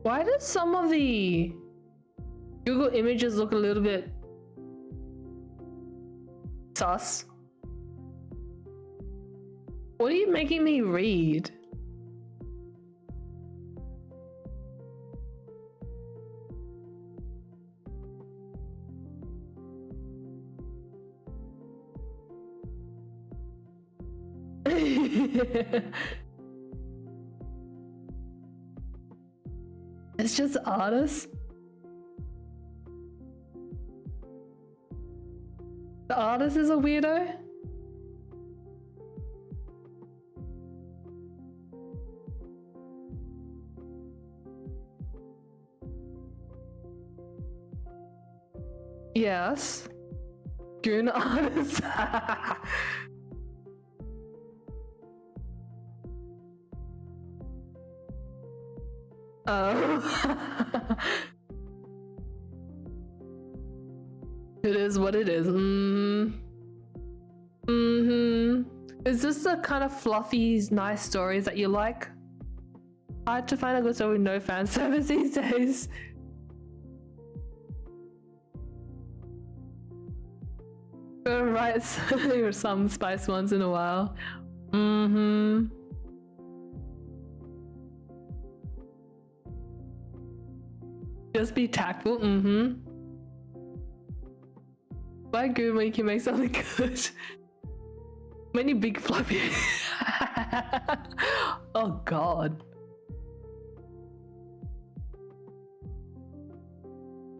Why does some of the Google images look a little bit sus? What are you making me read? It's just artists. The artist is a weirdo. Yes. Goon artist. Oh. It is what it is. Is this the kind of fluffy, nice stories that you like? Hard to find a good story with no fan service these days. Gotta write some spice once in a while. Just be tactful. Why good when you can make something good? Many big fluffy. Oh god.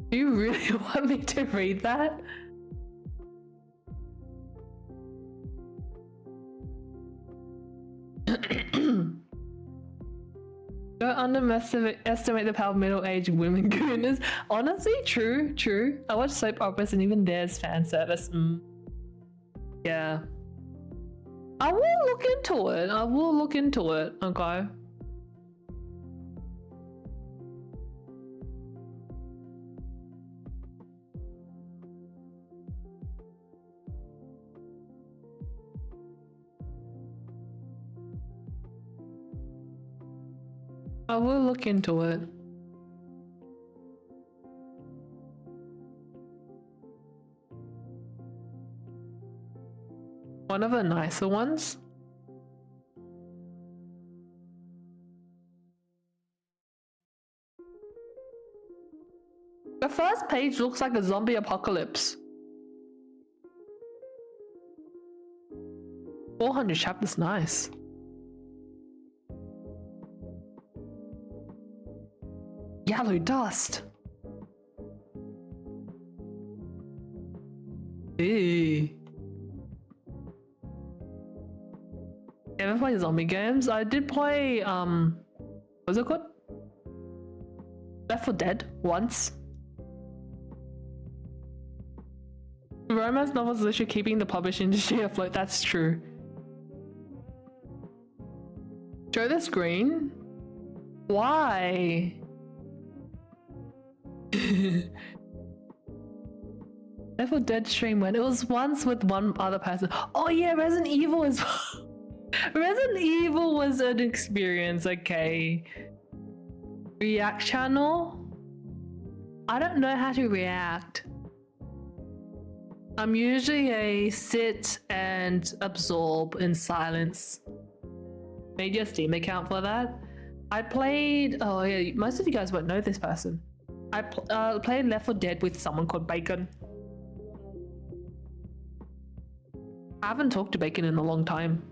Do you really want me to read that? Don't underestimate the power of middle-aged women gooners. Honestly, true. I watch soap operas and even there's fan service. Yeah. I will look into it. Okay. I will look into it. One of the nicer ones. The first page looks like a zombie apocalypse. 400 chapters, nice. Yellow dust. Ew. Ever play zombie games? I did play what's it called? Left 4 Dead once. Romance novels are literally keeping the publishing industry afloat, that's true. Show the screen? Why? Left 4 Dead stream when it was once with one other person. Oh yeah, Resident Evil is Resident Evil was an experience, okay. React channel? I don't know how to react. I'm usually a sit and absorb in silence. Made your Steam account for that. I played, oh yeah, most of you guys won't know this person. I played Left 4 Dead with someone called Bacon. I haven't talked to Bacon in a long time.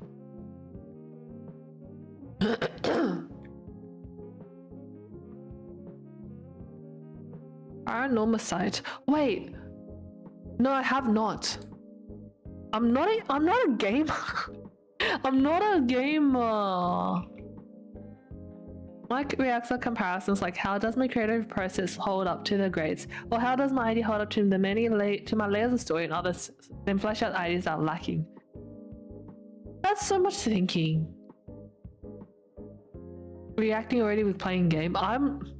Paranormal site. Wait. No, I have not. I'm not a gamer. I'm not a gamer. My reacts are comparisons like how does my creative process hold up to the grades, or how does my idea hold up to the my layers of story and others, then flesh out ideas that are lacking. That's so much thinking. Reacting already with playing game. I'm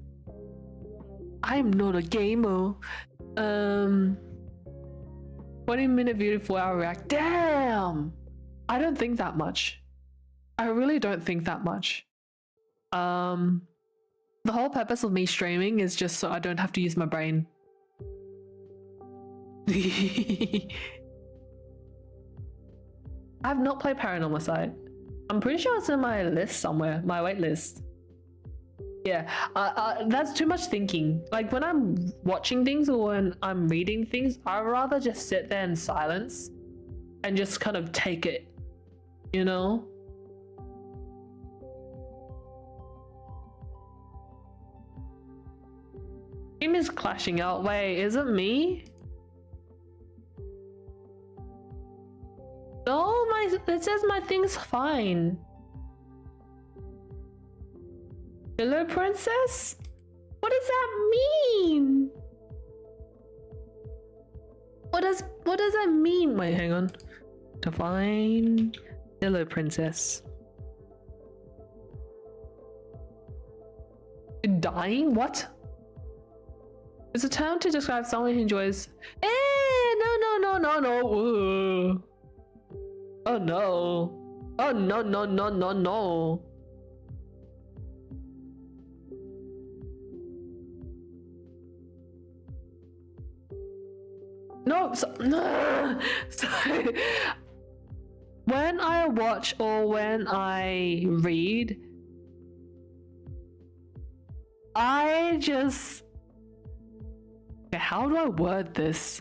not a gamer. 20-minute video, 4-hour react. Damn! I don't think that much. I really don't think that much. The whole purpose of me streaming is just so I don't have to use my brain. I have not played Paranormal Sight. I'm pretty sure it's in my list somewhere, my wait list. Yeah, that's too much thinking. Like when I'm watching things or when I'm reading things, I'd rather just sit there in silence and just kind of take it, you know? Team is clashing out. Wait, is it me? No, it says my thing's fine. Hello, princess? What does that mean? What does that mean? Wait, hang on. Define. Hello, princess. Dying? What? It's a term to describe someone who enjoys. No. Ooh. Oh no. Oh no. No, so when I watch or when I read, I just... Okay, how do I word this?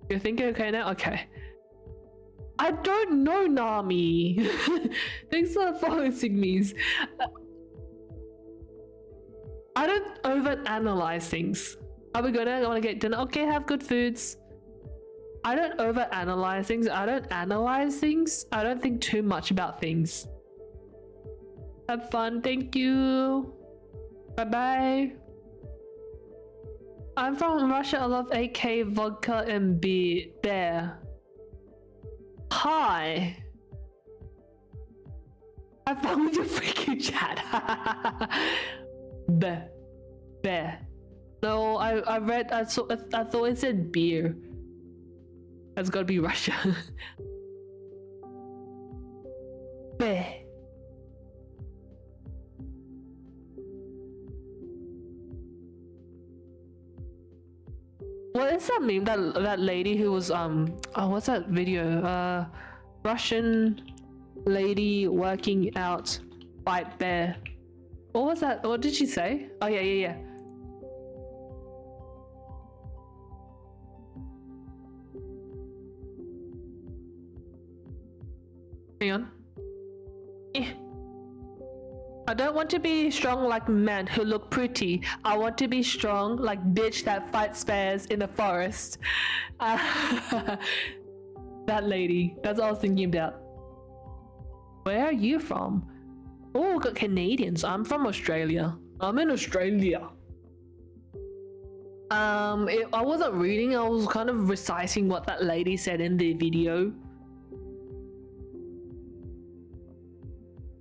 You're thinking okay now? Okay. I don't know, Nami. Thanks for following Sigmies. I don't overanalyze things. Are we good? I want to get dinner. Okay, have good foods. I don't overanalyze things. I don't analyze things. I don't think too much about things. Have fun. Thank you. Bye-bye. I'm from Russia. I love AK, vodka, and beer. Hi. I found your freaking chat. Bear. No, I read. I thought it said beer. That's gotta be Russia. Bear. What is that meme? That lady who was oh, what's that video? Russian lady working out, fight bear. What was that? What did she say? Oh yeah. Hang on. I don't want to be strong like men who look pretty. I want to be strong like bitch that fights bears in the forest. That lady. That's what I was thinking about. Where are you from? Oh, we got Canadians. I'm from Australia. I'm in Australia. I wasn't reading. I was kind of reciting what that lady said in the video.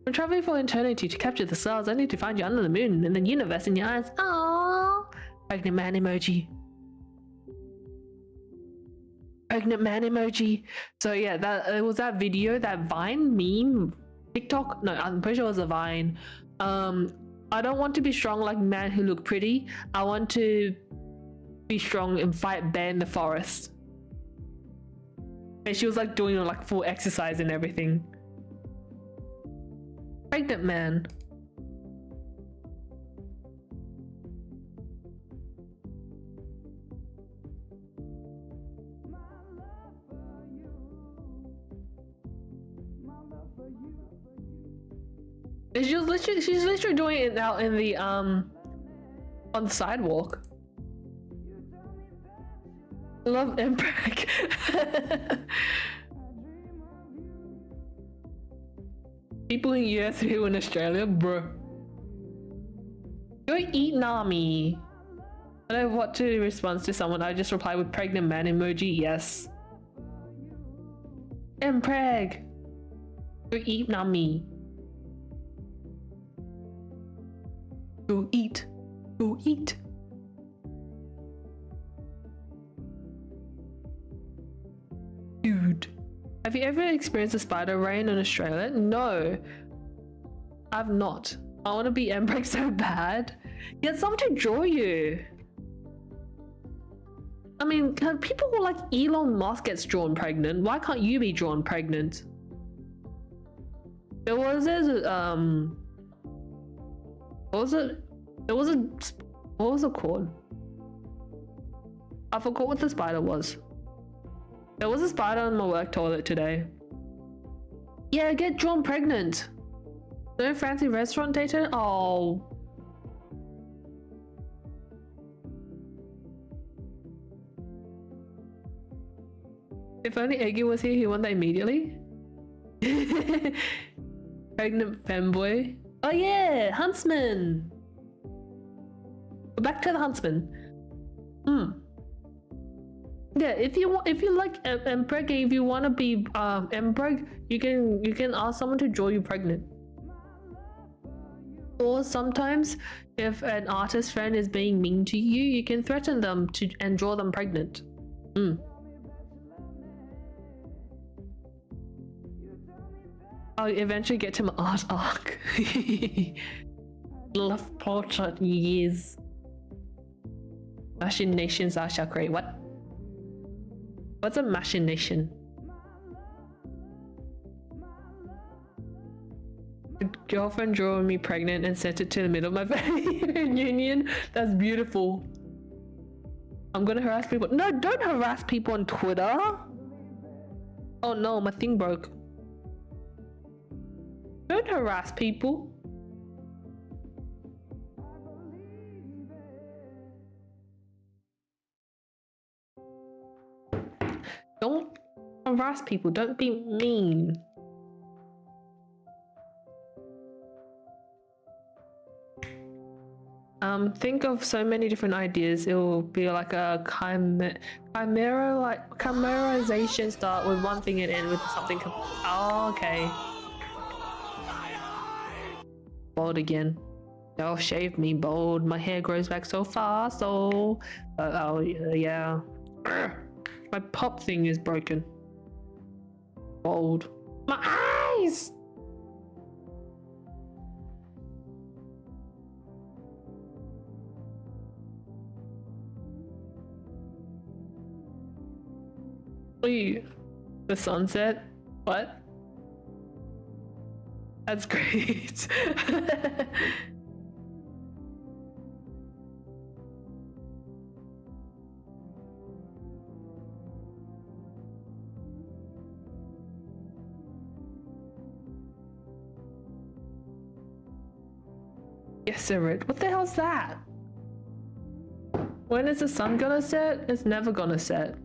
I'm traveling for eternity to capture the stars. I need to find you under the moon and the universe in your eyes. Aww. Pregnant man emoji. Pregnant man emoji. So yeah, it was that video, that Vine meme, TikTok. No, I'm pretty sure it was a Vine. I don't want to be strong like men who look pretty. I want to be strong and fight bear in the forest. And she was like doing like full exercise and everything. Pregnant man. She's literally doing it out in the on the sidewalk. Love Impreg. People in US who in Australia, bro. Go eat Nami. I don't know what to respond to someone. I just reply with pregnant man emoji. Yes. Impreg. Go eat Nami. Go eat. Go eat. Have you ever experienced a spider rain in Australia? No, I've not. I want to be Embrick so bad. Get someone to draw you. I mean, people like Elon Musk gets drawn pregnant. Why can't you be drawn pregnant? There was what was it called? I forgot what the spider was. There was a spider in my work toilet today. Yeah, get drawn pregnant. No fancy restaurant data? Oh. If only Eggy was here, he won that immediately. Pregnant femboy. Oh yeah, Huntsman. Back to the Huntsman. Yeah, if you like Empreg, if you want to be Empreg, you can ask someone to draw you pregnant. Or sometimes, if an artist friend is being mean to you, you can threaten them and draw them pregnant. I'll eventually get to my art arc. Love portrait, yes. Machinations I shall create. What? What's a machination? A girlfriend drew me pregnant and sent it to the middle of my family reunion. That's beautiful. I'm gonna harass people. No, don't harass people on Twitter. Oh no, my thing broke. Don't harass people. Don't harass people. Don't be mean. Think of so many different ideas. It will be like a chimerization. Start with one thing and end with something. Oh, okay. Bald again. They'll shave me bald. My hair grows back so fast. Oh, oh yeah. My pop thing is broken. Bald. My eyes. Wait, the sunset? What? That's great. Yes, Irid. What the hell's that? When is the sun gonna set? It's never gonna set.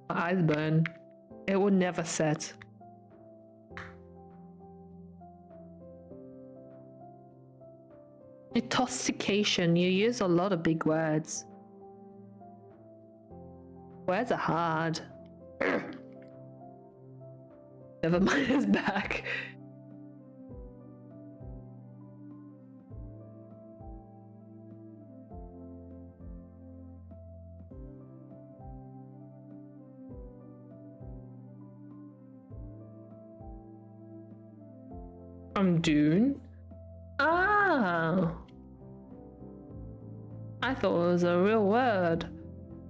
My eyes burn. It will never set. Intoxication. You use a lot of big words. Words are hard. Never mind his back. From Dune? Ah, I thought it was a real word.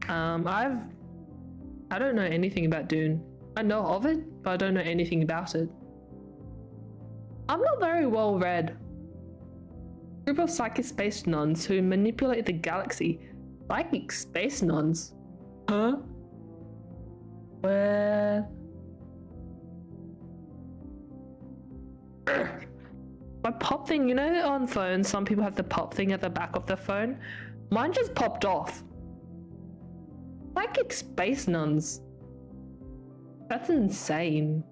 I don't know anything about Dune. I know of it, but I don't know anything about it. I'm not very well read. Group of psychic space nuns who manipulate the galaxy. Psychic space nuns? Huh? Where? My pop thing, you know, on phones, some people have the pop thing at the back of the phone. Mine just popped off. Psychic space nuns. That's insane.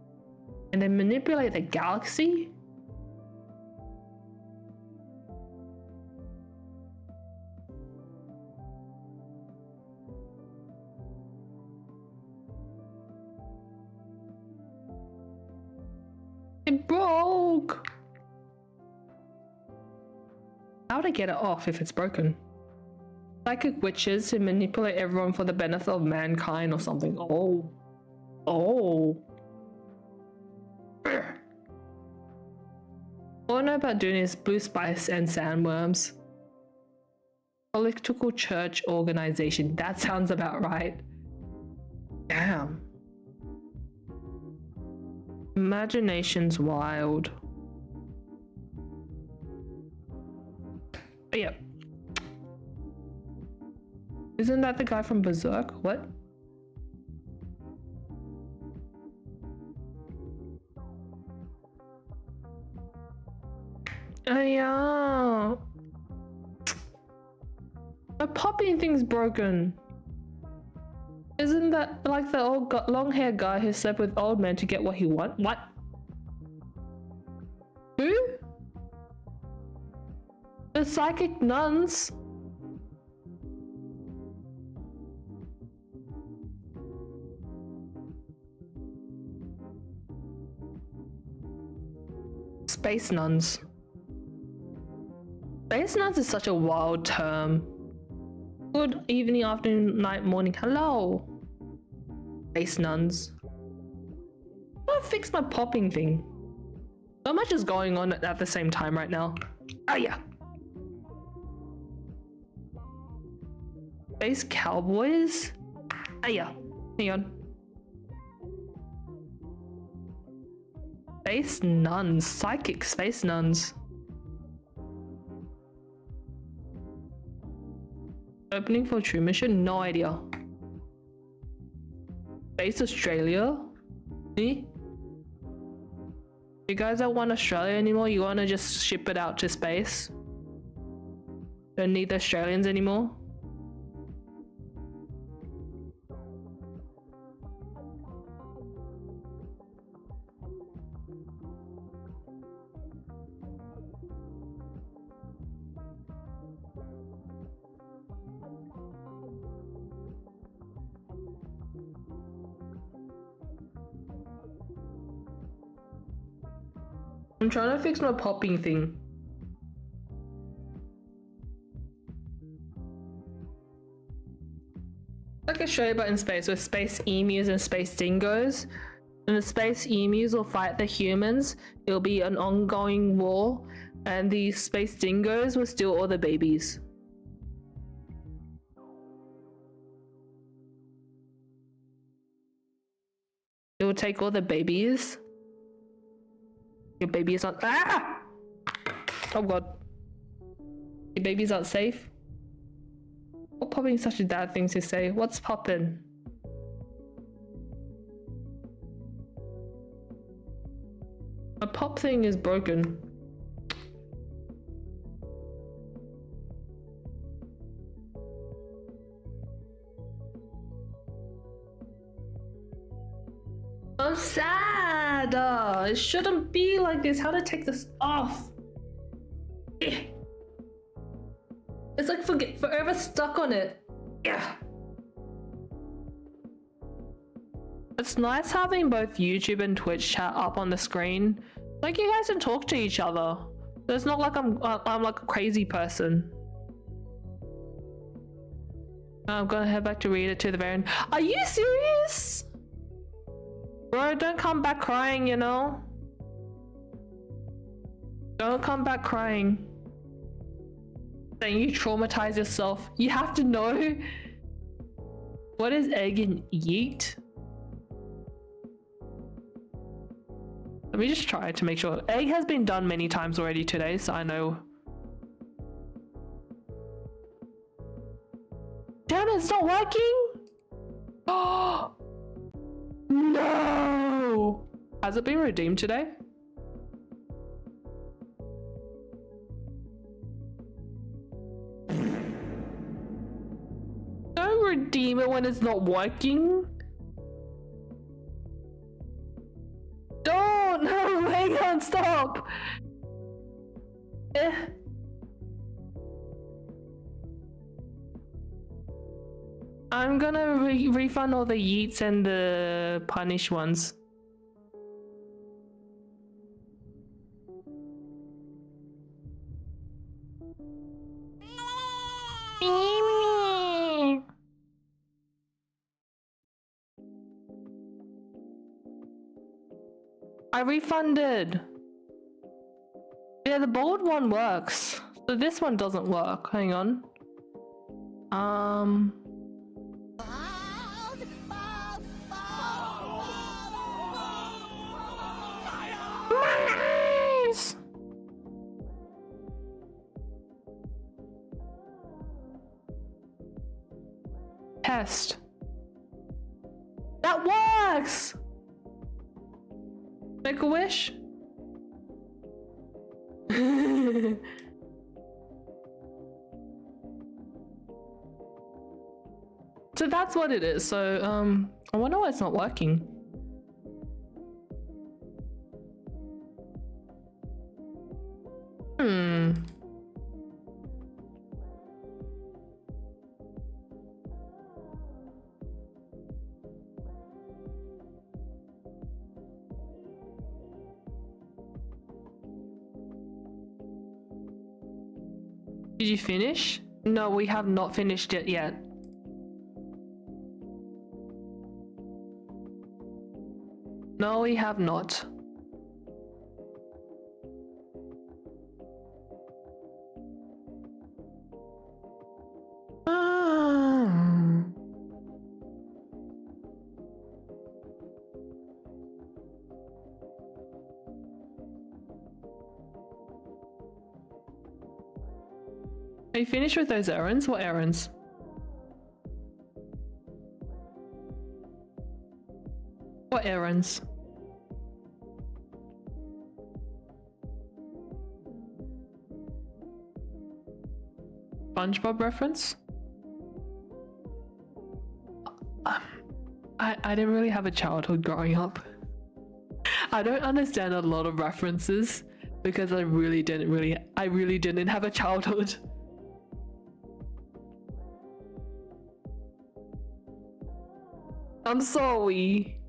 And they manipulate the galaxy? It broke. How to get it off if it's broken? Psychic witches who manipulate everyone for the benefit of mankind or something. Oh. Oh. All I know about doing is blue spice and sandworms. Political church organization. That sounds about right. Damn. Imagination's wild. Oh, yeah. Isn't that the guy from Berserk? What? Oh yeah. My popping thing's broken. Isn't that like the old long-haired guy who slept with old men to get what he want? What? Who? The psychic nuns? Space nuns. Space nuns is such a wild term. Good evening, afternoon, night, morning. Hello. Space nuns. I fix my popping thing. So much is going on at the same time right now. Oh yeah. Space cowboys? Oh yeah. Hang on. Space nuns. Psychic space nuns. Opening for True Mission? No idea. Space Australia? Me? You guys don't want Australia anymore? You wanna just ship it out to space? Don't need the Australians anymore? I'm trying to fix my popping thing. Like Australia but in space with space emus and space dingoes. And the space emus will fight the humans. It'll be an ongoing war. And the space dingoes will steal all the babies. It will take all the babies. Your baby is not. Ah! Oh god. Your babies aren't safe. What popping is such a bad thing to say? What's popping? My pop thing is broken. I'm sad. It shouldn't be like this. How to take this off? Eh. It's like forever stuck on it. Yeah. It's nice having both YouTube and Twitch chat up on the screen. Like you guys can talk to each other. So it's not like I'm like a crazy person. I'm gonna head back to read it to the very end. Are you serious? Bro, don't come back crying, you know? Don't come back crying. Saying you traumatize yourself. You have to know. What is egg and yeet? Let me just try to make sure. Egg has been done many times already today, so I know. Damn it, it's not working? Oh! No! Has it been redeemed today? Don't redeem it when it's not working. Don't! No, hang on, stop! I'm gonna refund all the yeets and the punish ones. I refunded. Yeah, the bold one works. So this one doesn't work. Hang on. Nice. Test. That works. Make a wish. So that's what it is. So I wonder why it's not working. Did you finish? No, we have not finished it yet. No, we have not. Are you finished with those errands? What errands? What errands? SpongeBob reference? I didn't really have a childhood growing up. I don't understand a lot of references because I really didn't have a childhood. I'm sorry.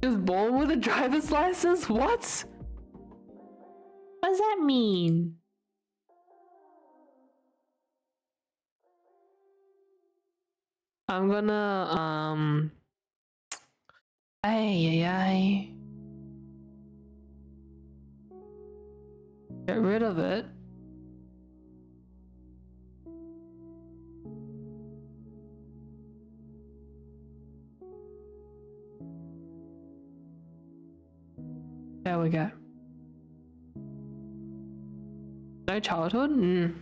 He was born with a driver's license? What? What does that mean? I'm gonna ay. Get rid of it. There we go. No childhood?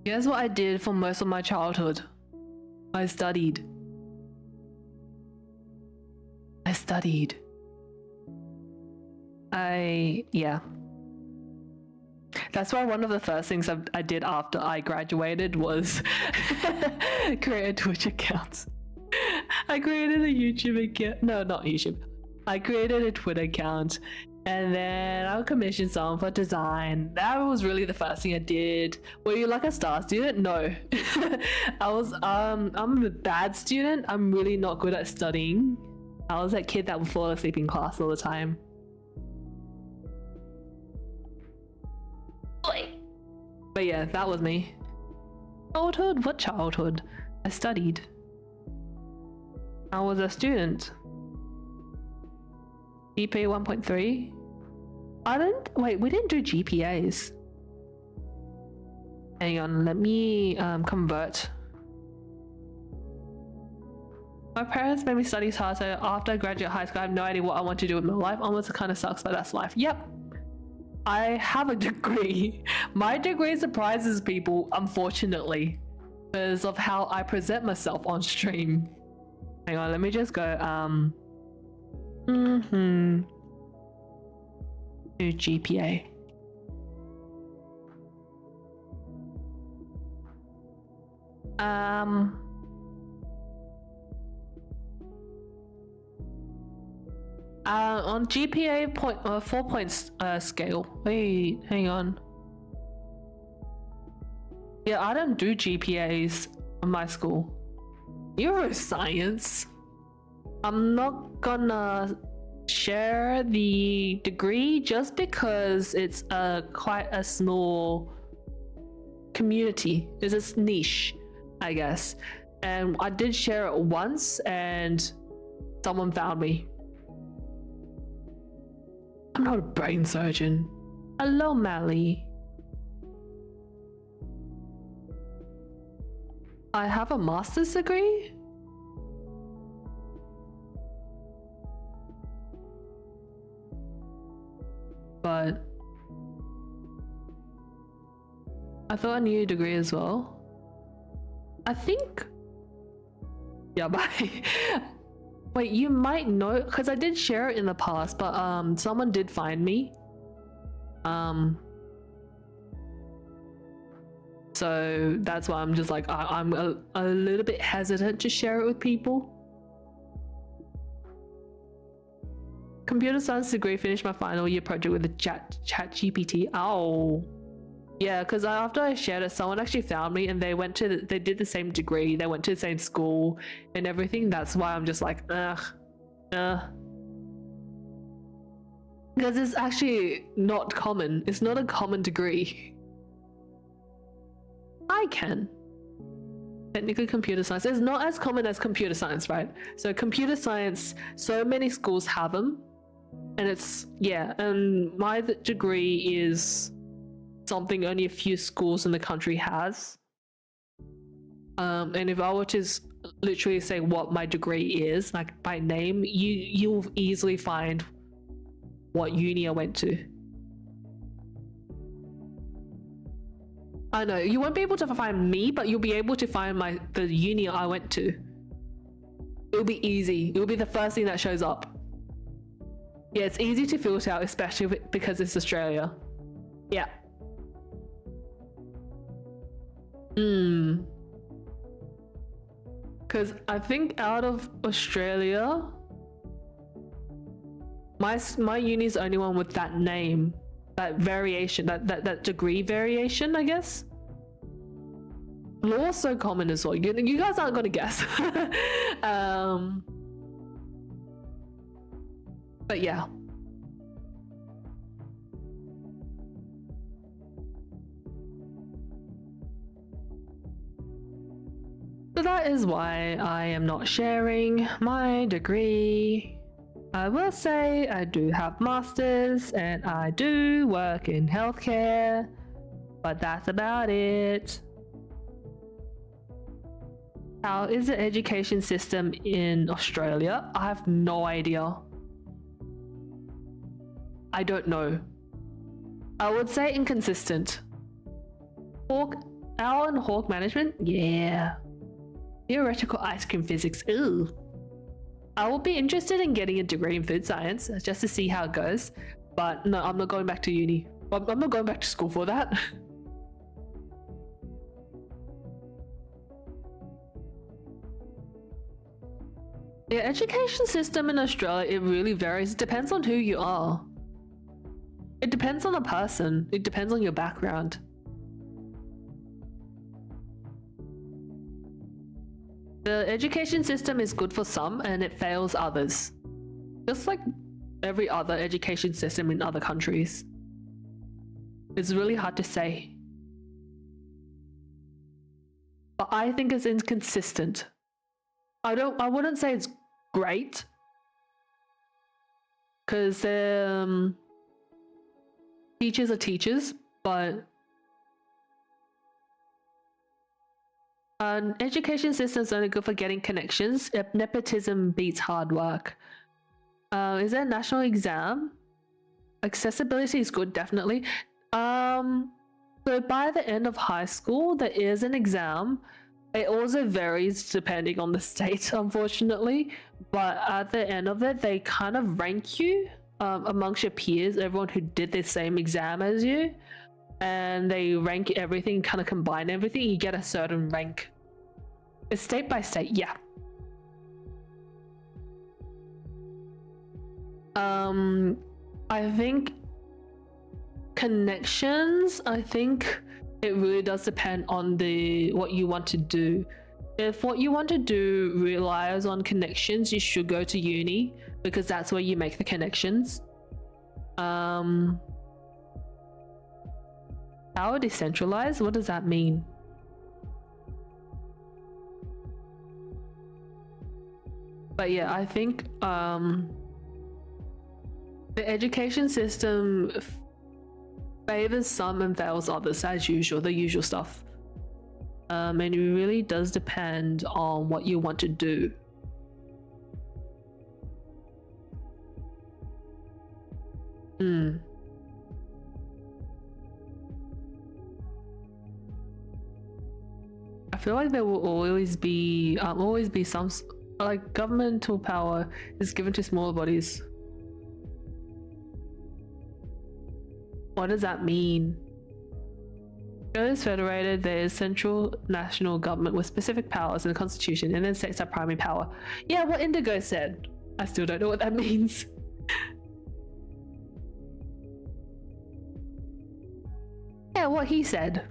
Guess what I did for most of my childhood? I studied. Yeah. That's why one of the first things I did after I graduated was create a Twitch account. I created a YouTube account. No, not YouTube. I created a Twitter account and then I commissioned someone for design. That was really the first thing I did. Were you like a star student? No. I'm a bad student. I'm really not good at studying. I was that kid that would fall asleep in class all the time. But yeah, that was me. Childhood? What childhood? I studied. I was a student. GPA 1.3? Wait, we didn't do GPAs. Hang on, let me convert. My parents made me study hard, so after I graduate high school, I have no idea what I want to do with my life. Almost kind of sucks, but that's life. Yep. I have a degree. My degree surprises people, unfortunately, because of how I present myself on stream. Hang on, let me just go, do GPA. On GPA 4 points scale. Wait, hang on. Yeah, I don't do GPAs on my school. Neuroscience? I'm not gonna share the degree just because it's quite a small community. It's a niche, I guess. And I did share it once and someone found me. I'm not a brain surgeon. Hello, Mally. I have a master's degree? But I thought I knew a degree as well. I think. Yeah, bye. Wait, you might know because I did share it in the past, but someone did find me. So that's why I'm just like I'm a little bit hesitant to share it with people. Computer science degree, finished my final year project with the chat GPT. Oh, yeah, because after I shared it, someone actually found me and they did the same degree, they went to the same school and everything. That's why I'm just like, because it's actually not common. It's not a common degree. I can. Technically, computer science is not as common as computer science, right? So computer science, so many schools have them. And it's, yeah, and my degree is something only a few schools in the country has. And if I were to literally say what my degree is, like by name, you'll easily find what uni I went to. I know, you won't be able to find me, but you'll be able to find the uni I went to. It'll be easy. It'll be the first thing that shows up. Yeah, it's easy to filter out, especially because it's Australia. Yeah. Because I think out of Australia, my uni is the only one with that name, that variation, that degree variation, I guess. Law is so common as well. You guys aren't gonna guess. But yeah. So that is why I am not sharing my degree. I will say I do have masters and I do work in healthcare, but that's about it. How is the education system in Australia? I have no idea. I don't know. I would say inconsistent. Owl and hawk management? Yeah. Theoretical ice cream physics. Ew. I will be interested in getting a degree in food science just to see how it goes. But no, I'm not going back to uni. I'm not going back to school for that. The education system in Australia, it really varies. It depends on who you are. It depends on the person. It depends on your background. The education system is good for some and it fails others. Just like every other education system in other countries. It's really hard to say. But I think it's inconsistent. I wouldn't say it's great. Because teachers are teachers, but an education system is only good for getting connections. Nepotism beats hard work. Is there a national exam? Accessibility is good, definitely. So by the end of high school, there is an exam. It also varies depending on the state, unfortunately. But at the end of it, they kind of rank you amongst your peers, everyone who did the same exam as you. And they rank everything, kind of combine everything. You get a certain rank. It's state by state, yeah. I think connections, I think it really does depend on what you want to do. If what you want to do relies on connections, you should go to uni because that's where you make the connections. Power decentralized? What does that mean? But yeah, I think the education system favors some and fails others, as usual, the usual stuff. And it really does depend on what you want to do. I feel like there will always be some like governmental power is given to smaller bodies. What does that mean? Australia is federated, there is central national government with specific powers in the constitution, and then states have primary power. Yeah, what Indigo said. I still don't know what that means. Yeah, what he said.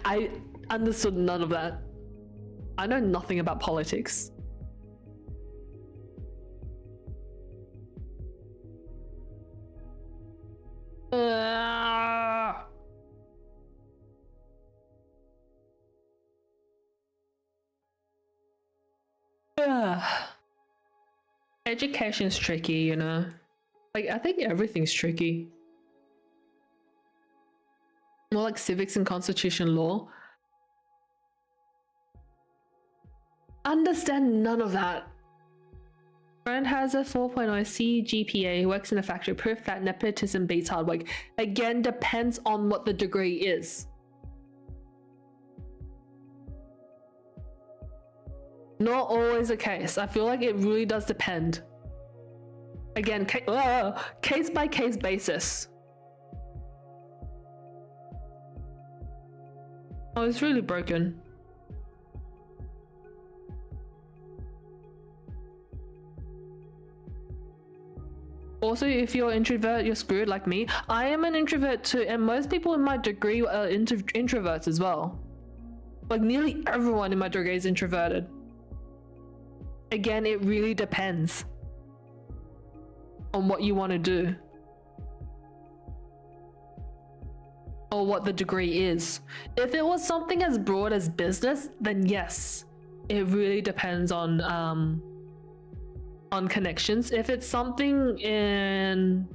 I understood none of that. I know nothing about politics. Education's tricky, you know. Like, I think everything's tricky. More like civics and constitution law. Understand none of that. Friend has a 4.0 C GPA, works in a factory. Proof that nepotism beats hard work. Again, depends on what the degree is. Not always the case. I feel like it really does depend. Again, case by case basis. Oh, it's really broken. Also, if you're an introvert, you're screwed like me. I am an introvert too, and most people in my degree are introverts as well. Like, nearly everyone in my degree is introverted. Again, it really depends on what you want to do. Or what the degree is. If it was something as broad as business, then yes, it really depends on connections. If it's something in,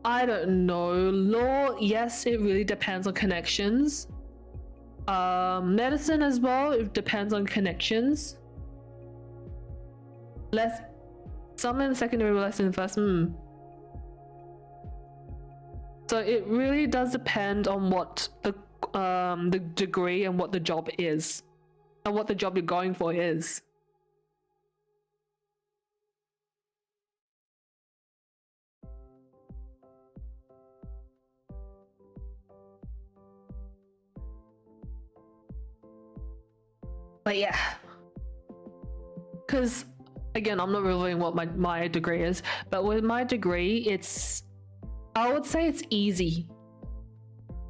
I don't know, law, yes, it really depends on connections. Medicine as well, it depends on connections. Some in secondary, less in first. So it really does depend on what the degree and what the job is, and what the job you're going for is. But yeah, because again, I'm not revealing what my degree is, but with my degree, I would say it's easy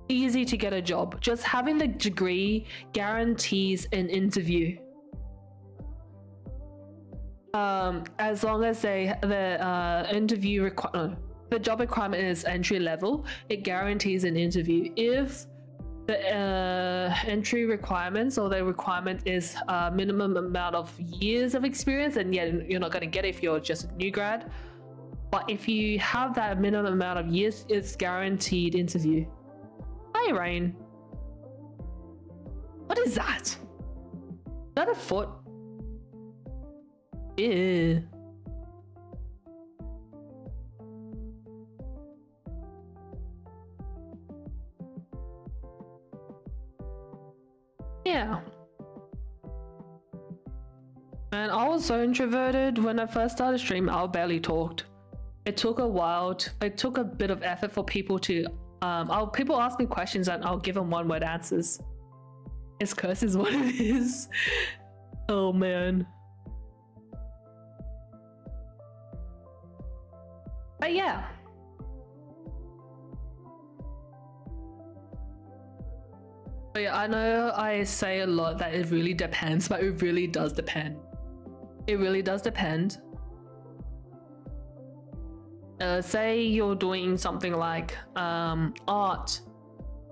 to get a job. Just having the degree guarantees an interview. As long as the job requirement is entry level, it guarantees an interview. If the entry requirements or the requirement is a minimum amount of years of experience, then yeah, you're not going to get it if you're just a new grad. But if you have that minimum amount of years, it's guaranteed interview. Hi, Rain. What is that? Is that a foot? Yeah. Yeah. Man, I was so introverted when I first started streaming. I barely talked. It took a while. It took a bit of effort for people to. People ask me questions and I'll give them one-word answers. His curse is what it is. Oh man. But yeah. But yeah, I know I say a lot that it really depends, but it really does depend. It really does depend. Say you're doing something like art.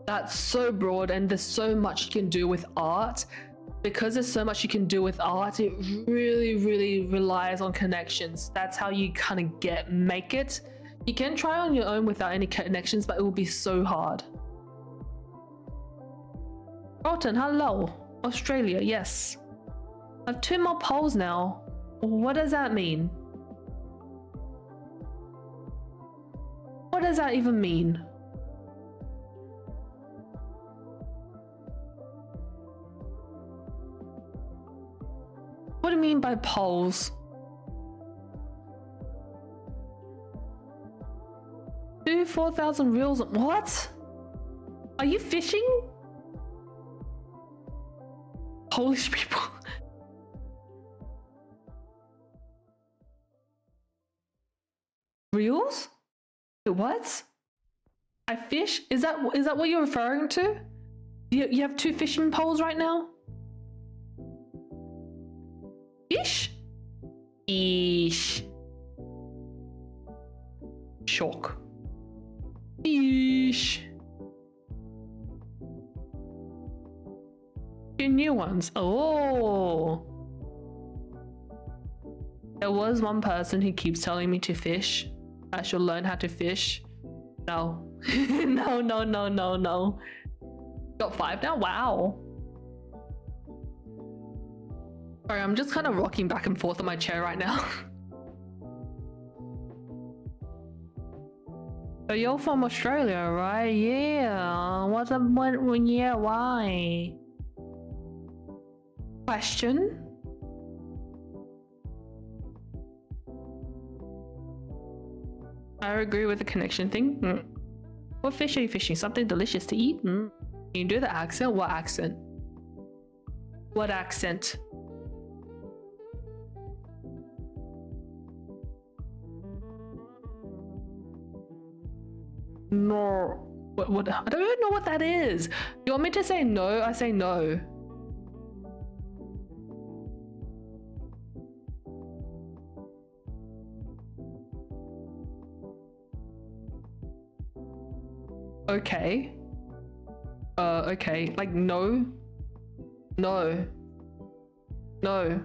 That's so broad and there's so much you can do with art. Because there's so much you can do with art, it really relies on connections. That's how you kind of make it. You can try on your own without any connections, but it will be so hard. Rotten, hello. Australia, yes. I have 2 more polls now. What does that mean? What does that even mean? What do you mean by polls? 4,000 reels. What? Are you fishing? Polish people. Reels? What? I fish? Is that what you're referring to? You have 2 fishing poles right now? Fish? Fish. Shock. Fish. 2 new ones. Oh. There was one person who keeps telling me to fish. I should learn how to fish. No. No. Got 5 now? Wow. Sorry, I'm just kind of rocking back and forth on my chair right now. So you're from Australia, right? Yeah. What's up? Yeah, why? Question? I agree with the connection thing. What fish are you fishing? Something delicious to eat? Can you do the accent? What accent? What accent? No. What? I don't even know what that is. You want me to say no? I say no. Okay. Okay. Like no. No. No.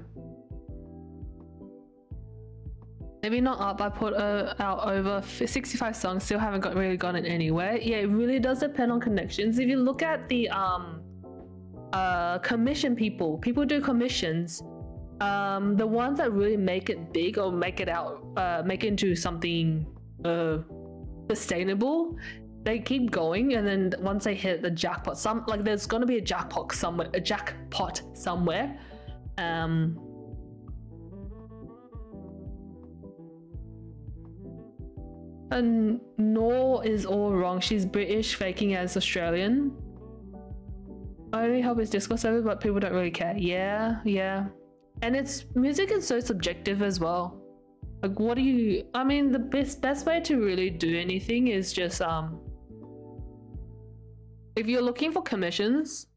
Maybe not up. I put out over 65 songs. Still haven't really gotten anywhere. Yeah, it really does depend on connections. If you look at the commission people do commissions. The ones that really make it big or make it into something sustainable, they keep going, and then once they hit the jackpot, there's gonna be a jackpot somewhere. And Nor is all wrong. She's British, faking as Australian. I only hope it's Discord server, but people don't really care. Yeah. And music is so subjective as well. Like, what do you? I mean, the best way to really do anything is just if you're looking for commissions,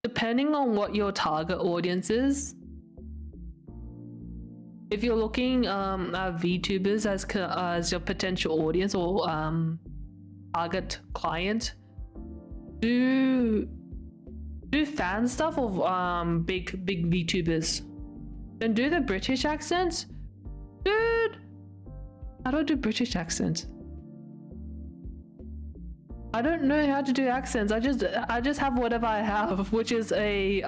depending on what your target audience is. If you're looking at VTubers as your potential audience or target client, do fan stuff of big VTubers. Then do the British accent. Dude, I don't do British accent. I don't know how to do accents. I just have whatever I have, which is a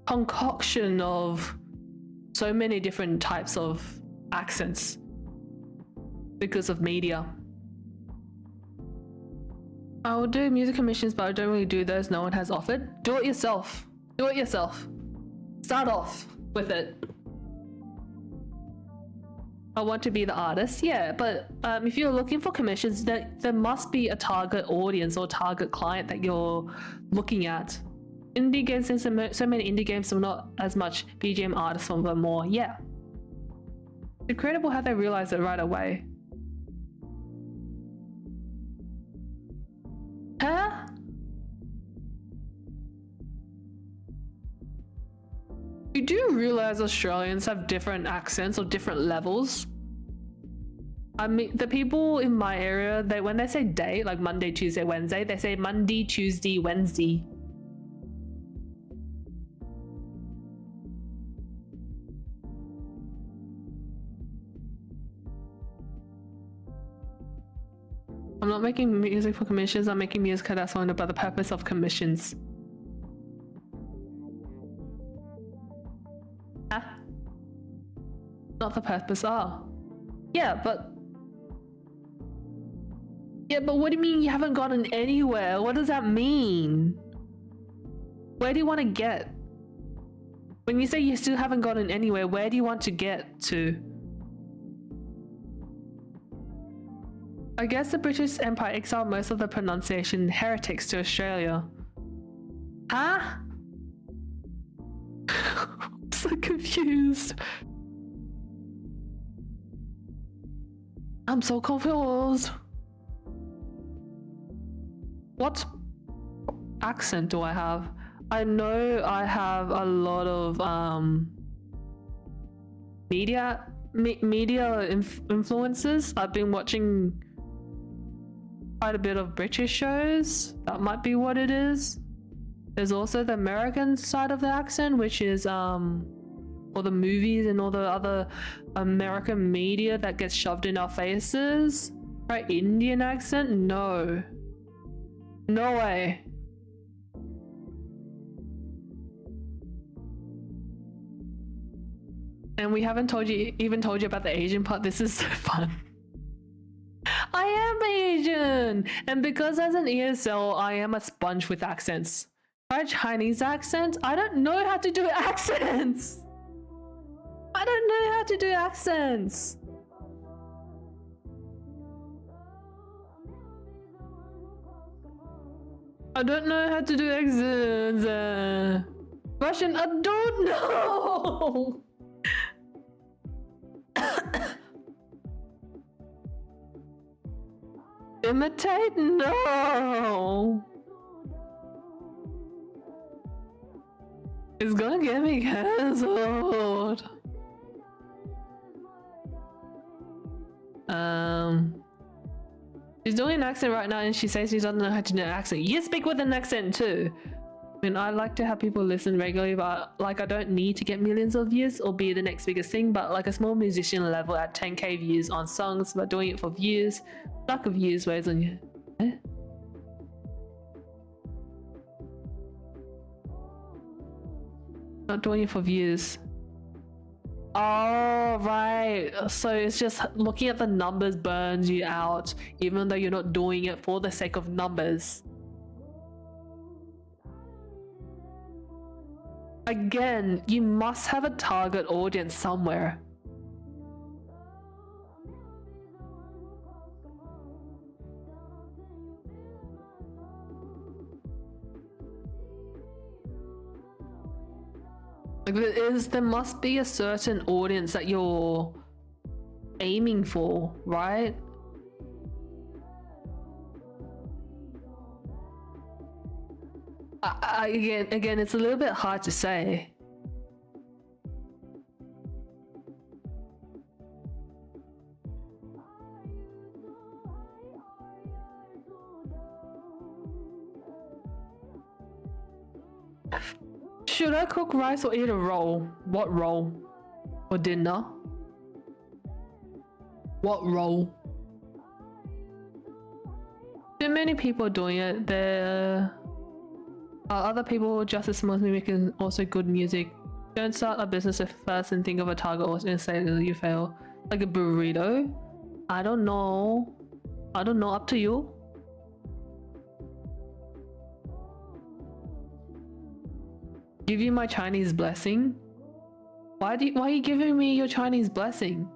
concoction of so many different types of accents because of media. I will do music commissions, but I don't really do those. No one has offered. Do it yourself. Do it yourself. Start off with it. I want to be the artist. Yeah, but if you're looking for commissions, there must be a target audience or target client that you're looking at. Indie games, there's so many indie games, so not as much BGM artists, but more. Yeah. Incredible how they realized it right away. Huh? You do realize Australians have different accents or different levels? I mean, the people in my area, when they say day, like Monday, Tuesday, Wednesday, they say Monday, Tuesday, Wednesday. I'm not making music for commissions, I'm making music because that's wanted by the purpose of commissions. Huh? Not the purpose, Yeah, but what do you mean you haven't gotten anywhere? What does that mean? Where do you want to get? When you say you still haven't gotten anywhere, where do you want to get to? I guess the British Empire exiled most of the pronunciation heretics to Australia. Huh? I'm so confused. I'm so confused. What accent do I have? I know I have a lot of media influences. I've been watching quite a bit of British shows. That might be what it is. There's also the American side of the accent, which is all the movies and all the other American media that gets shoved in our faces. Right? Indian accent? No. No way. And we haven't even told you about the Asian part. This is so fun. I am Asian! And because as an ESL, I am a sponge with accents. Try Chinese accent? I don't know how to do accents! I don't know how to do accents! I don't know how to do accents. Russian, I don't know! Imitate? No! It's gonna get me cancelled. She's doing an accent right now and she says she doesn't know how to do an accent. You speak with an accent too. I mean, I like to have people listen regularly, but like I don't need to get millions of views or be the next biggest thing, but like a small musician level at 10k views on songs, but doing it for views. Lack of views weighs on you. Eh? Not doing it for views. Oh, right. So it's just looking at the numbers burns you out, even though you're not doing it for the sake of numbers. Again, you must have a target audience somewhere. Like there must be a certain audience that you're aiming for, right? Again, it's a little bit hard to say. Should I cook rice or eat a roll? What roll? For dinner? What roll? Too many people are doing it. There are other people just as smart as me making also good music. Don't start a business first and think of a target audience and say you fail. Like a burrito? I don't know. Up to you. Give you my Chinese blessing? Why are you giving me your Chinese blessing?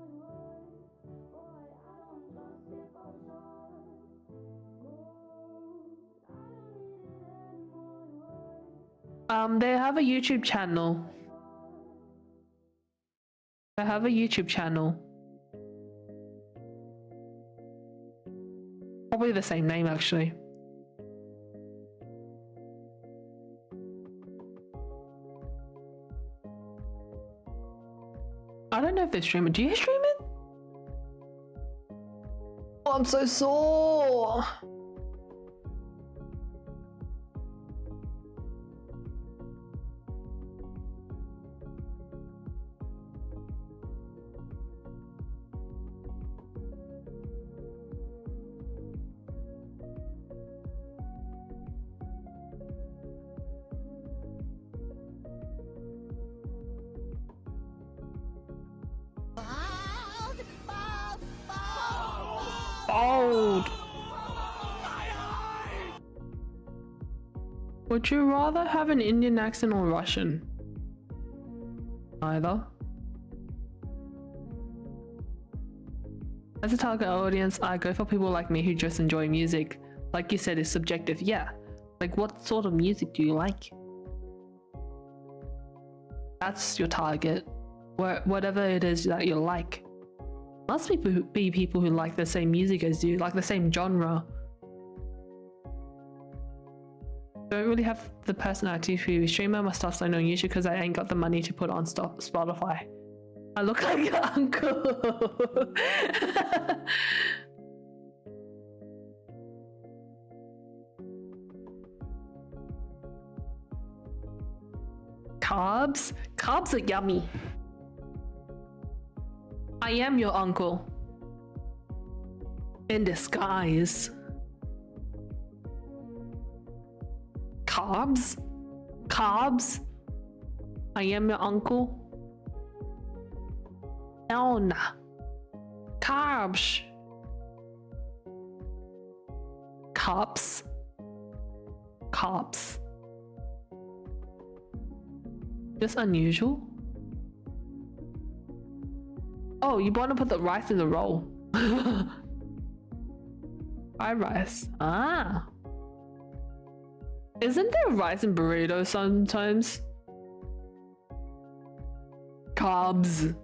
They have a YouTube channel. probably the same name actually. I don't know if they stream it. Do you stream it? Oh, I'm so sore. Bold. Would you rather have an Indian accent or Russian? Either. As a target audience, I go for people like me who just enjoy music. Like you said, it's subjective. Yeah. Like, what sort of music do you like? That's your target. Whatever it is that you like. Must be people who like the same music as you, like the same genre. Don't really have the personality to stream my stuff so on YouTube because I ain't got the money to put on Spotify. I look like your uncle. Carbs? Carbs are yummy. I am your uncle. In disguise. Carbs? Carbs? I am your uncle. No, nah. Carbs. Cops. Cops. Just unusual. Oh, you want to put the rice in the roll. Fried rice. Ah. Isn't there rice in burritos sometimes? Carbs.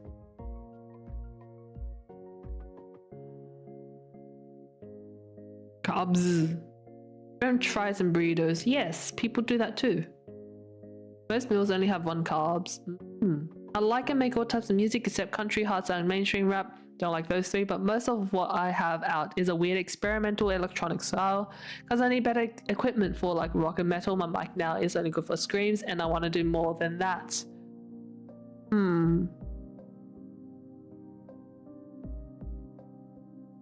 Carbs. French fries and burritos. Yes, people do that too. Most meals only have one carbs. I like and make all types of music except country, hardstyle, and mainstream rap. Don't like those three, but most of what I have out is a weird experimental electronic style because I need better equipment for like rock and metal. My mic now is only good for screams and I want to do more than that.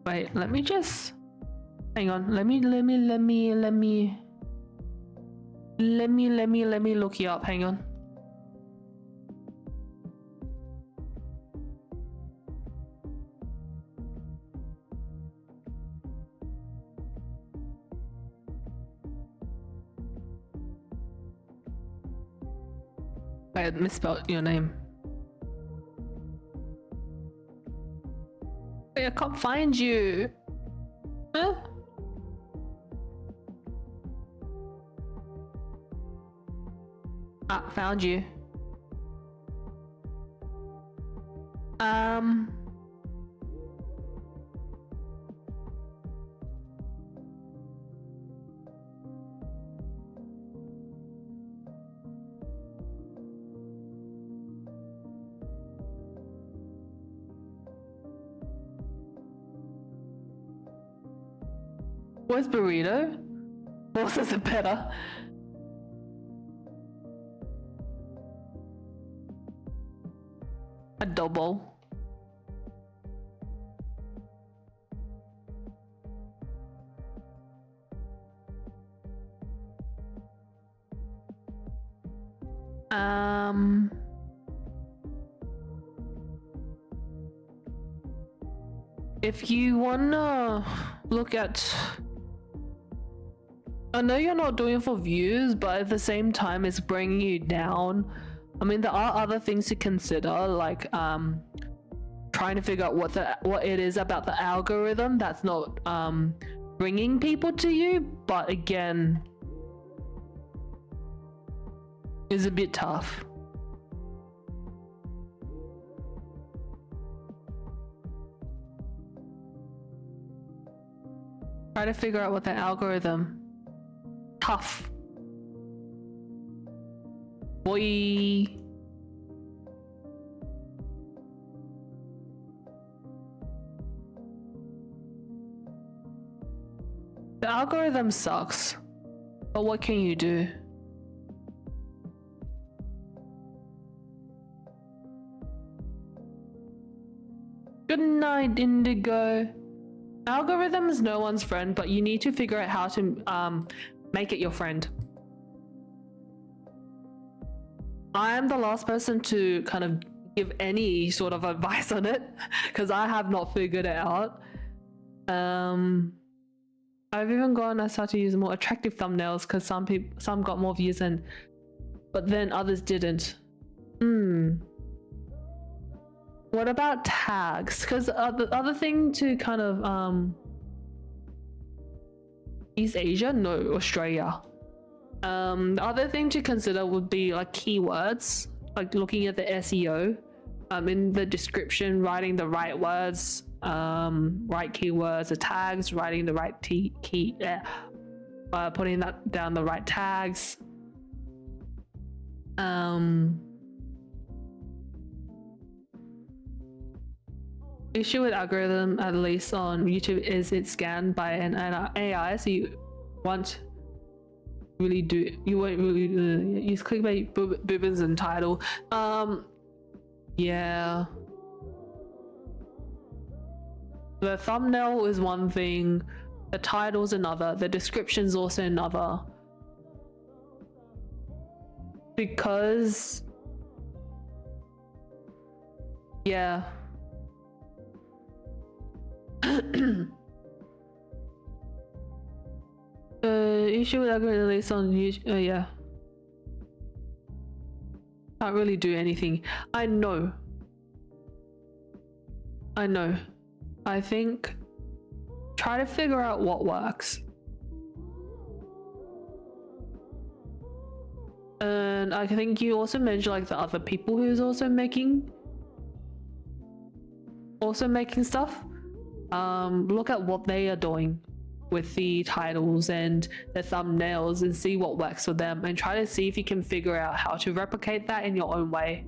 Wait, let me just hang on. Let me look you up. Hang on. I misspelled your name. Wait, I can't find you. Huh? Ah, found you. Where's burrito? What is it better? Adobo. If you wanna look at, I know you're not doing it for views, but at the same time it's bringing you down. I mean, there are other things to consider, like trying to figure out what it is about the algorithm that's not bringing people to you, but again, is a bit tough. Try to figure out what the algorithm. Tough. Boy. The algorithm sucks, but what can you do? Good night, Indigo. Algorithm is no one's friend, but you need to figure out how to make it your friend. I am the last person to kind of give any sort of advice on it because I have not figured it out. I've even gone I started to use more attractive thumbnails because some got more views but then others didn't. What about tags? Because the other thing to kind of East Asia? No, Australia. The other thing to consider would be like keywords, like looking at the SEO, in the description, writing the right words, right keywords, the tags, writing the right putting that down the right tags. Issue with algorithm, at least on YouTube, is it's scanned by an AI, so you won't really use clickbait, boobins, and title. Yeah. The thumbnail is one thing, the title's another, the description's also another. Because yeah. Issue with algorithm release on YouTube. Yeah. Can't really do anything. I know. I think try to figure out what works. And I think you also mentioned like the other people who's also making stuff. Look at what they are doing with the titles and the thumbnails and see what works for them and try to see if you can figure out how to replicate that in your own way.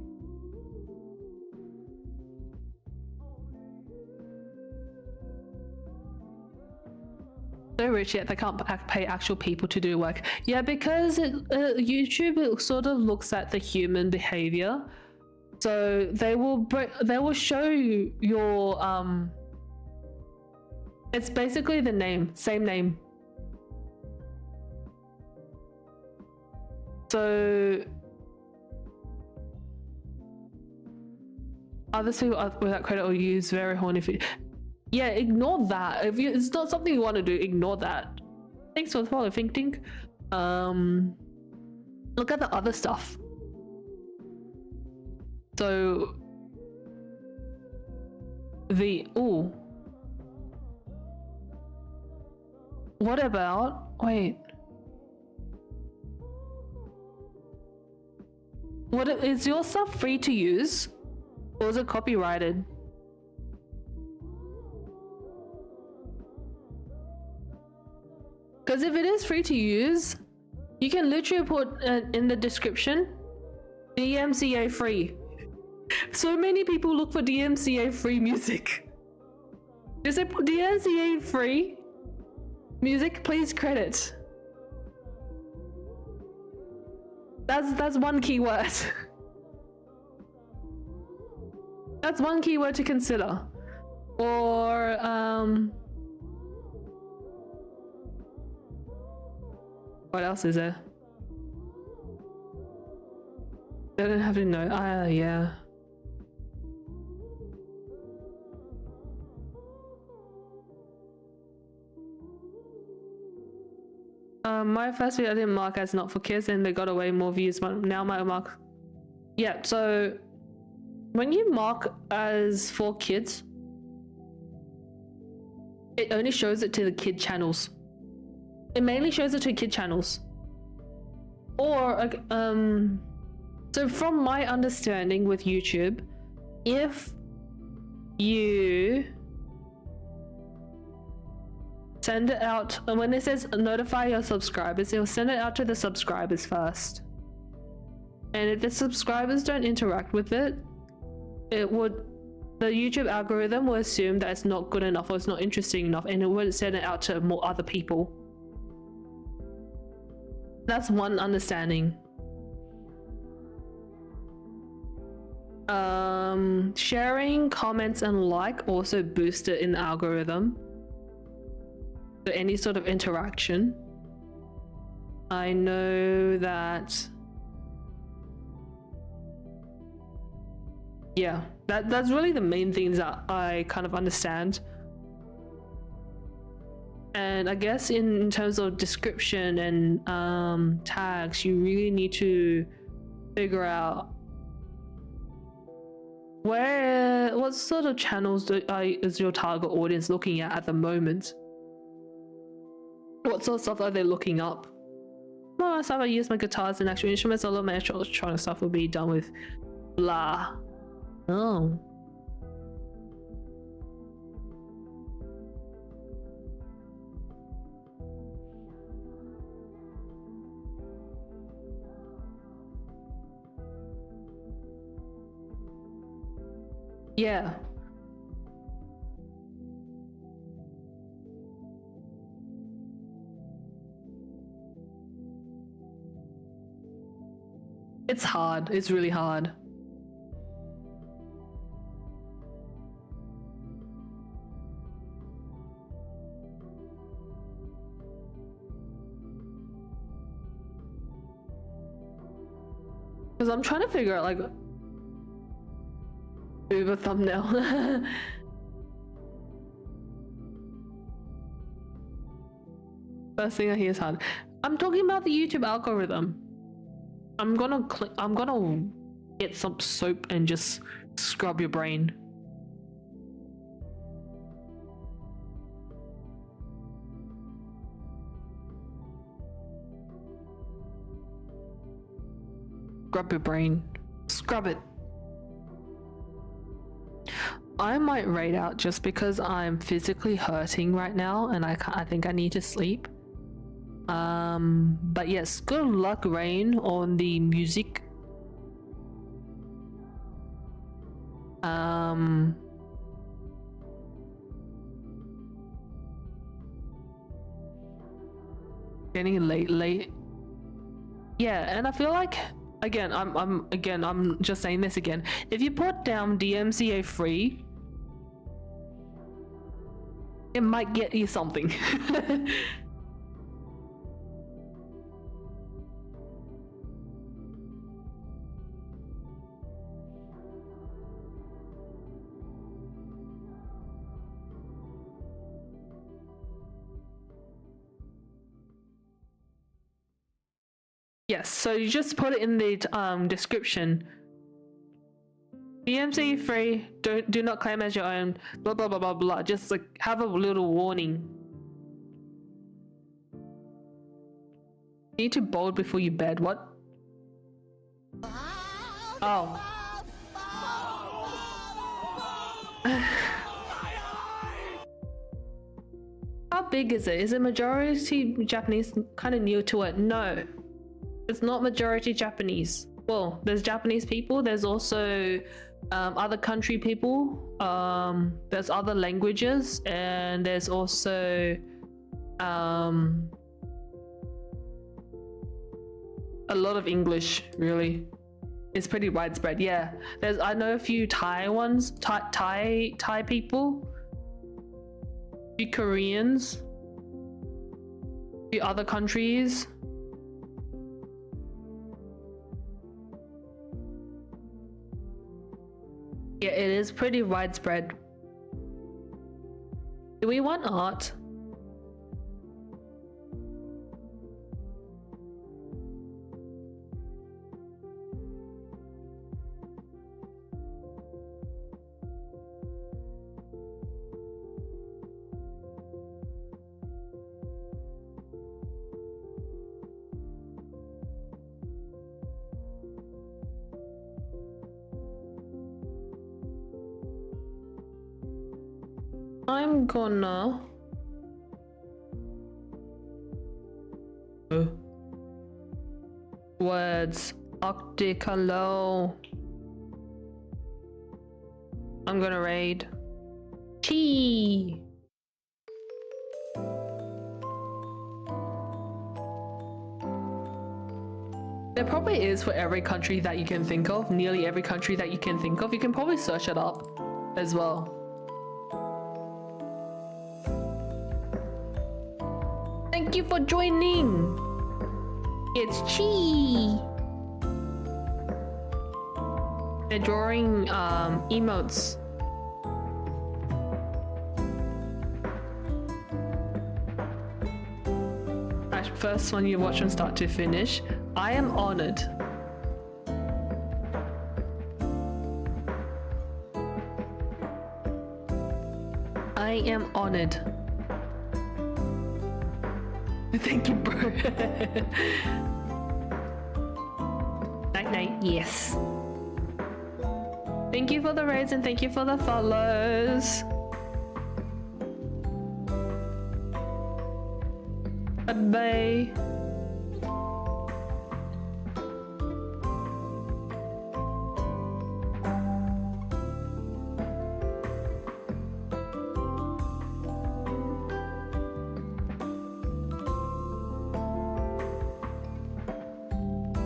So rich yet they can't pay actual people to do work. Yeah, because YouTube, it sort of looks at the human behavior. So they will show you your it's basically the same name. So others who without credit or use very horny food. Yeah, ignore that. If it's not something you want to do, ignore that. Thanks for the follow, Think. Look at the other stuff. So what about is your stuff free to use or is it copyrighted? Because if it is free to use, you can literally put in the description DMCA free. So many people look for DMCA free music. Just say DMCA free music, please credit. That's one keyword. That's one keyword to consider. Or what else is there? They don't have to know. Yeah. My first video I didn't mark as not for kids and they got away more views, but now my mark. Yeah, so when you mark as for kids, it only shows it to the kid channels. It mainly shows it to kid channels. Or so from my understanding with YouTube, if you send it out. And when it says notify your subscribers, it'll send it out to the subscribers first. And if the subscribers don't interact with it, the YouTube algorithm will assume that it's not good enough or it's not interesting enough, and it won't send it out to more other people. That's one understanding. Sharing, comments, and like also boost it in the algorithm. So any sort of interaction. I know that. Yeah, that's really the main things that I kind of understand. And I guess in terms of description and tags, you really need to figure out what sort of channels is your target audience looking at the moment. What sort of stuff are they looking up? Well, stuff I use my guitars and actual instruments, although my electronic stuff will be done with blah. Oh. Yeah. It's hard. It's really hard. Because I'm trying to figure out, like, move a thumbnail. First thing I hear is hard. I'm talking about the YouTube algorithm. I'm gonna get some soap and just scrub your brain. Scrub your brain. Scrub it. I might raid out just because I'm physically hurting right now and I think I need to sleep. But yes, good luck, Rain, on the music. Getting late. Yeah, and I feel like I'm just saying this again. If you put down DMCA free, it might get you something. Yes, so you just put it in the description. DMC free, do not claim as your own, blah blah blah blah blah. Just like have a little warning. You need to bold before you bed. What? Oh. How big is it? Is it majority Japanese? Kind of new to it. No. It's not majority Japanese. Well, there's Japanese people, there's also other country people, there's other languages, and there's also a lot of English, really. It's pretty widespread, yeah. I know a few Thai ones, Thai people, a few Koreans, a few other countries. Yeah, it is pretty widespread. Do we want art? I'm gonna words. Octicolo. I'm gonna raid. Chi. There probably is for every country that you can think of, nearly every country that you can think of. You can probably search it up as well. Thank you for joining. It's Chi. They're drawing emotes. First one you watch from start to finish. I am honored. I am honored. Thank you, bro. Night night, yes. Thank you for the raids and thank you for the follows. Bye.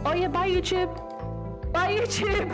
Oh yeah, bye YouTube. Bye YouTube.